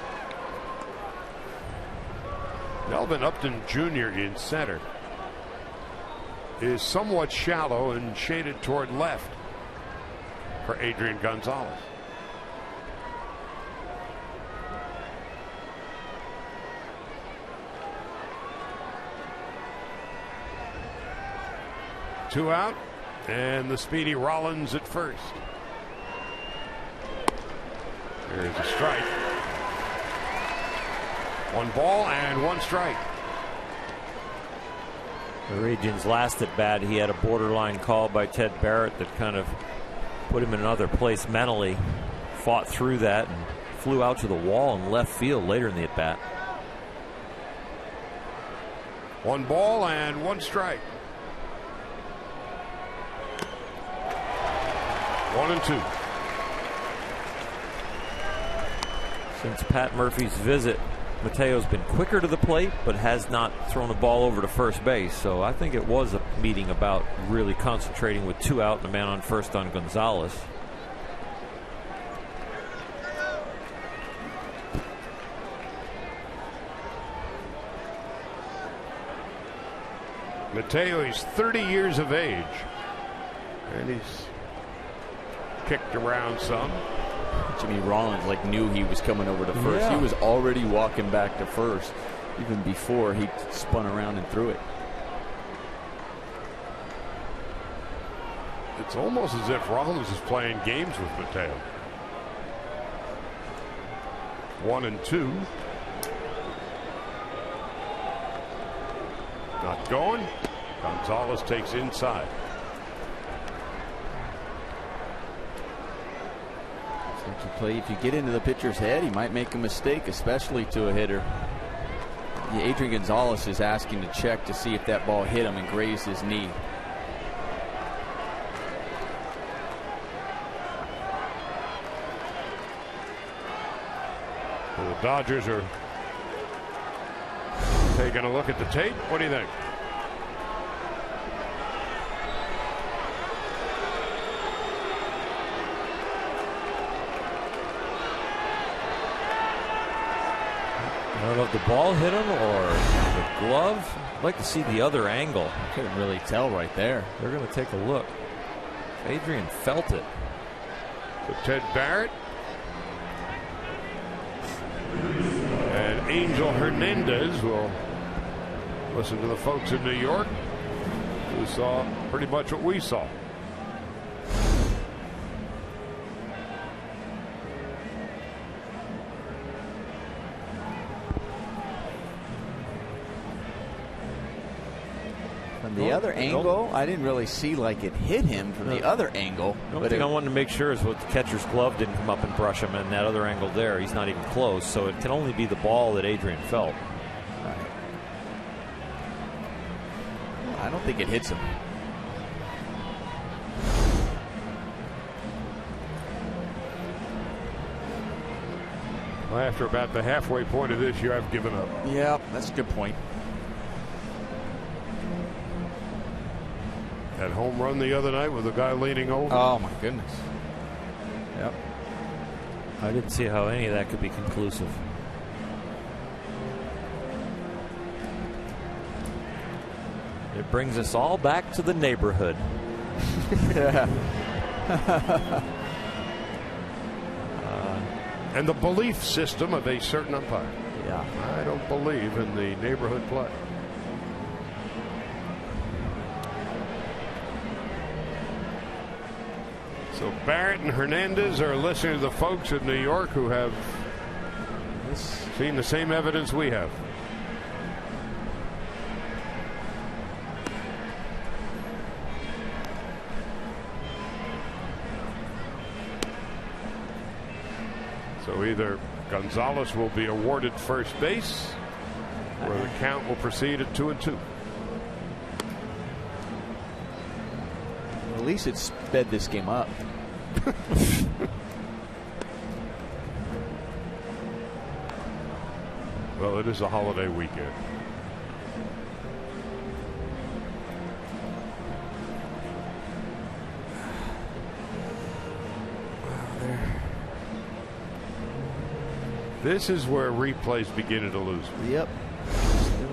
Speaker 1: Melvin Upton Jr. in center is somewhat shallow and shaded toward left for Adrian Gonzalez. Two out, and the speedy Rollins at first. There's a strike. 1 ball and 1 strike.
Speaker 4: The Region's last at bat, he had a borderline call by Ted Barrett that kind of put him in another place mentally. Fought through that and flew out to the wall in left field later in the at bat.
Speaker 1: 1 ball and 1 strike. 1-2.
Speaker 4: Since Pat Murphy's visit, Mateo's been quicker to the plate, but has not thrown the ball over to first base. So I think it was a meeting about really concentrating with 2 out and a man on first on Gonzalez.
Speaker 1: Mateo, he's 30 years of age, and he's kicked around some.
Speaker 5: Jimmy Rollins knew he was coming over to first.
Speaker 4: Yeah.
Speaker 5: He was already walking back to first even before he spun around and threw it.
Speaker 1: It's almost as if Rollins is playing games with Mateo. 1-2. Not going. Gonzalez takes inside.
Speaker 5: If you get into the pitcher's head, he might make a mistake, especially to a hitter. Adrian Gonzalez is asking to check to see if that ball hit him and grazed his knee.
Speaker 1: So the Dodgers are taking a look at the tape. What do you think?
Speaker 4: I don't know if the ball hit him or the glove. I'd like to see the other angle.
Speaker 5: Couldn't really tell right there.
Speaker 4: They're going to take a look. Adrian felt it.
Speaker 1: So Ted Barrett and Angel Hernandez will listen to the folks in New York who saw pretty much what we saw.
Speaker 5: The other angle, I didn't really see it hit him from the other angle.
Speaker 4: The only thing I wanted to make sure is what the catcher's glove didn't come up and brush him, and that other angle there, he's not even close, so it can only be the ball that Adrian felt.
Speaker 5: I don't think it hits him.
Speaker 1: Well, after about the halfway point of this year, I've given up.
Speaker 5: Yeah, that's a good point.
Speaker 1: That home run the other night with the guy leaning over.
Speaker 5: Oh, my goodness. Yep.
Speaker 4: I didn't see how any of that could be conclusive. It brings us all back to the neighborhood.
Speaker 5: Yeah.
Speaker 1: And the belief system of a certain umpire.
Speaker 5: Yeah.
Speaker 1: I don't believe in the neighborhood play. So Barrett and Hernandez are listening to the folks in New York who have seen the same evidence we have. So either Gonzalez will be awarded first base, or the count will proceed at 2-2.
Speaker 5: At least it sped this game up.
Speaker 1: Well, it is a holiday weekend. This is where replay's beginning to lose.
Speaker 5: Yep.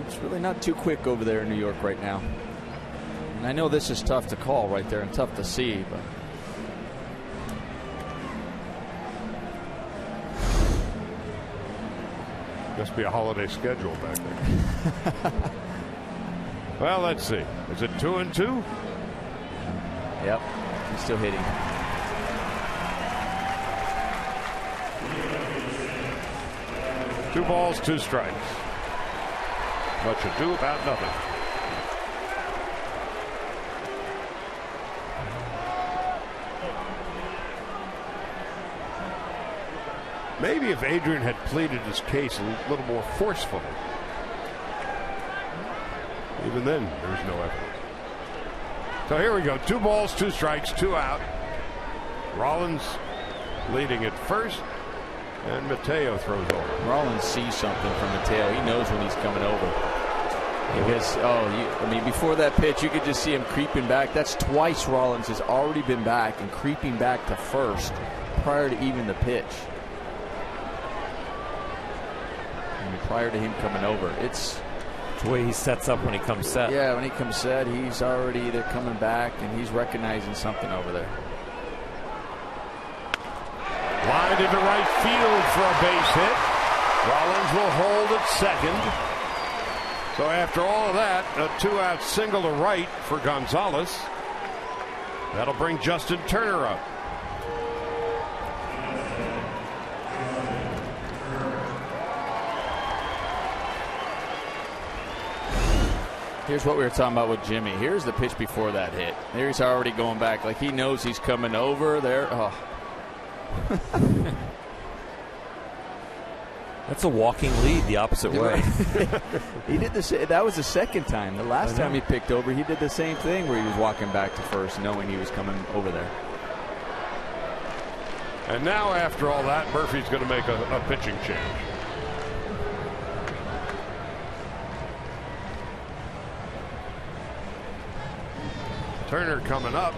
Speaker 5: It's really not too quick over there in New York right now. And I know this is tough to call right there and tough to see, but
Speaker 1: must be a holiday schedule back there. Well, let's see. Is it 2-2?
Speaker 5: Yep. He's still hitting.
Speaker 1: Two balls, two strikes. Much ado about nothing. Maybe if Adrian had pleaded his case a little more forcefully. Even then, there's no evidence. So here we go. 2 balls, 2 strikes, 2 out. Rollins leading at first. And Mateo throws over.
Speaker 5: Rollins sees something from Mateo. He knows when he's coming over. Because, I mean, before that pitch, you could just see him creeping back. That's twice Rollins has already been back and creeping back to first prior to even the pitch. I mean, prior to him coming over. It's
Speaker 4: the way he sets up when he comes set.
Speaker 5: Yeah, when he comes set, he's already either coming back and he's recognizing something over there.
Speaker 1: Lined into right field for a base hit. Rollins will hold at second. So after all of that, a 2-out single to right for Gonzalez. That'll bring Justin Turner up.
Speaker 5: Here's what we were talking about with Jimmy. Here's the pitch before that hit. There he's already going back. Like he knows he's coming over there. Oh.
Speaker 4: That's a walking lead the opposite way.
Speaker 5: He did this. That was the second time. The last time he picked over, he did the same thing where he was walking back to first, knowing he was coming over there.
Speaker 1: And now, after all that, Murphy's going to make a pitching change. Turner coming up.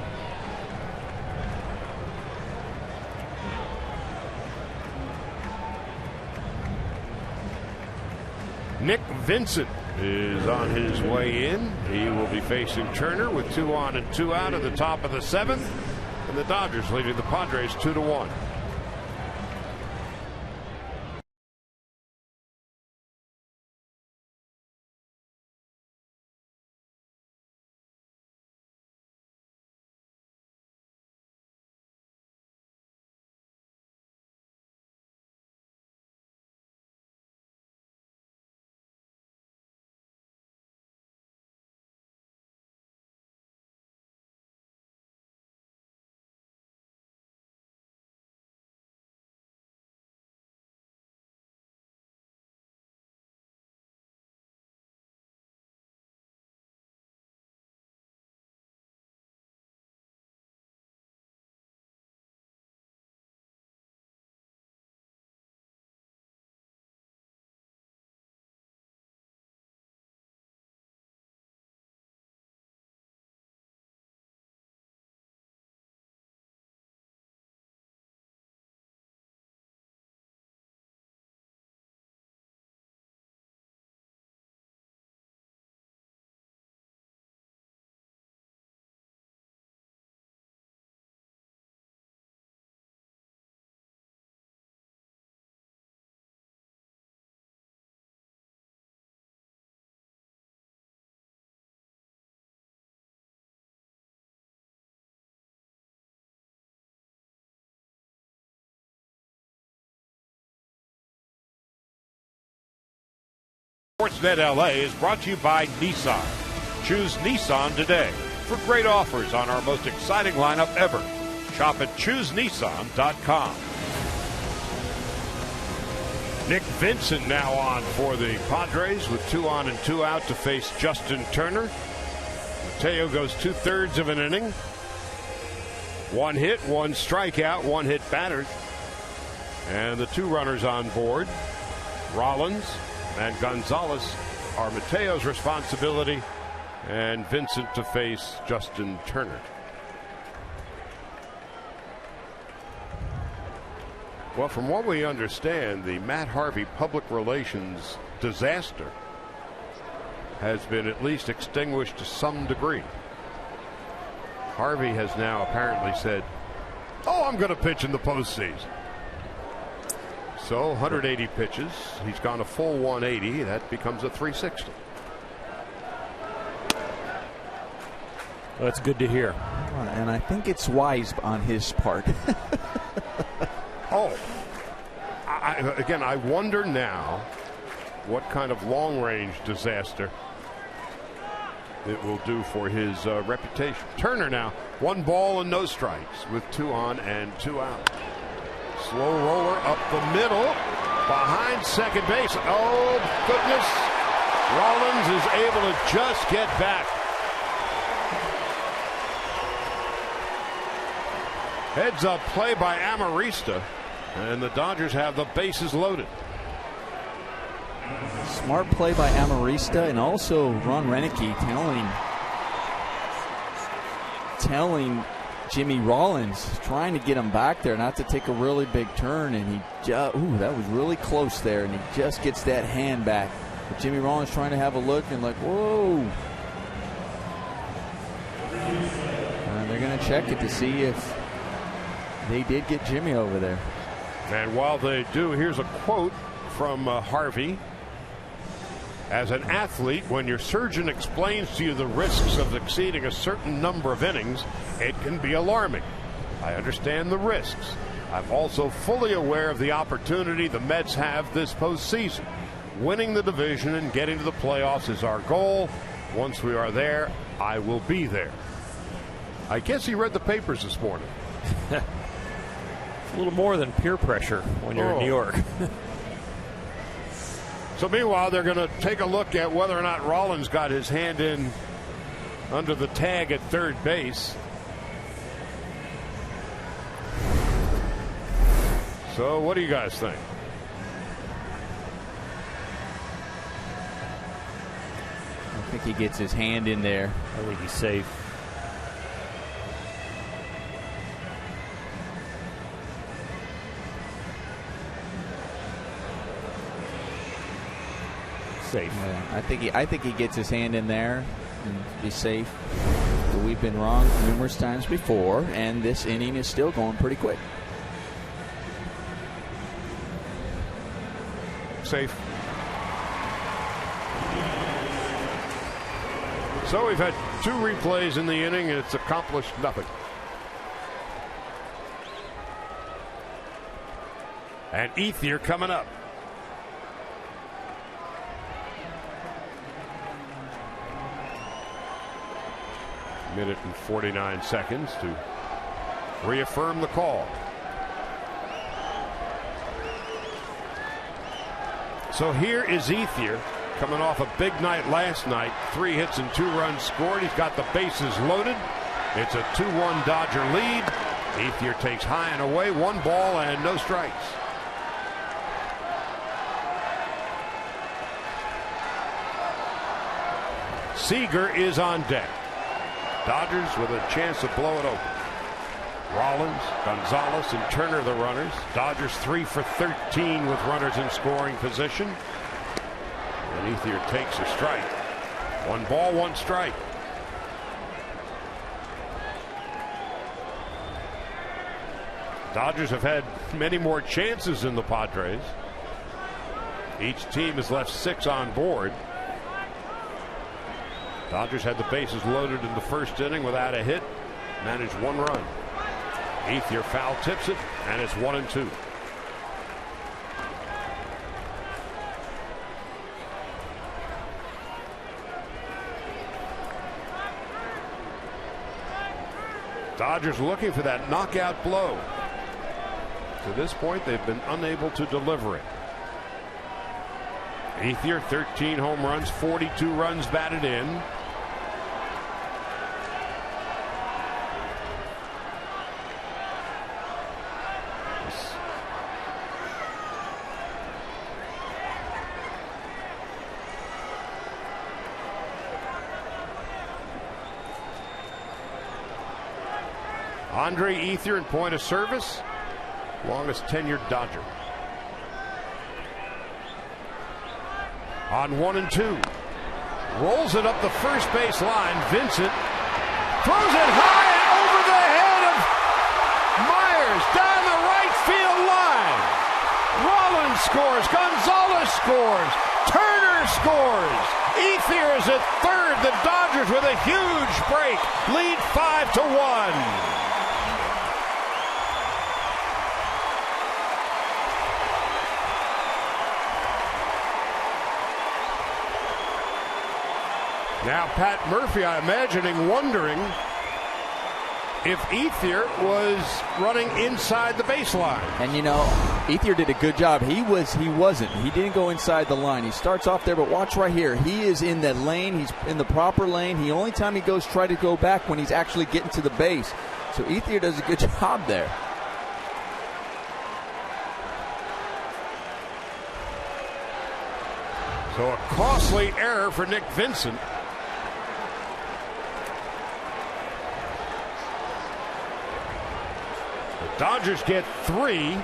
Speaker 1: Nick Vincent is on his way in. He will be facing Turner with 2 on and 2 out at the top of the 7th. And the Dodgers leading the Padres 2-1. Sportsnet LA is brought to you by Nissan. Choose Nissan today for great offers on our most exciting lineup ever. Shop at ChooseNissan.com. Nick Vincent now on for the Padres with 2 on and 2 out to face Justin Turner. Mateo goes 2/3 of an inning. 1 hit, 1 strikeout, 1 hit battered. And the 2 runners on board, Rollins and Gonzalez, are Mateo's responsibility, and Vincent to face Justin Turner. Well, from what we understand, the Matt Harvey public relations disaster has been at least extinguished to some degree. Harvey has now apparently said, "Oh, I'm going to pitch in the postseason." So 180 pitches. He's gone a full 180. That becomes a 360.
Speaker 4: Well, that's good to hear.
Speaker 5: And I think it's wise on his part.
Speaker 1: Again, I wonder now what kind of long-range disaster it will do for his reputation. Turner now, 1 ball and no strikes with 2 on and 2 out. Slow roller up the middle, behind second base. Oh, goodness. Rollins is able to just get back. Heads up play by Amarista, and the Dodgers have the bases loaded.
Speaker 5: Smart play by Amarista, and also Ron Renicky telling Jimmy Rollins, trying to get him back there, not to take a really big turn, and he that was really close there, and he just gets that hand back. But Jimmy Rollins trying to have a look and like, whoa. And they're going to check it to see if they did get Jimmy over there.
Speaker 1: And while they do, here's a quote from Harvey. As an athlete, when your surgeon explains to you the risks of exceeding a certain number of innings, it can be alarming. I understand the risks. I'm also fully aware of the opportunity the Mets have this postseason. Winning the division and getting to the playoffs is our goal. Once we are there, I will be there. I guess he read the papers this morning.
Speaker 4: It's a little more than peer pressure when you're in New York.
Speaker 1: So meanwhile, they're going to take a look at whether or not Rollins got his hand in under the tag at third base. So what do you guys think?
Speaker 5: I think he gets his hand in there.
Speaker 4: I think he's safe. Safe.
Speaker 5: Yeah, I think he gets his hand in there and be safe. But we've been wrong numerous times before, and this inning is still going pretty quick.
Speaker 1: Safe. So we've had 2 replays in the inning, and it's accomplished nothing. And Ethier coming up. Minute and 49 seconds to reaffirm the call. So here is Ethier coming off a big night last night. 3 hits and 2 runs scored. He's got the bases loaded. It's a 2-1 Dodger lead. Ethier takes high and away. 1 ball and no strikes. Seager is on deck. Dodgers with a chance to blow it open. Rollins, Gonzalez, and Turner the runners. Dodgers 3 for 13 with runners in scoring position. And Ethier takes a strike. 1 ball, 1 strike. Dodgers have had many more chances than the Padres. Each team has left 6 on board. Dodgers had the bases loaded in the first inning without a hit, managed 1 run. Ethier foul tips it, and it's 1-2. Dodgers looking for that knockout blow. To this point, they've been unable to deliver it. Ethier, 13 home runs, 42 runs batted in. Andre Ethier in point of service, longest tenured Dodger. On 1-2, rolls it up the first base line. Vincent throws it high and over the head of Myers down the right field line. Rollins scores, Gonzalez scores, Turner scores. Ethier is at third. The Dodgers with a huge break, lead 5-1. Now Pat Murphy, I imagining, wondering if Ethier was running inside the baseline.
Speaker 5: And you know, Ethier did a good job. He wasn't. He didn't go inside the line. He starts off there, but watch right here. He is in that lane. He's in the proper lane. The only time he goes try to go back when he's actually getting to the base. So Ethier does a good job there.
Speaker 1: So a costly error for Nick Vincent. Dodgers get 3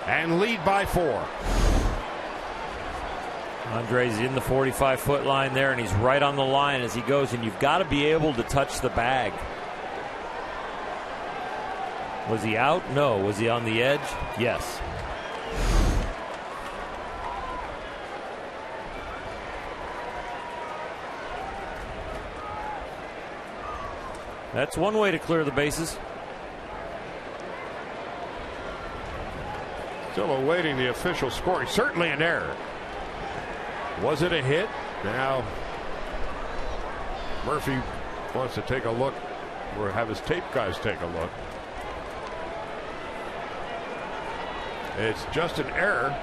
Speaker 1: and lead by 4.
Speaker 4: Andre's in the 45-foot line there, and he's right on the line as he goes, and you've got to be able to touch the bag. Was he out? No. Was he on the edge? Yes. That's one way to clear the bases.
Speaker 1: Still awaiting the official scoring. Certainly an error. Was it a hit? Now Murphy wants to take a look, or have his tape guys take a look. It's just an error.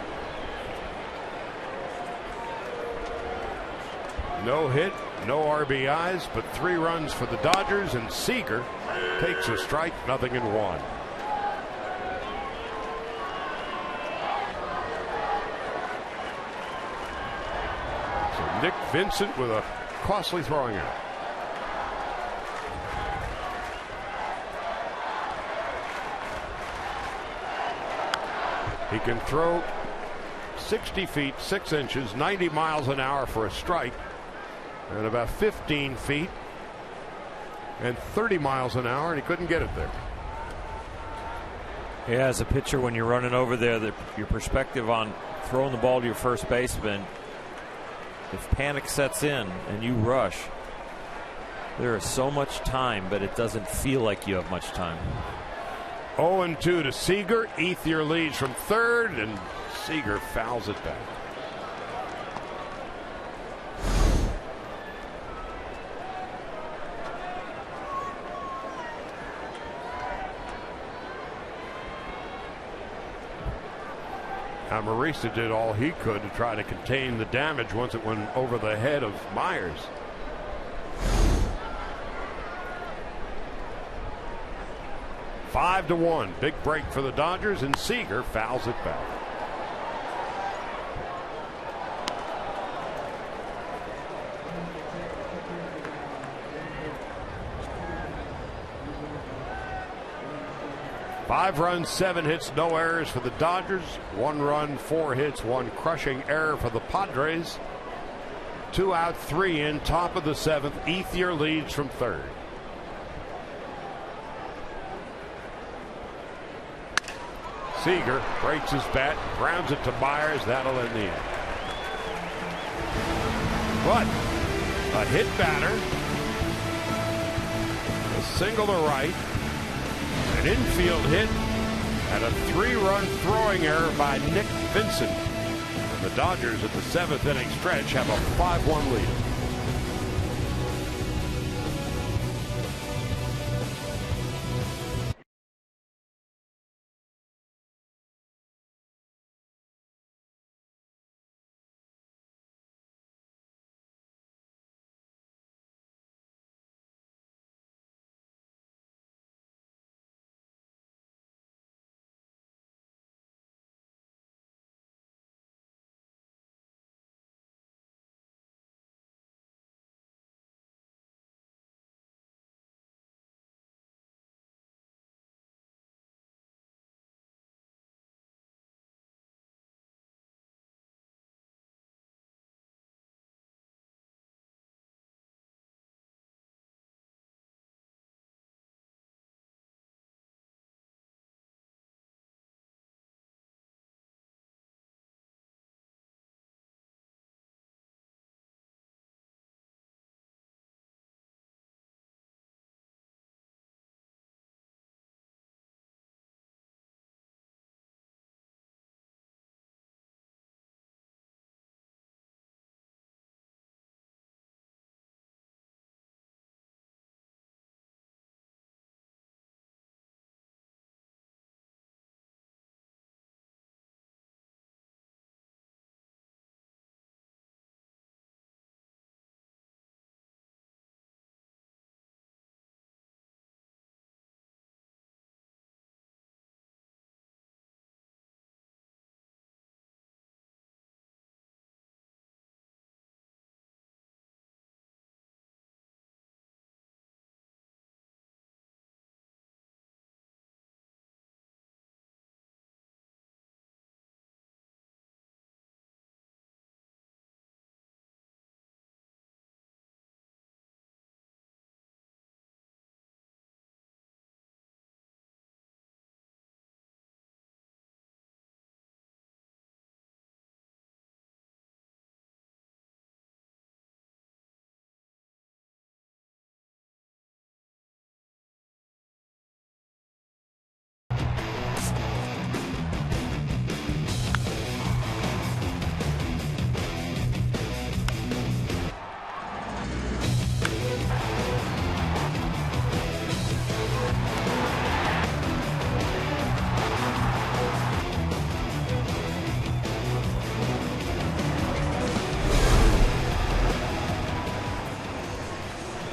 Speaker 1: No hit, no RBIs, but 3 runs for the Dodgers, and Seager takes a strike, 0-1. Nick Vincent with a costly throwing error. He can throw 60 feet 6 inches, 90 miles an hour for a strike, and about 15 feet and 30 miles an hour, and he couldn't get it there.
Speaker 4: Yeah, as a pitcher, when you're running over there, your perspective on throwing the ball to your first baseman, if panic sets in and you rush, there is so much time, but it doesn't feel like you have much time.
Speaker 1: 0-2 to Seager. Ethier leads from third, and Seager fouls it back. Now Marista did all he could to try to contain the damage once it went over the head of Myers. Five to 1. Big break for the Dodgers, and Seager fouls it back. Five runs, 7 hits, no errors for the Dodgers. 1 run, 4 hits, 1 crushing error for the Padres. 2 out, 3 in, top of the 7th. Ethier leads from third. Seager breaks his bat, grounds it to Myers. That'll end the inning. But a hit batter, a single to right, an infield hit, and a 3-run throwing error by Nick Vincent. And the Dodgers at the 7th inning stretch have a 5-1 lead.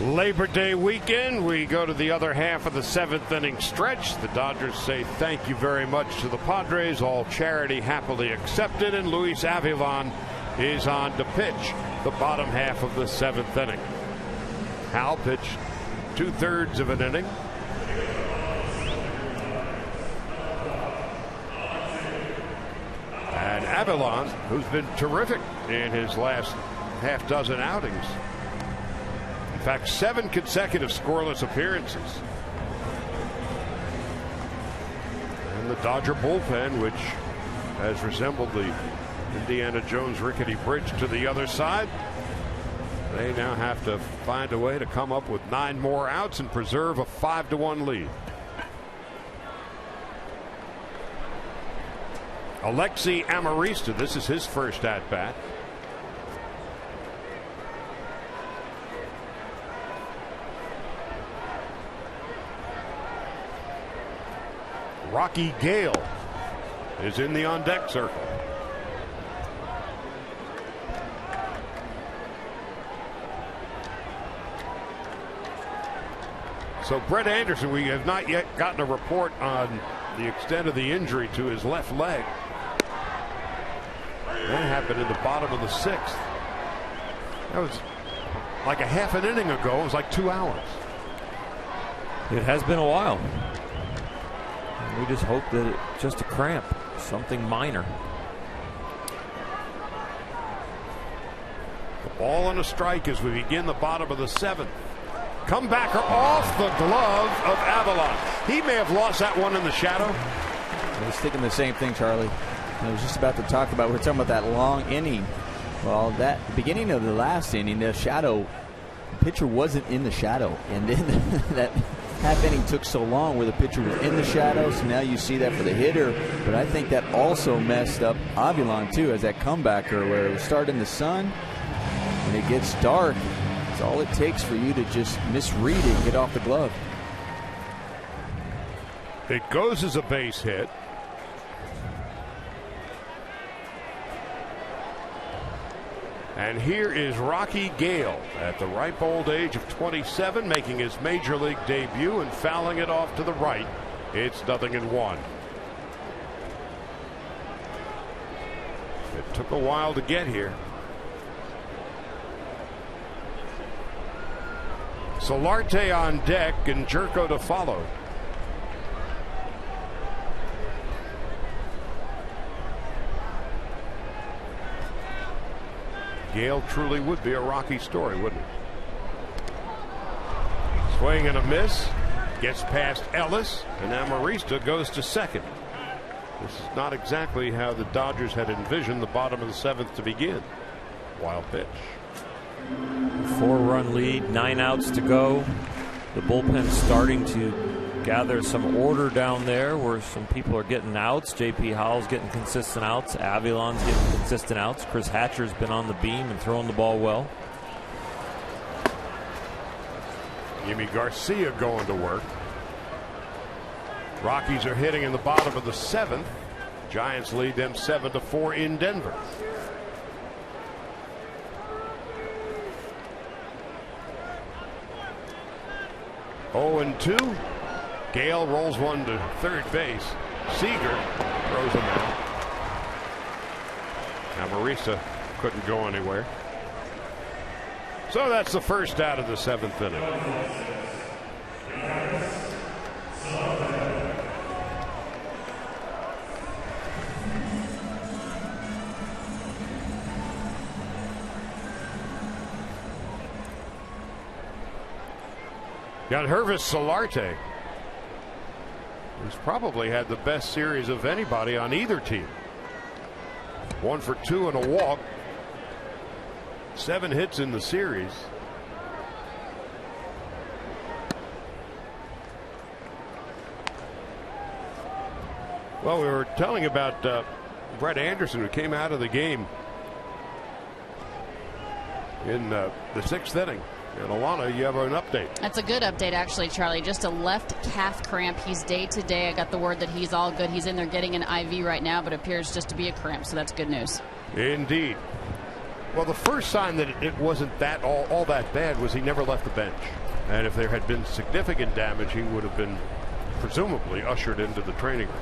Speaker 1: Labor Day weekend, we go to the other half of the 7th inning stretch. The Dodgers say thank you very much to the Padres. All charity happily accepted, and Luis Avilan is on to pitch the bottom half of the 7th inning. Hal pitched 2/3 of an inning. And Avilan, who's been terrific in his last half dozen outings. In fact, 7 consecutive scoreless appearances. And the Dodger bullpen, which has resembled the Indiana Jones rickety bridge to the other side, they now have to find a way to come up with 9 more outs and preserve a 5-1 lead. Alexi Amarista, this is his first at-bat. Rocky Gale is in the on-deck circle. So Brett Anderson, we have not yet gotten a report on the extent of the injury to his left leg. That happened in the bottom of the 6th. That was like a half an inning ago. It was like 2 hours.
Speaker 4: It has been a while. We just hope that it's just a cramp, something minor.
Speaker 1: The ball and a strike as we begin the bottom of the 7th. Comebacker off the glove of Avilan. He may have lost that one in the shadow.
Speaker 5: I was thinking the same thing, Charlie. I was just about to talk about, we're talking about that long inning. Well, the beginning of the last inning, the pitcher wasn't in the shadow. And then that half inning took so long where the pitcher was in the shadow, so now you see that for the hitter. But I think that also messed up Avilan too, as that comebacker where it was starting in the sun and it gets dark. It's all it takes for you to just misread it and get off the glove.
Speaker 1: It goes as a base hit. And here is Rocky Gale at the ripe old age of 27, making his major league debut and fouling it off to the right. It's 0-1. It took a while to get here. Solarte on deck and Jerko to follow. Gale truly would be a Rocky story, wouldn't it? Swing and a miss. Gets past Ellis, and Amarista goes to second. This is not exactly how the Dodgers had envisioned the bottom of the 7th to begin. Wild pitch.
Speaker 4: 4-run lead, 9 outs to go. The bullpen starting to gather some order down there where some people are getting outs. J.P. Howell's getting consistent outs. Avilan's getting consistent outs. Chris Hatcher's been on the beam and throwing the ball well.
Speaker 1: Yimi Garcia going to work. Rockies are hitting in the bottom of the 7th. Giants lead them 7-4 in Denver. Oh, and 2. Gale rolls one to third base. Seager throws him out. Amarista couldn't go anywhere. So that's the first out of the 7th inning. Got Hervis Solarte, who's probably had the best series of anybody on either team. 1 for 2 and a walk. 7 hits in the series. Well, we were telling about Brett Anderson, who came out of the game in the 6th inning. And Alana, you have an update.
Speaker 6: That's a good update, actually, Charlie. Just a left calf cramp. He's day to day. I got the word that he's all good. He's in there getting an IV right now, but appears just to be a cramp, so that's good news.
Speaker 1: Indeed. Well, the first sign that it wasn't that all that bad was he never left the bench. And if there had been significant damage, he would have been presumably ushered into the training room.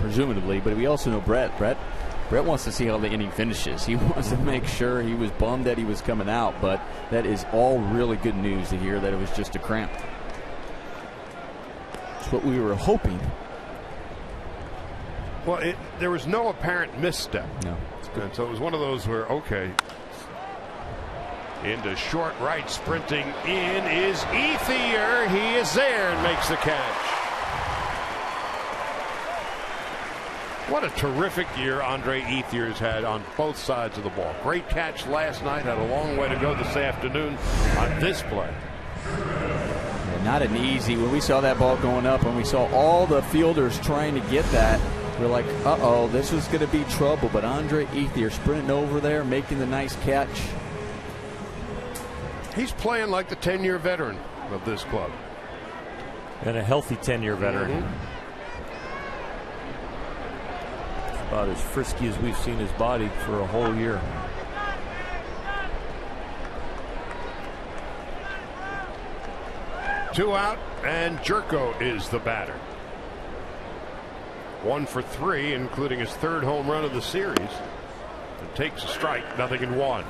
Speaker 5: Presumably, but we also know Brett wants to see how the inning finishes. He wants to make sure. He was bummed that he was coming out, but that is all really good news to hear that it was just a cramp. It's what we were hoping.
Speaker 1: Well, there was no apparent misstep.
Speaker 5: No.
Speaker 1: And so it was one of those where, okay, into short right, sprinting in is Ethier. He is there and makes the catch. What a terrific year Andre Ethier's had on both sides of the ball. Great catch last night. Had a long way to go this afternoon on this play.
Speaker 5: Yeah, not an easy. When we saw that ball going up and we saw all the fielders trying to get that, we're like, uh-oh, this was going to be trouble. But Andre Ethier sprinting over there, making the nice catch.
Speaker 1: He's playing like the 10-year veteran of this club.
Speaker 4: And a healthy 10-year veteran. About as frisky as we've seen his body for a whole year.
Speaker 1: Two out, and Jerko is the batter. 1 for 3, including his 3rd home run of the series. It takes a strike, 0-1.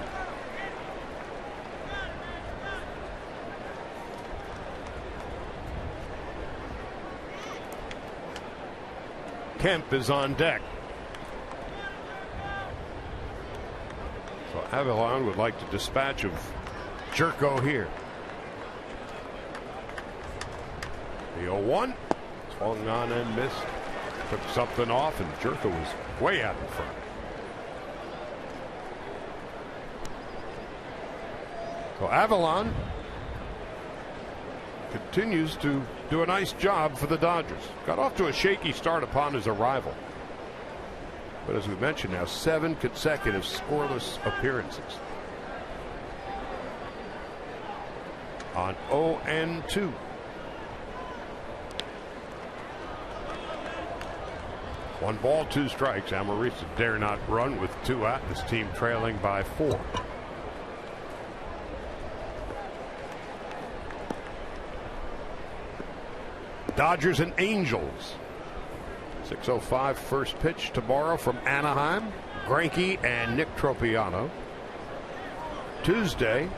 Speaker 1: Kemp is on deck. So Avalon would like to dispatch of Jerko here. The 0-1 swung on and missed. Took something off, and Jerko was way out in front. So Avalon continues to do a nice job for the Dodgers. Got off to a shaky start upon his arrival. But as we mentioned now, 7 consecutive scoreless appearances. On 0-2. One ball, 2 strikes. Amarista dare not run with 2 out. This team trailing by 4. Dodgers and Angels. 6:05 first pitch tomorrow from Anaheim. Greinke and Nick Tropiano. Tuesday,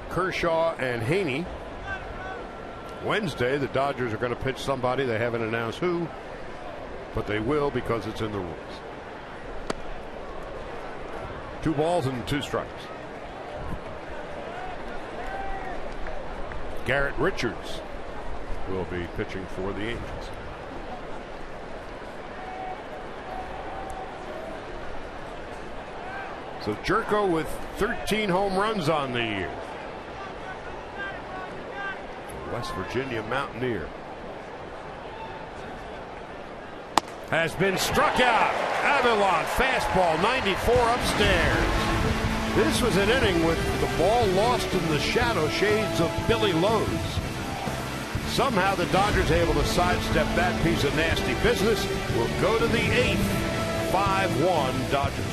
Speaker 1: Kershaw and Haney. Wednesday, the Dodgers are going to pitch somebody. They haven't announced who, but they will because it's in the rules. 2 balls and 2 strikes. Garrett Richards will be pitching for the Angels. So Jerko with 13 home runs on the year. West Virginia Mountaineer has been struck out. Avalon fastball 94 upstairs. This was an inning with the ball lost in the shadow shades of Billy Lowe's. Somehow the Dodgers able to sidestep that piece of nasty business. Will go to the 8th. 5-1 Dodgers.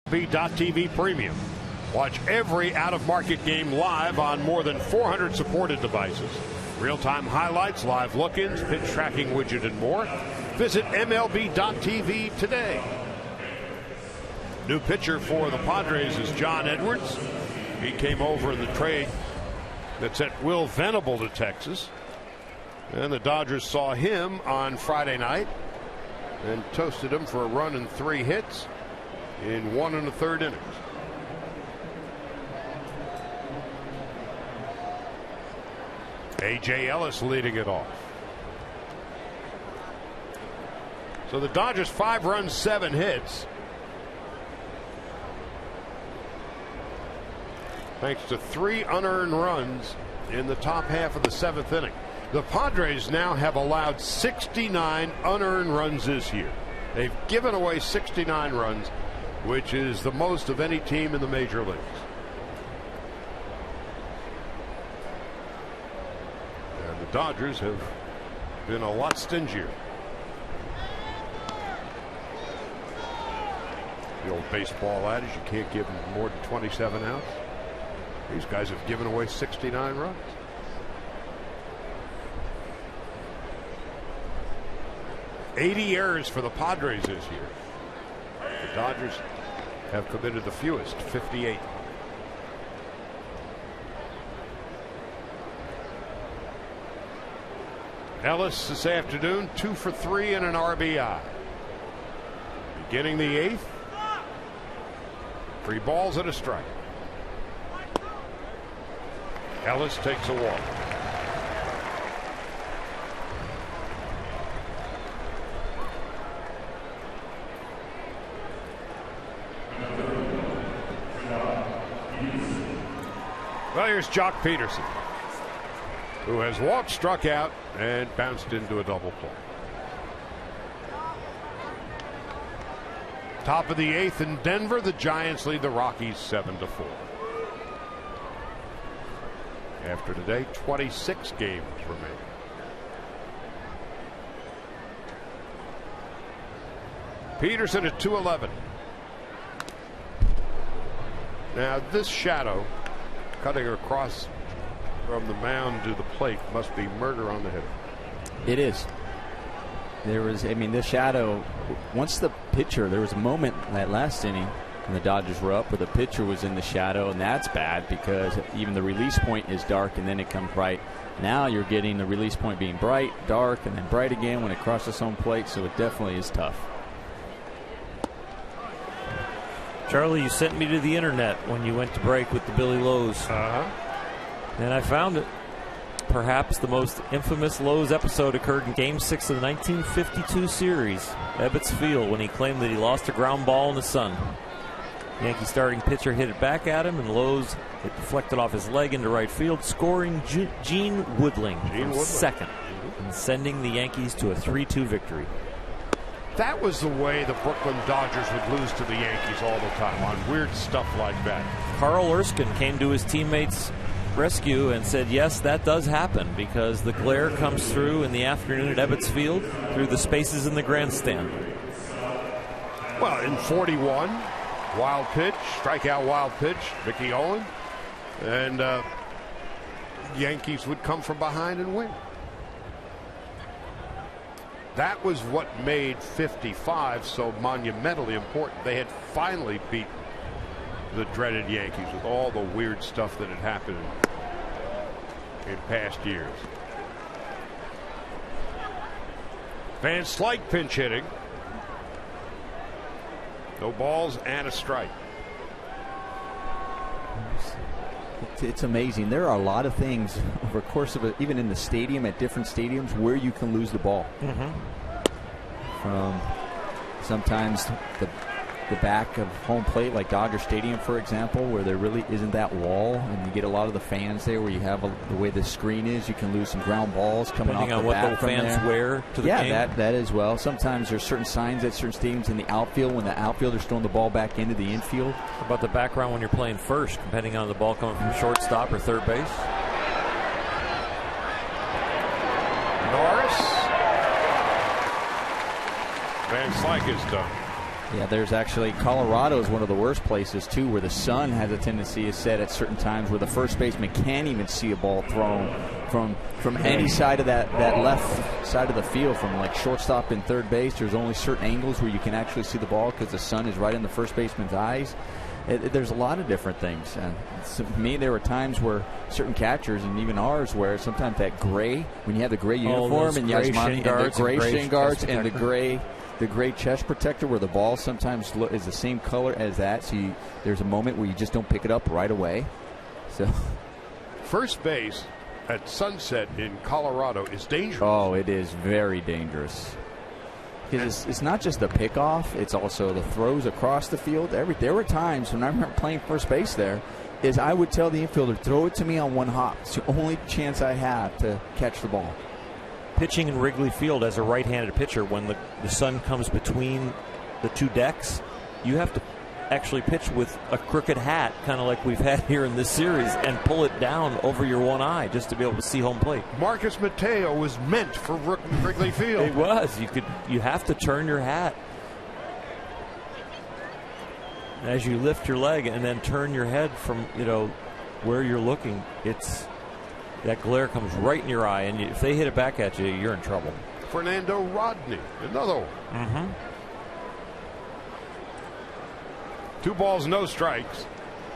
Speaker 1: MLB.TV Premium. Watch every out-of-market game live on more than 400 supported devices. Real-time highlights, live look-ins, pitch tracking widget, and more. Visit MLB.TV today. New pitcher for the Padres is John Edwards. He came over in the trade that sent Will Venable to Texas. And the Dodgers saw him on Friday night and toasted him for a run and 3 hits in 1 1/3 innings. A.J. Ellis leading it off. So the Dodgers 5 runs, 7 hits. Thanks to 3 unearned runs in the top half of the 7th inning. The Padres now have allowed 69 unearned runs this year. They've given away 69 runs, which is the most of any team in the major leagues. And the Dodgers have been a lot stingier. The old baseball adage, you can't give them more than 27 outs. These guys have given away 69 runs. $80 errors for the Padres this year. The Dodgers have committed the fewest, 58. Ellis this afternoon, 2 for 3 and an RBI. Beginning the 8th. 3 balls and a strike. Ellis takes a walk. Well, here's Jock Peterson, who has walked, struck out, and bounced into a double play. Top of the 8th in Denver, the Giants lead the Rockies 7-4. After today, 26 games remain. Peterson at 211. Now this shadow cutting across from the mound to the plate must be murder on the hitter.
Speaker 5: It is. There was, this shadow, once the pitcher, there was a moment that last inning when the Dodgers were up where the pitcher was in the shadow, and that's bad because even the release point is dark and then it comes bright. Now you're getting the release point being bright, dark, and then bright again when it crosses home plate, so it definitely is tough.
Speaker 4: Charlie, you sent me to the internet when you went to break with the Billy Lowe's. And I found it. Perhaps the most infamous Lowe's episode occurred in Game 6 of the 1952 series, Ebbets Field, when he claimed that he lost a ground ball in the sun. Yankee starting pitcher hit it back at him, and Lowe's, it deflected off his leg into right field, scoring Gene Woodling from second, and sending the Yankees to a 3-2 victory.
Speaker 1: That was the way the Brooklyn Dodgers would lose to the Yankees all the time, on weird stuff like that.
Speaker 4: Carl Erskine came to his teammates' rescue and said, yes, that does happen because the glare comes through in the afternoon at Ebbets Field through the spaces in the grandstand.
Speaker 1: Well, in 41, wild pitch, strikeout wild pitch, Mickey Owen, and Yankees would come from behind and win. That was what made 55 so monumentally important. They had finally beaten the dreaded Yankees with all the weird stuff that had happened in past years. Van Slyke pinch hitting. No balls and a strike.
Speaker 5: It's amazing. There are a lot of things over the course of it, even in the stadium, at different stadiums, where you can lose the ball. From sometimes the back of home plate, like Dodger Stadium, for example, where there really isn't that wall, and you get a lot of the fans there where you have the way the screen is, you can lose some ground balls coming off the bat.
Speaker 4: Depending on what the fans wear to the game.
Speaker 5: Yeah, that as well. Sometimes there's certain signs at certain stadiums in the outfield when the outfielder's throwing the ball back into the infield.
Speaker 4: How about the background when you're playing first, depending on the ball coming from shortstop or third base?
Speaker 1: Norris. Van Slyke is done.
Speaker 5: Yeah, there's actually Colorado is one of the worst places too, where the sun has a tendency to set at certain times, where the first baseman can't even see a ball thrown from any side of that left side of the field, from like shortstop and third base. There's only certain angles where you can actually see the ball because the sun is right in the first baseman's eyes. There's a lot of different things. To me, there were times where certain catchers, and even ours, where sometimes that gray, when you have the gray uniform and you have the gray shin guards and the gray chest protector, where the ball sometimes is the same color as that, so there's a moment where you just don't pick it up right away. So,
Speaker 1: first base at sunset in Colorado is dangerous.
Speaker 5: Oh, it is very dangerous. Because it's not just the pickoff, it's also the throws across the field. There were times when I remember playing first base there, is I would tell the infielder, throw it to me on one hop. It's the only chance I have to catch the ball.
Speaker 4: Pitching in Wrigley Field as a right-handed pitcher, when the sun comes between the two decks, you have to actually pitch with a crooked hat, kind of like we've had here in this series, and pull it down over your one eye just to be able to see home plate.
Speaker 1: Marcus Mateo was meant for Wrigley Field.
Speaker 4: It was. You have to turn your hat as you lift your leg and then turn your head from where you're looking. That glare comes right in your eye, and if they hit it back at you, you're in trouble.
Speaker 1: Fernando Rodney, another one.
Speaker 4: Mm-hmm.
Speaker 1: 2 balls, no strikes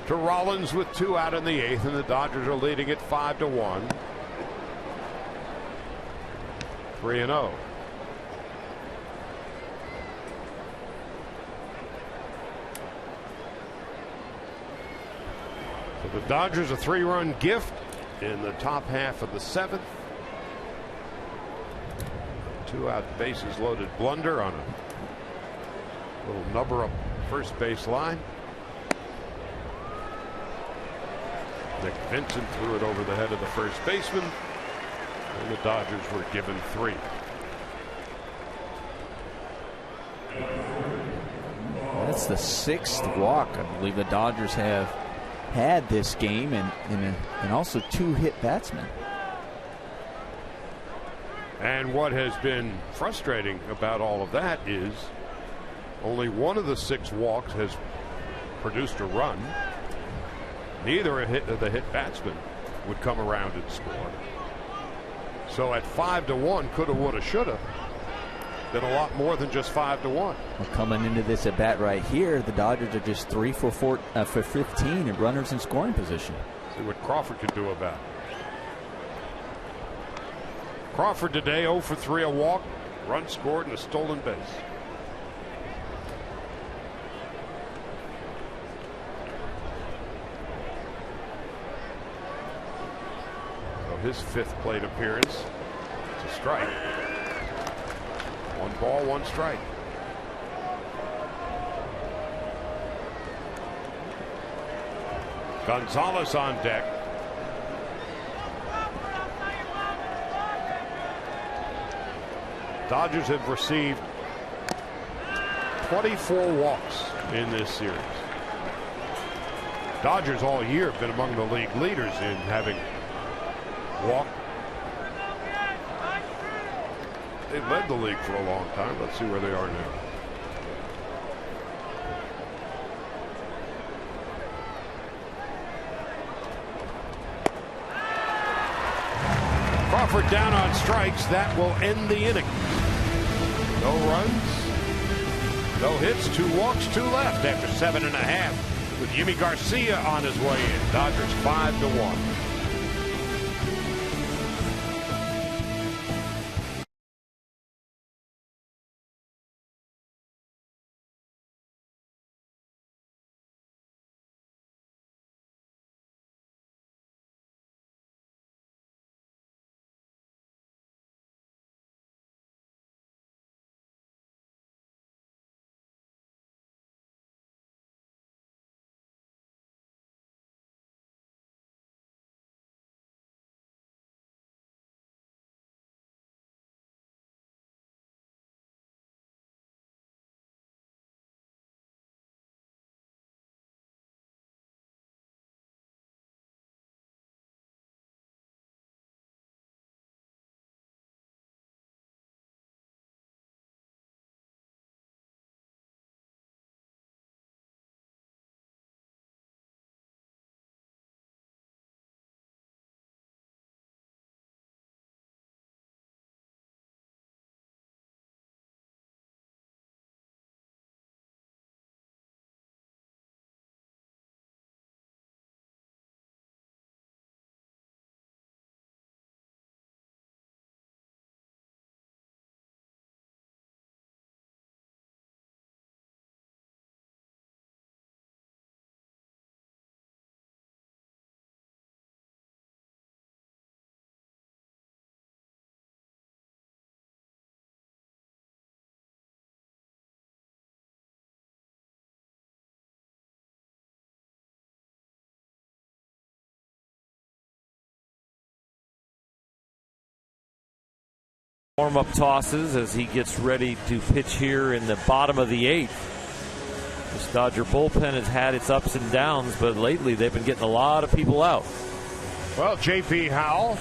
Speaker 1: to Rollins with 2 out in the 8th, and the Dodgers are leading it 5-1. 3-0. So the Dodgers a 3-run gift in the top half of the 7th. 2-out bases loaded blunder on a little number up first base line. Nick Vincent threw it over the head of the first baseman, and the Dodgers were given 3.
Speaker 5: That's the 6th walk I believe the Dodgers have had this game, and also 2 hit batsmen.
Speaker 1: And what has been frustrating about all of that is only one of the 6 walks has produced a run. Neither of the hit batsmen would come around and score. So at 5-1, coulda, woulda, shoulda, been a lot more than just 5-1.
Speaker 5: Well, coming into this at bat right here, the Dodgers are just 3 for 15 at runners in scoring position.
Speaker 1: See what Crawford can do about it. Crawford today 0 for 3, a walk, run scored, and a stolen base. So his 5th plate appearance. It's a strike. 1 ball, 1 strike. Gonzalez on deck. Dodgers have received 24 walks in this series. Dodgers all year have been among the league leaders in having walked. They led the league for a long time. Let's see where they are now. Crawford down on strikes. That will end the inning. No runs, no hits, 2 walks, 2 left after 7.5. With Yimi Garcia on his way in. Dodgers 5-1.
Speaker 4: Warm-up tosses as he gets ready to pitch here in the bottom of the 8th. This Dodger bullpen has had its ups and downs, but lately they've been getting a lot of people out.
Speaker 1: Well, J.P. Howell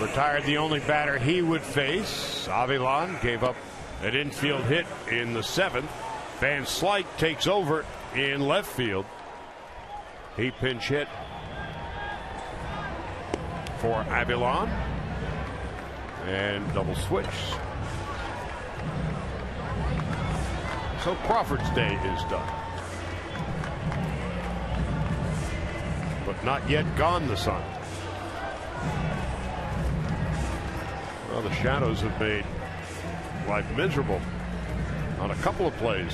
Speaker 1: retired the only batter he would face. Avilan gave up an infield hit in the 7th. Van Slyke takes over in left field. He pinch hit for Avilan. And double switch. So Crawford's day is done. But not yet gone, the sun. Well, the shadows have made life miserable on a couple of plays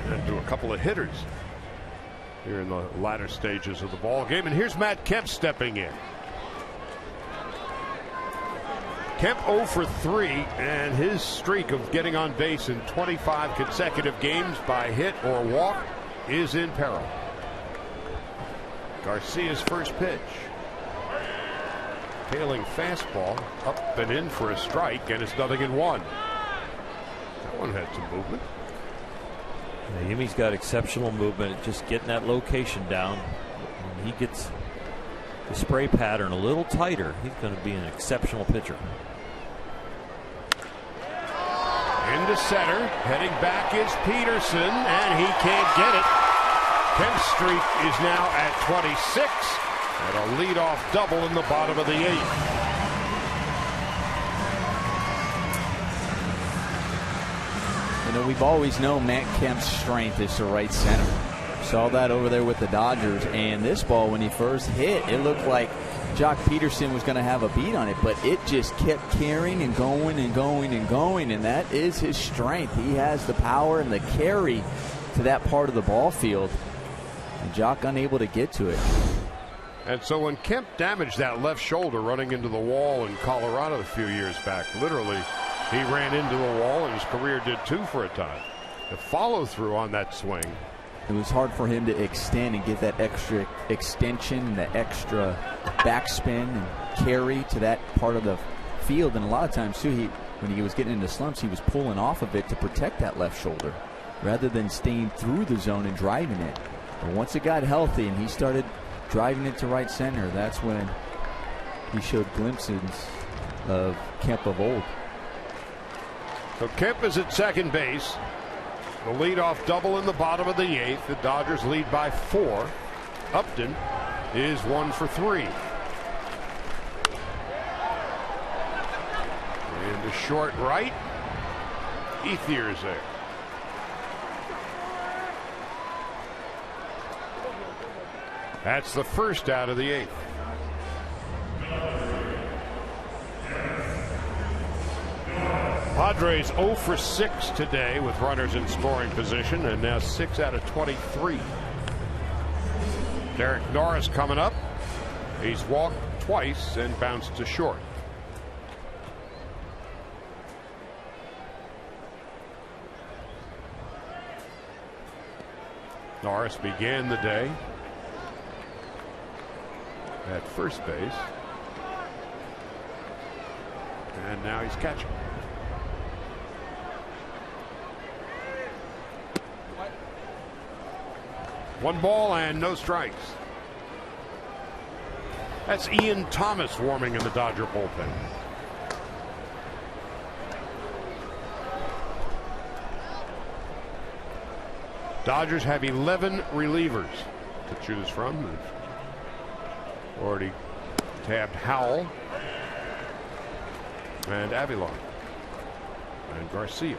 Speaker 1: and to a couple of hitters here in the latter stages of the ball game. And here's Matt Kemp stepping in. Kemp 0 for 3, and his streak of getting on base in 25 consecutive games by hit or walk is in peril. Garcia's first pitch. Tailing fastball up and in for a strike, and it's 0-1. That one had some movement.
Speaker 4: Yeah, Yimmy's got exceptional movement, just getting that location down. When he gets the spray pattern a little tighter, he's going to be an exceptional pitcher.
Speaker 1: Into center, heading back is Peterson, and he can't get it. Kemp's streak is now at 26, and a leadoff double in the bottom of the 8th.
Speaker 5: You know, we've always known Matt Kemp's strength is to right center. Saw that over there with the Dodgers, and this ball, when he first hit, it looked like Jock Peterson was going to have a beat on it, but it just kept carrying and going and going and going, and that is his strength. He has the power and the carry to that part of the ball field, and Jock unable to get to it.
Speaker 1: And so when Kemp damaged that left shoulder running into the wall in Colorado a few years back, literally he ran into the wall, and his career did too for a time. The follow through on that swing,
Speaker 5: it was hard for him to extend and get that extra extension, the extra backspin and carry to that part of the field. And a lot of times too, when he was getting into slumps, he was pulling off of it to protect that left shoulder rather than staying through the zone and driving it. But once it got healthy and he started driving it to right center, that's when he showed glimpses of Kemp of old.
Speaker 1: So Kemp is at second base. The leadoff double in the bottom of the 8th. The Dodgers lead by 4. Upton is 1 for 3. Into short right. Ethier's there. That's the first out of the 8th. Padres 0 for 6 today with runners in scoring position, and now 6 out of 23. Derek Norris coming up. He's walked twice and bounced to short. Norris began the day at first base, and now he's catching. One ball and no strikes. That's Ian Thomas warming in the Dodger bullpen. Dodgers have 11 relievers to choose from. They've already tabbed Howell and Avilan and Garcia.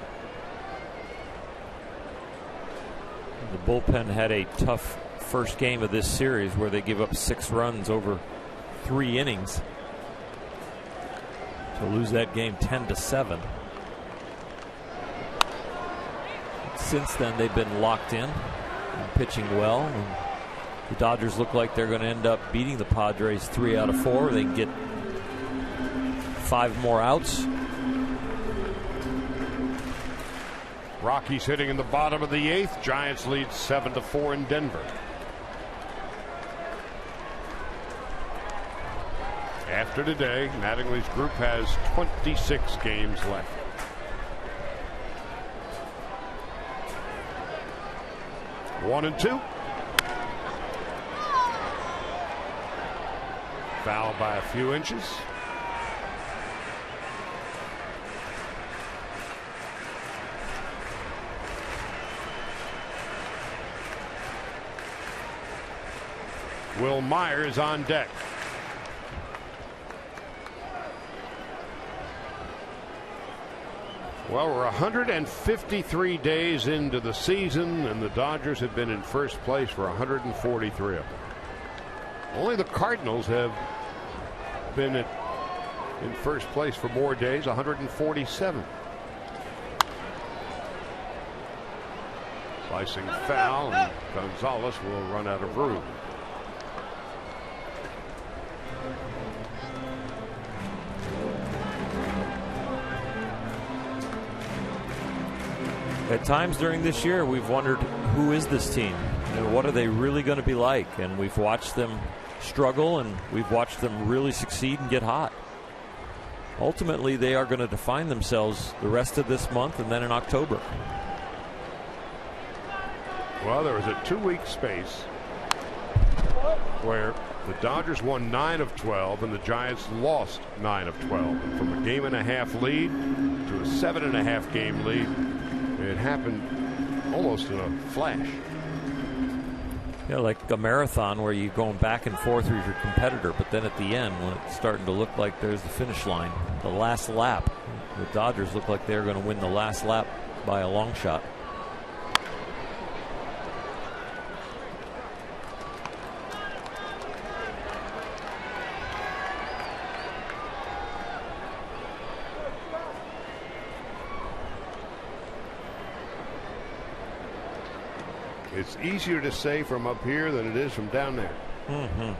Speaker 4: The bullpen had a tough first game of this series where they give up 6 runs over 3 innings to lose that game 10-7. Since then they've been locked in and pitching well, and the Dodgers look like they're going to end up beating the Padres 3 out of 4. They can get 5 more outs.
Speaker 1: Rockies hitting in the bottom of the 8th. Giants lead 7-4 in Denver. After today, Mattingly's group has 26 games left. One and two. Foul by a few inches. Will Myers on deck. Well, we're 153 days into the season, and the Dodgers have been in first place for 143 of them. Only the Cardinals have been in first place for more days, 147. Slicing foul, and Gonzalez will run out of room.
Speaker 4: At times during this year, we've wondered, who is this team? And what are they really going to be like? And we've watched them struggle, and we've watched them really succeed and get hot. Ultimately, they are going to define themselves the rest of this month and then in October.
Speaker 1: Well, there was a 2-week space where the Dodgers won 9 of 12 and the Giants lost 9 of 12. And from a 1.5 lead to a 7.5 game lead, it happened almost in a flash.
Speaker 4: Yeah, like a marathon where you're going back and forth with your competitor, but then at the end, when it's starting to look like there's the finish line, the last lap, the Dodgers look like they're going to win the last lap by a long shot.
Speaker 1: It's easier to say from up here than it is from down there.
Speaker 4: Mm-hmm.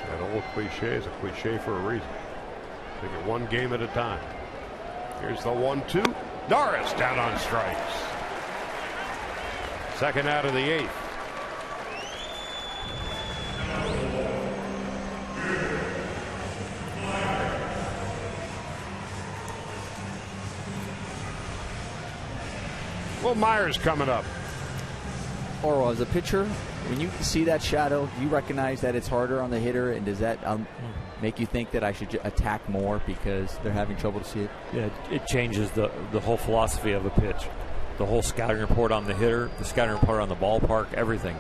Speaker 1: That old cliche is a cliche for a reason. Take it one game at a time. Here's the 1-2. Norris down on strikes. Second out of the 8th. Well, Myers coming up.
Speaker 5: Or as a pitcher, when you see that shadow, you recognize that it's harder on the hitter, and does that make you think that I should attack more because they're having trouble to see it?
Speaker 4: Yeah, it changes the whole philosophy of a pitch. The whole scouting report on the hitter, the scouting report on the ballpark, everything.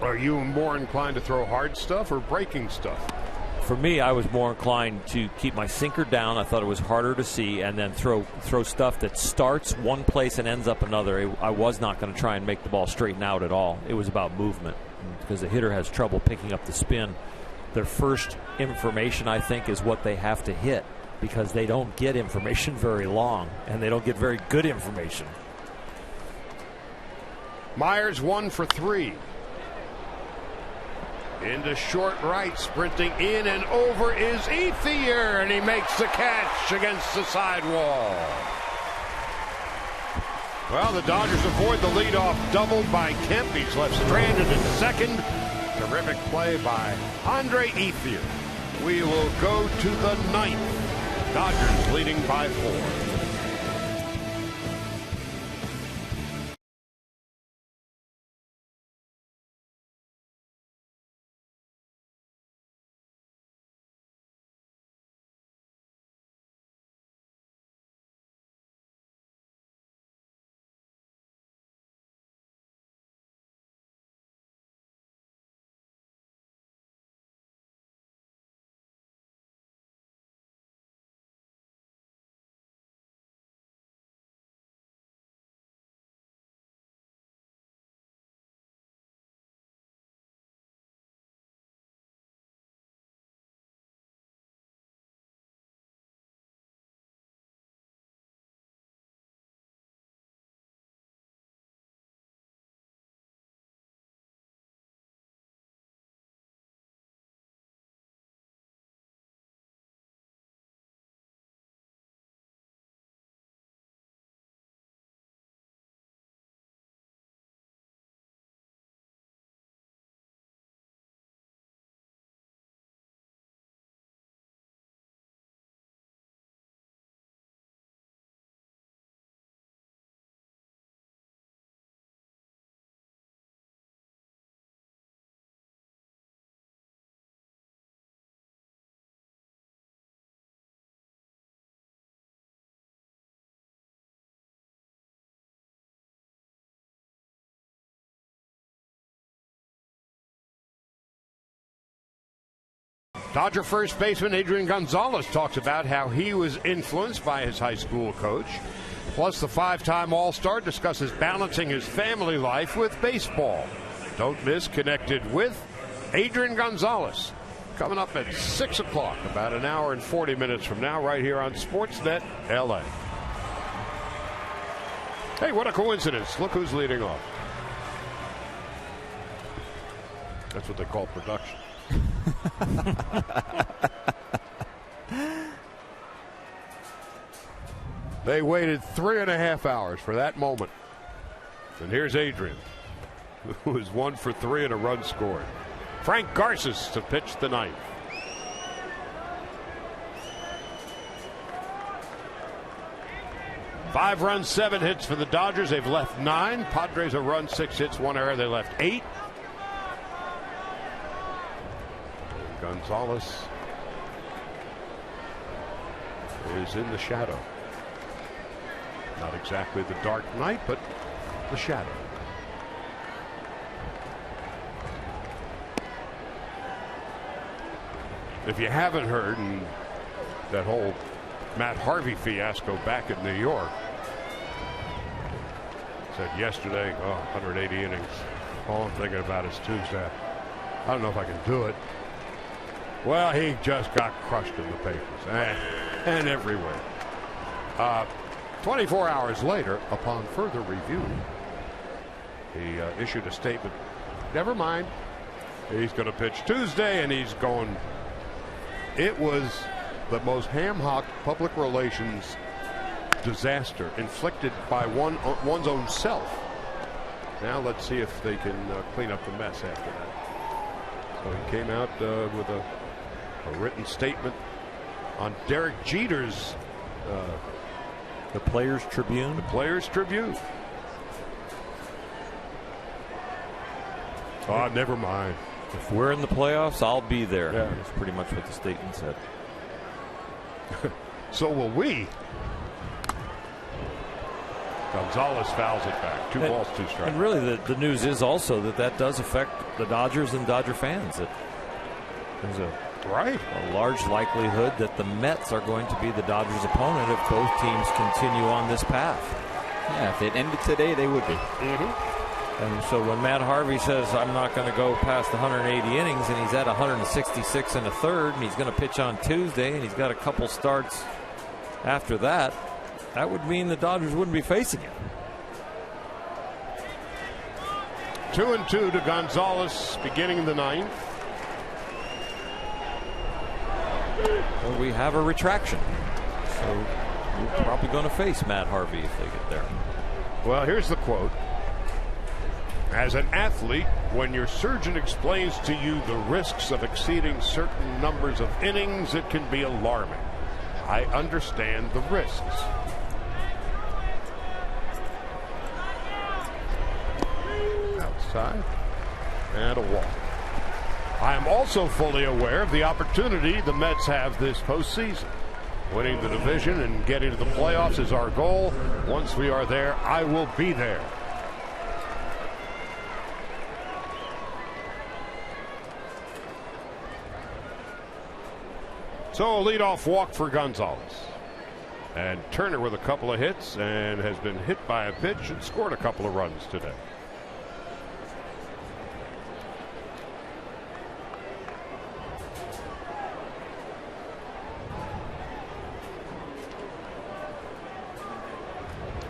Speaker 1: Are you more inclined to throw hard stuff or breaking stuff?
Speaker 4: For me, I was more inclined to keep my sinker down. I thought it was harder to see, and then throw stuff that starts one place and ends up another. I was not going to try and make the ball straighten out at all. It was about movement because the hitter has trouble picking up the spin. Their first information, I think, is what they have to hit because they don't get information very long, and they don't get very good information.
Speaker 1: Myers 1 for 3. Into short right, sprinting in and over is Ethier, and he makes the catch against the sidewall. Well, the Dodgers avoid the leadoff double by Kemp. He's left stranded at second. Terrific play by Andre Ethier. We will go to the 9th. Dodgers leading by 4. Dodger first baseman Adrian Gonzalez talks about how he was influenced by his high school coach. Plus, the 5-time All-Star discusses balancing his family life with baseball. Don't miss Connected with Adrian Gonzalez. Coming up at 6 o'clock, about an hour and 40 minutes from now, right here on Sportsnet LA. Hey, what a coincidence. Look who's leading off. That's what they call production. They waited 3.5 hours for that moment. And here's Adrian, who is 1 for 3 and a run scored. Frank Garces to pitch the ninth. Five runs, 7 hits for the Dodgers. They've left 9. Padres a run, 6 hits, 1 error. They left 8. Gonzalez is in the shadow. Not exactly the Dark Knight, but the shadow. If you haven't heard, and that whole Matt Harvey fiasco back in New York, said yesterday, 180 innings. All I'm thinking about is Tuesday. I don't know if I can do it. Well, he just got crushed in the papers and everywhere. 24 hours later, upon further review, he issued a statement. Never mind. He's going to pitch Tuesday, and he's going. It was the most ham-hocked public relations disaster inflicted by one's own self. Now let's see if they can clean up the mess after that. So he came out with a written statement on Derek Jeter's
Speaker 4: the Players Tribune.
Speaker 1: The Players Tribune. Oh, never mind.
Speaker 4: If we're in the playoffs, I'll be there.
Speaker 1: Yeah.
Speaker 4: That's pretty much what the statement said.
Speaker 1: So will we. Gonzalez fouls it back. 2 balls, 2 strikes.
Speaker 4: And really, the news is also that does affect the Dodgers and Dodger fans. That there's a large likelihood that the Mets are going to be the Dodgers' opponent if both teams continue on this path.
Speaker 5: Yeah, if it ended today, they would be.
Speaker 4: And so when Matt Harvey says, I'm not going to go past 180 innings, and he's at 166 and a third, and he's going to pitch on Tuesday, and he's got a couple starts after that, that would mean the Dodgers wouldn't be facing him.
Speaker 1: 2-2 to Gonzalez, beginning the ninth.
Speaker 4: Well, we have a retraction. So we're probably going to face Matt Harvey if they get there.
Speaker 1: Well, here's the quote. As an athlete, when your surgeon explains to you the risks of exceeding certain numbers of innings, it can be alarming. I understand the risks. Outside. And a walk. I am also fully aware of the opportunity the Mets have this postseason. Winning the division and getting to the playoffs is our goal. Once we are there, I will be there. So a leadoff walk for Gonzalez. And Turner with a couple of hits and has been hit by a pitch and scored a couple of runs today.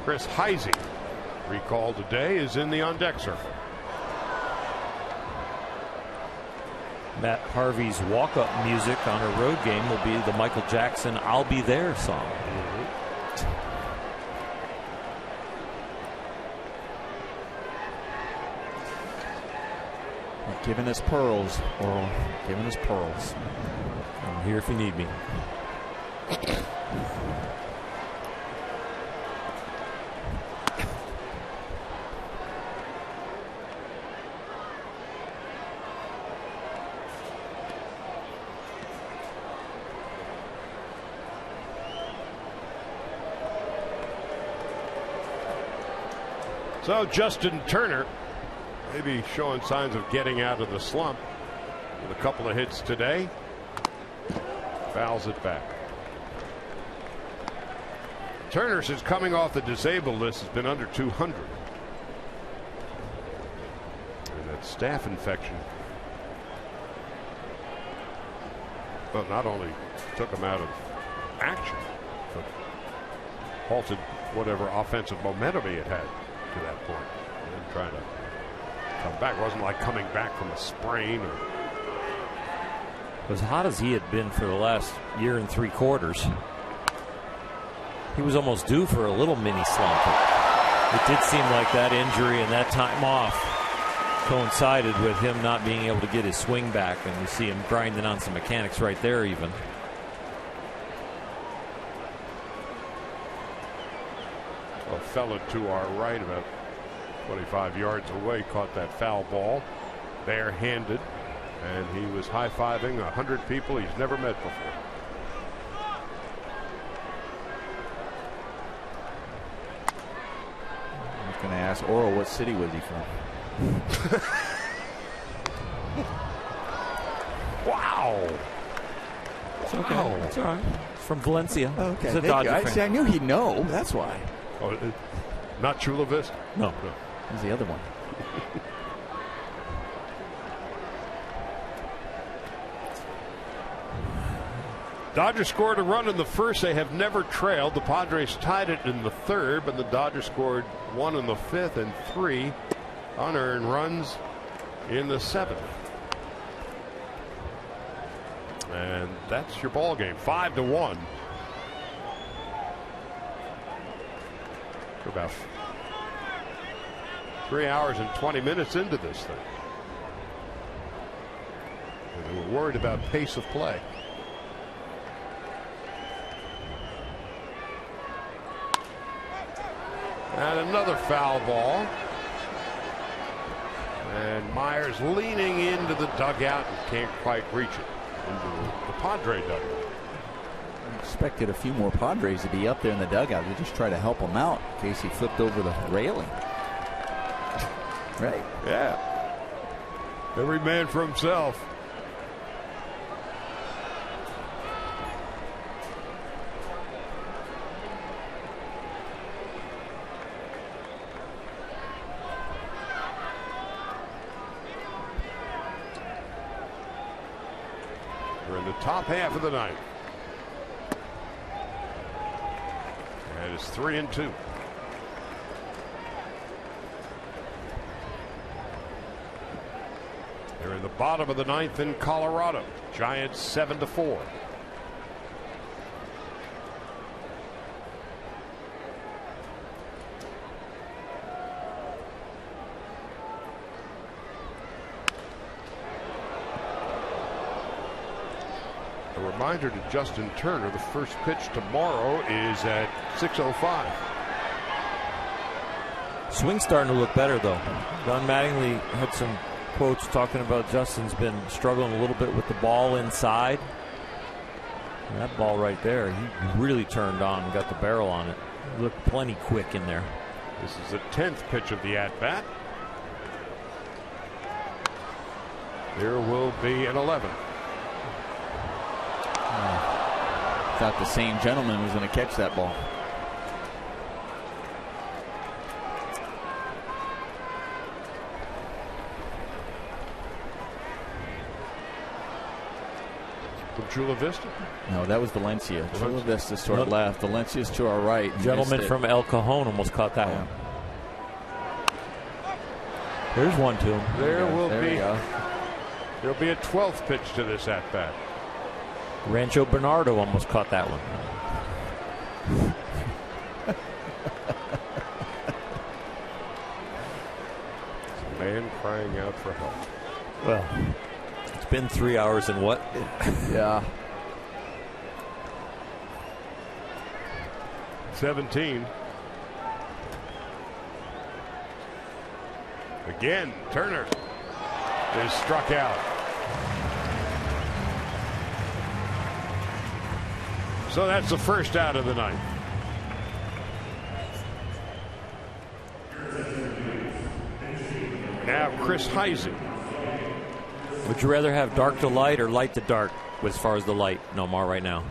Speaker 1: Chris Heisey, recalled today, is in the on-deck circle.
Speaker 4: Matt Harvey's walk-up music on a road game will be the Michael Jackson I'll Be There song.
Speaker 5: Giving us pearls, Oral. Giving us pearls.
Speaker 4: I'm here if you need me.
Speaker 1: So Justin Turner maybe showing signs of getting out of the slump with a couple of hits today. Fouls it back. Turner, since coming off the disabled list, has been under 200. And that staph infection, well, not only took him out of action, but halted whatever offensive momentum he had to that point. And then trying to come back. It wasn't like coming back from a sprain. Or
Speaker 4: as hot as he had been for the last year and 3 quarters, he was almost due for a little mini slump. It did seem like that injury and that time off coincided with him not being able to get his swing back, and you see him grinding on some mechanics right there even.
Speaker 1: A fella to our right, about 25 yards away, caught that foul ball barehanded, and he was high-fiving 100 people he's never met before.
Speaker 5: I was going to ask Oral, what city was he from?
Speaker 1: Wow.
Speaker 4: It's okay. Wow. It's all right. It's from Valencia.
Speaker 5: Oh, okay.
Speaker 4: He's a Dodger fan.
Speaker 5: See, I knew he'd know. That's why.
Speaker 1: Oh, not Chula Vista?
Speaker 4: No.
Speaker 5: He's the other one.
Speaker 1: Dodgers scored a run in the first. They have never trailed. The Padres tied it in the third, but the Dodgers scored 1 in the fifth and 3 unearned runs in the seventh. And that's your ball game. 5-1. We're about 3 hours and 20 minutes into this thing. And they were worried about pace of play. And another foul ball. And Myers leaning into the dugout and can't quite reach it into the Padre dugout.
Speaker 5: I expected a few more Padres to be up there in the dugout. They just try to help him out in case he flipped over the railing. Right.
Speaker 1: Yeah. Every man for himself. We're in the top half of the ninth. And it's 3-2. They're in the bottom of the ninth in Colorado. Giants 7-4. A reminder to Justin Turner, the first pitch tomorrow is at 6:05.
Speaker 4: Swing's starting to look better, though. Don Mattingly had some quotes talking about Justin's been struggling a little bit with the ball inside. And that ball right there, he really turned on and got the barrel on it. He looked plenty quick in there.
Speaker 1: This is the 10th pitch of the at-bat. There will be an 11th.
Speaker 5: Thought the same gentleman was going to catch that ball.
Speaker 1: From Chula Vista?
Speaker 5: No, that was Valencia. Chula Vista's to our left. Valencia's to our right.
Speaker 4: Gentleman from El Cajon almost caught that one. There's one to him.
Speaker 1: There'll be a 12th pitch to this at-bat.
Speaker 4: Rancho Bernardo almost caught that one.
Speaker 1: It's a man crying out for help.
Speaker 4: Well, it's been 3 hours and what?
Speaker 5: Yeah.
Speaker 1: 17. Again, Turner is struck out. So that's the first out of the ninth. Now Chris Heising.
Speaker 4: Would you rather have dark to light or light to dark? as far as the light, Nomar, right now?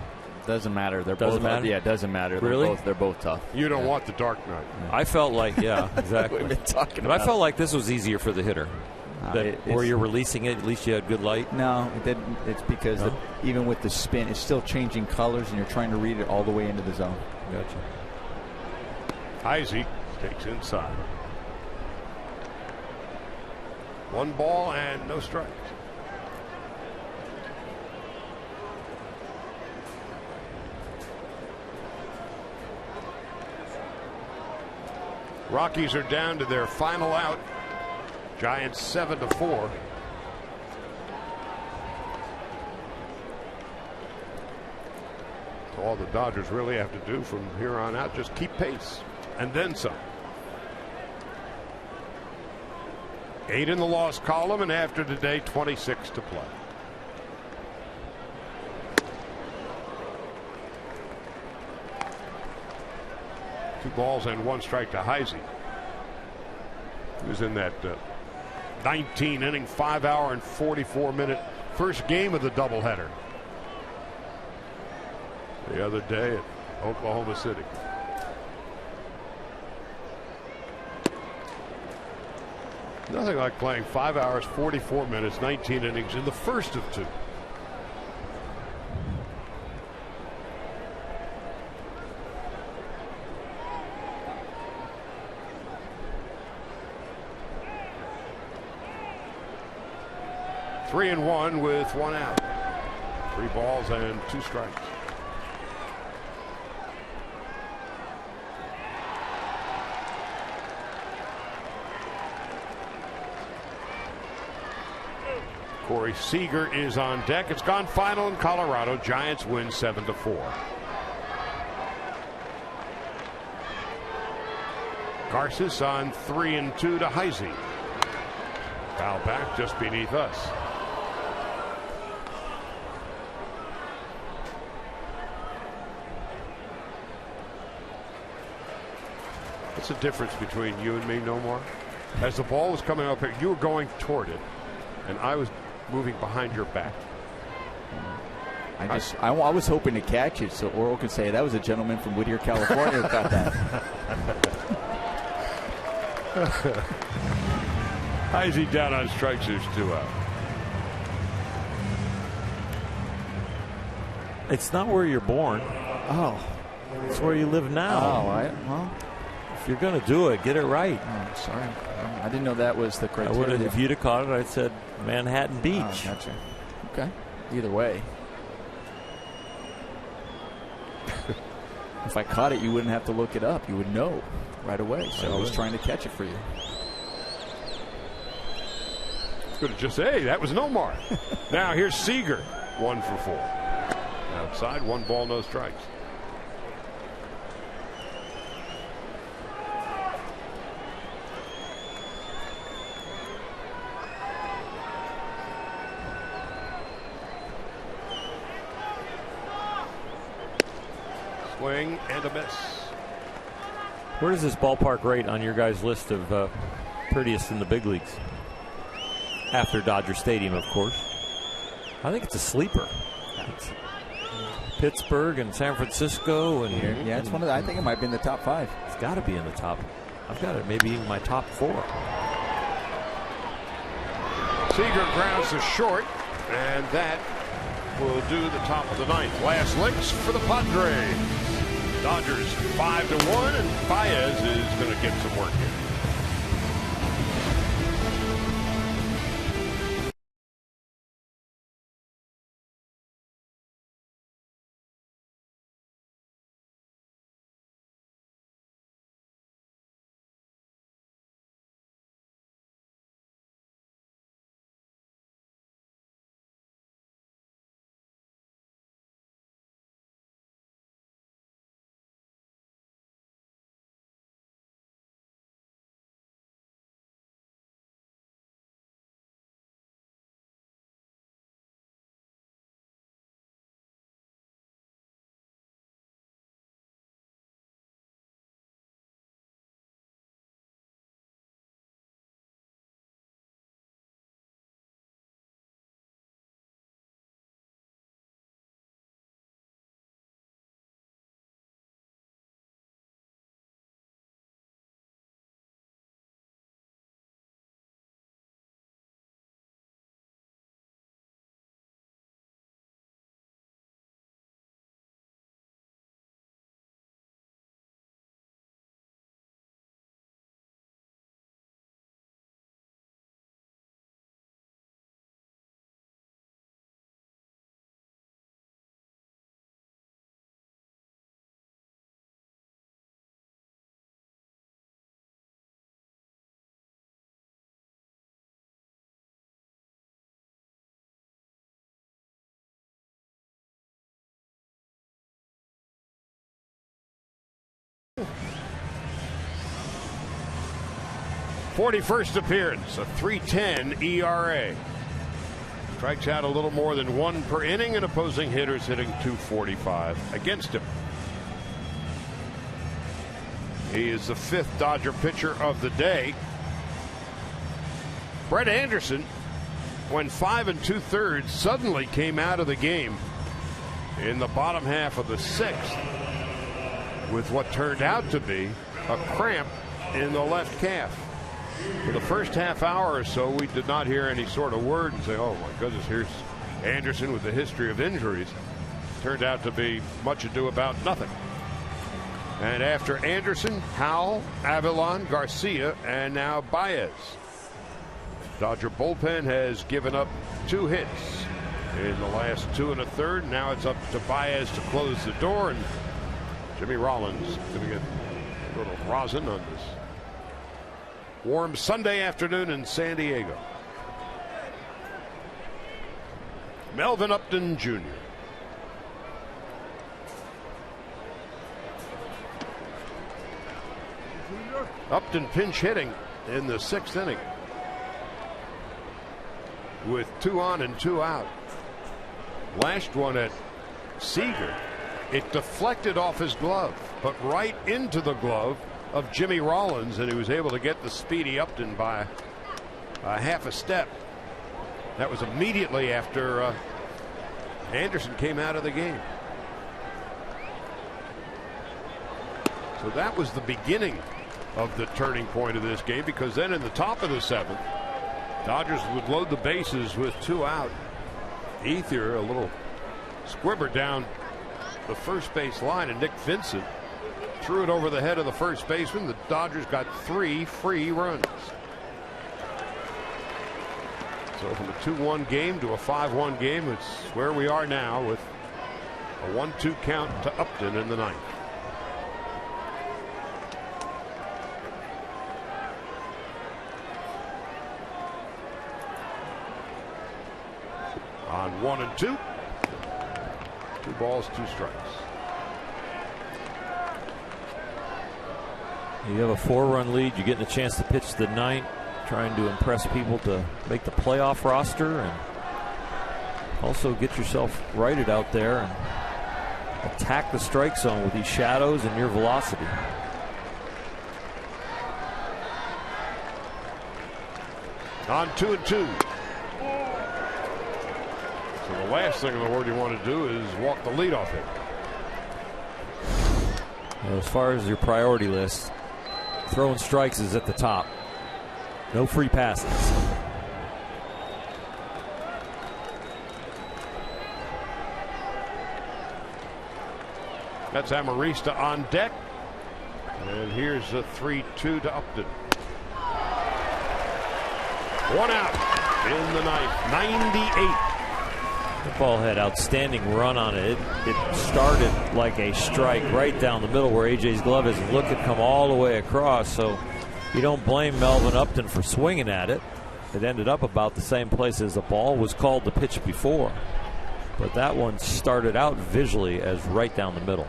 Speaker 5: Doesn't matter. They're
Speaker 4: Doesn't
Speaker 5: both.
Speaker 4: matter?
Speaker 5: Yeah, it doesn't matter.
Speaker 4: Really?
Speaker 5: They're both tough.
Speaker 1: You don't want the dark night.
Speaker 4: I felt like, yeah, exactly.
Speaker 5: We've been talking
Speaker 4: But
Speaker 5: about
Speaker 4: I felt like this was easier for the hitter. Where you're releasing it, at least you had good light.
Speaker 5: No, it didn't. It's because even with the spin, it's still changing colors, and you're trying to read it all the way into the zone.
Speaker 4: Gotcha.
Speaker 1: Heisey takes inside. 1 ball and no strikes. Rockies are down to their final out. Giants 7-4. So all the Dodgers really have to do from here on out, just keep pace and then some. 8 in the loss column, and after today, 26 to play. Two balls and 1 strike to Heisey. He was in that 19-inning, 5-hour and 44-minute first game of the doubleheader the other day at Oklahoma City. Nothing like playing 5 hours, 44 minutes, 19 innings in the first of 2. Three and 1 with 1 out. 3 balls and 2 strikes. Corey Seager is on deck. It's gone final in Colorado. Giants win 7-4. Garces on 3 and 2 to Heisey. Foul back just beneath us. What's the difference between you and me, Nomar? As the ball was coming up here, you were going toward it, and I was moving behind your back.
Speaker 5: I was hoping to catch it so Oral could say that was a gentleman from Whittier, California who got that.
Speaker 1: Heisey down on strikes. There's 2 out.
Speaker 4: It's not where you're born.
Speaker 5: Oh,
Speaker 4: it's where you live now.
Speaker 5: Oh, well,
Speaker 4: if you're going to do it, get it right.
Speaker 5: Oh, sorry, I didn't know that was the criteria.
Speaker 4: If you'd have caught it, I'd said Manhattan Beach.
Speaker 5: Oh, gotcha. Okay. Either way, if I caught it, you wouldn't have to look it up. You would know right away. So I was trying to catch it for you.
Speaker 1: Could have just said, hey, that was Nomar. Now here's Seager, 1 for 4. Outside, 1 ball, no strikes. Swing and a miss.
Speaker 4: Where does this ballpark rate on your guys' list of prettiest in the big leagues? After Dodger Stadium, of course. I think it's a sleeper. It's Pittsburgh and San Francisco, and
Speaker 5: yeah, it's one of the, I think it might be in the top 5.
Speaker 4: It's got to be in the top. I've got it maybe even my top 4.
Speaker 1: Seager grounds to short, and that will do the top of the 9th. Last licks for the Padres. Dodgers 5-1, and Baez is going to get some work here. 41st appearance, a 3.10 ERA. Strikes out a little more than 1 per inning, and opposing hitters hitting .245 against him. He is the 5th Dodger pitcher of the day. Brett Anderson, when 5 2/3, suddenly came out of the game in the bottom half of the 6th with what turned out to be a cramp in the left calf. For the first half hour or so, we did not hear any sort of word and say, oh my goodness, here's Anderson with a history of injuries. Turned out to be much ado about nothing. And after Anderson, Howell, Avilan, Garcia, and now Baez. Dodger bullpen has given up 2 hits in the last 2 1/3. Now it's up to Baez to close the door, and Jimmy Rollins going to get a little rosin on this warm Sunday afternoon in San Diego. Melvin Upton Jr. Upton pinch hitting in the 6th inning with 2 on and 2 out. Last one at Seager, it deflected off his glove, but right into the glove of Jimmy Rollins, and he was able to get the speedy Upton by a half a step. That was immediately after Anderson came out of the game. So that was the beginning of the turning point of this game, because then in the top of the 7th, Dodgers would load the bases with 2 out. Ethier, a little squibber down the first base line, and Nick Vincent threw it over the head of the first baseman. The Dodgers got 3 free runs. So from a 2-1 game to a 5-1 game, it's where we are now with a 1-2 count to Upton in the 9th. On 1 and 2. 2 balls, 2 strikes.
Speaker 4: You have a 4-run lead. You're getting a chance to pitch the 9th, trying to impress people to make the playoff roster, and also get yourself righted out there and attack the strike zone with these shadows and your velocity.
Speaker 1: On 2 and 2. So the last thing in the world you want to do is walk the leadoff hit.
Speaker 4: As far as your priority list, throwing strikes is at the top. No free passes.
Speaker 1: That's Amarista on deck. And here's a 3-2 to Upton. 1 out in the 9th. 98.
Speaker 4: The ball had outstanding run on it. It started like a strike right down the middle where A.J.'s glove isn't looking, come all the way across. So you don't blame Melvin Upton for swinging at it. It ended up about the same place as the ball was called to pitch before. But that one started out visually as right down the middle.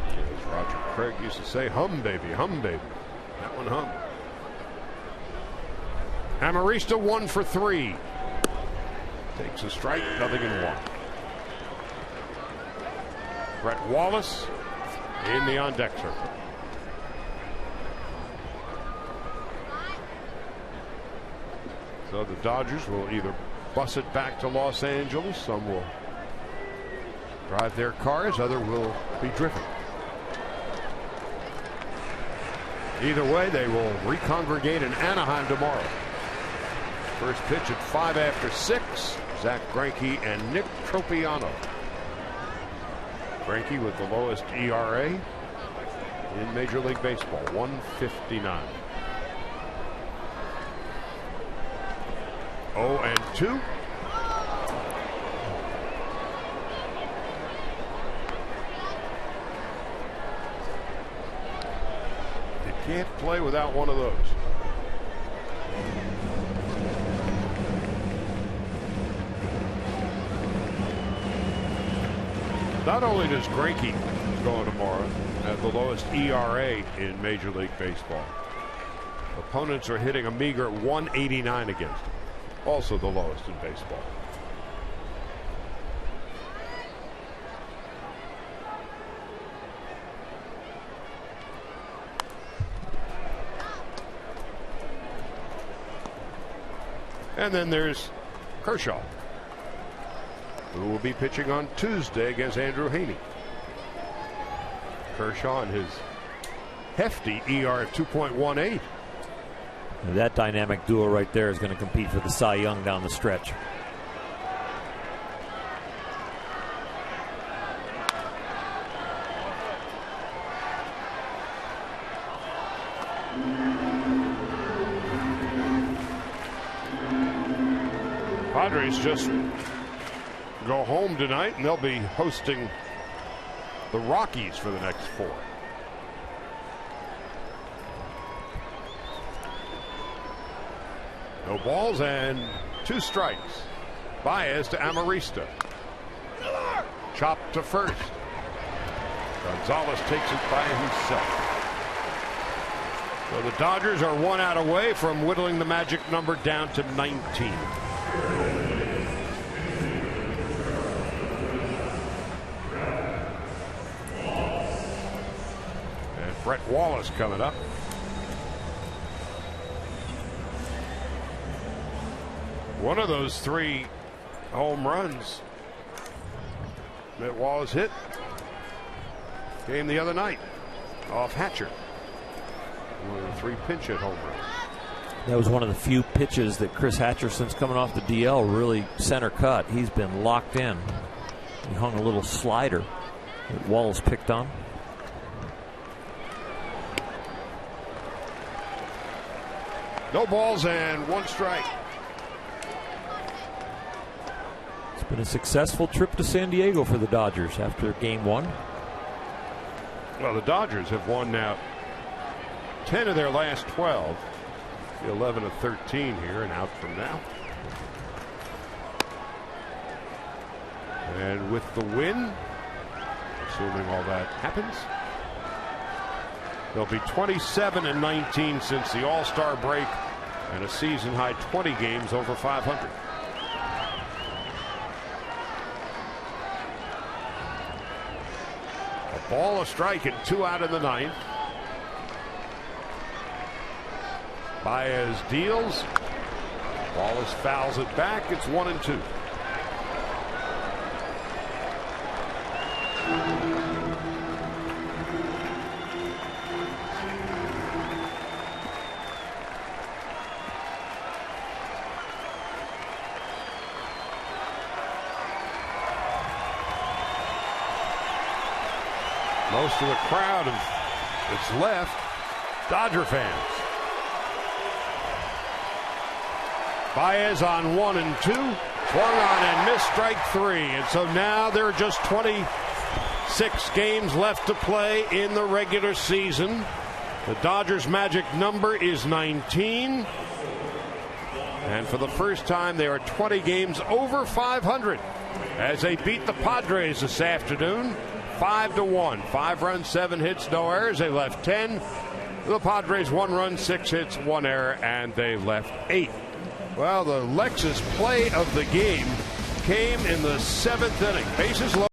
Speaker 1: As Roger Craig used to say, hum baby, hum baby. That one hum. Amarista 1 for 3. Takes a strike, nothing in 1. Brett Wallace in the on-deck circle. So the Dodgers will either bus it back to Los Angeles, some will drive their cars, other will be driven. Either way, they will recongregate in Anaheim tomorrow. First pitch at 5 after 6. Zach Greinke and Nick Tropiano. Greinke with the lowest ERA in Major League Baseball, 1.59. 0-2. You can't play without one of those. Not only does Greinke go tomorrow, At the lowest ERA in Major League Baseball. Opponents are hitting a meager 189 against him. Also the lowest in baseball. And then there's Kershaw, who will be pitching on Tuesday against Andrew Heaney. Kershaw and his hefty ER of 2.18.
Speaker 4: That dynamic duo right there is going to compete for the Cy Young down the stretch.
Speaker 1: Padres just go home tonight, and they'll be hosting the Rockies for the next 4. No balls and 2 strikes. Baez to Amarista. Chopped to first. Gonzalez takes it by himself. So the Dodgers are 1 out away from whittling the magic number down to 19. And Brett Wallace coming up. One of those 3 home runs that Wallace hit came the other night off Hatcher. One of the 3 pinch hit home runs.
Speaker 4: That was one of the few pitches that Chris Hatcher, since coming off the DL, really center cut. He's been locked in. He hung a little slider that Wallace picked on.
Speaker 1: No balls and 1 strike.
Speaker 4: It's been a successful trip to San Diego for the Dodgers after game 1.
Speaker 1: Well, the Dodgers have won now 10 of their last 12. 11 of 13 here and out from now. And with the win, assuming all that happens, they'll be 27-19 since the All-Star break and a season high 20 games over 500. A ball, a strike, and 2 out in the 9th. Baez deals. Wallace fouls it back. It's 1-2. Most of the crowd that's left, Dodger fans. Baez on 1 and 2, swung on and missed strike 3, and so now there are just 26 games left to play in the regular season. The Dodgers' magic number is 19, and for the first time they are 20 games over 500 as they beat the Padres this afternoon 5-1. 5 runs, 7 hits, no errors. They left 10. The Padres 1 run, 6 hits, 1 error, and they left 8. Well, the Lexus play of the game came in the 7th inning. Bases loaded.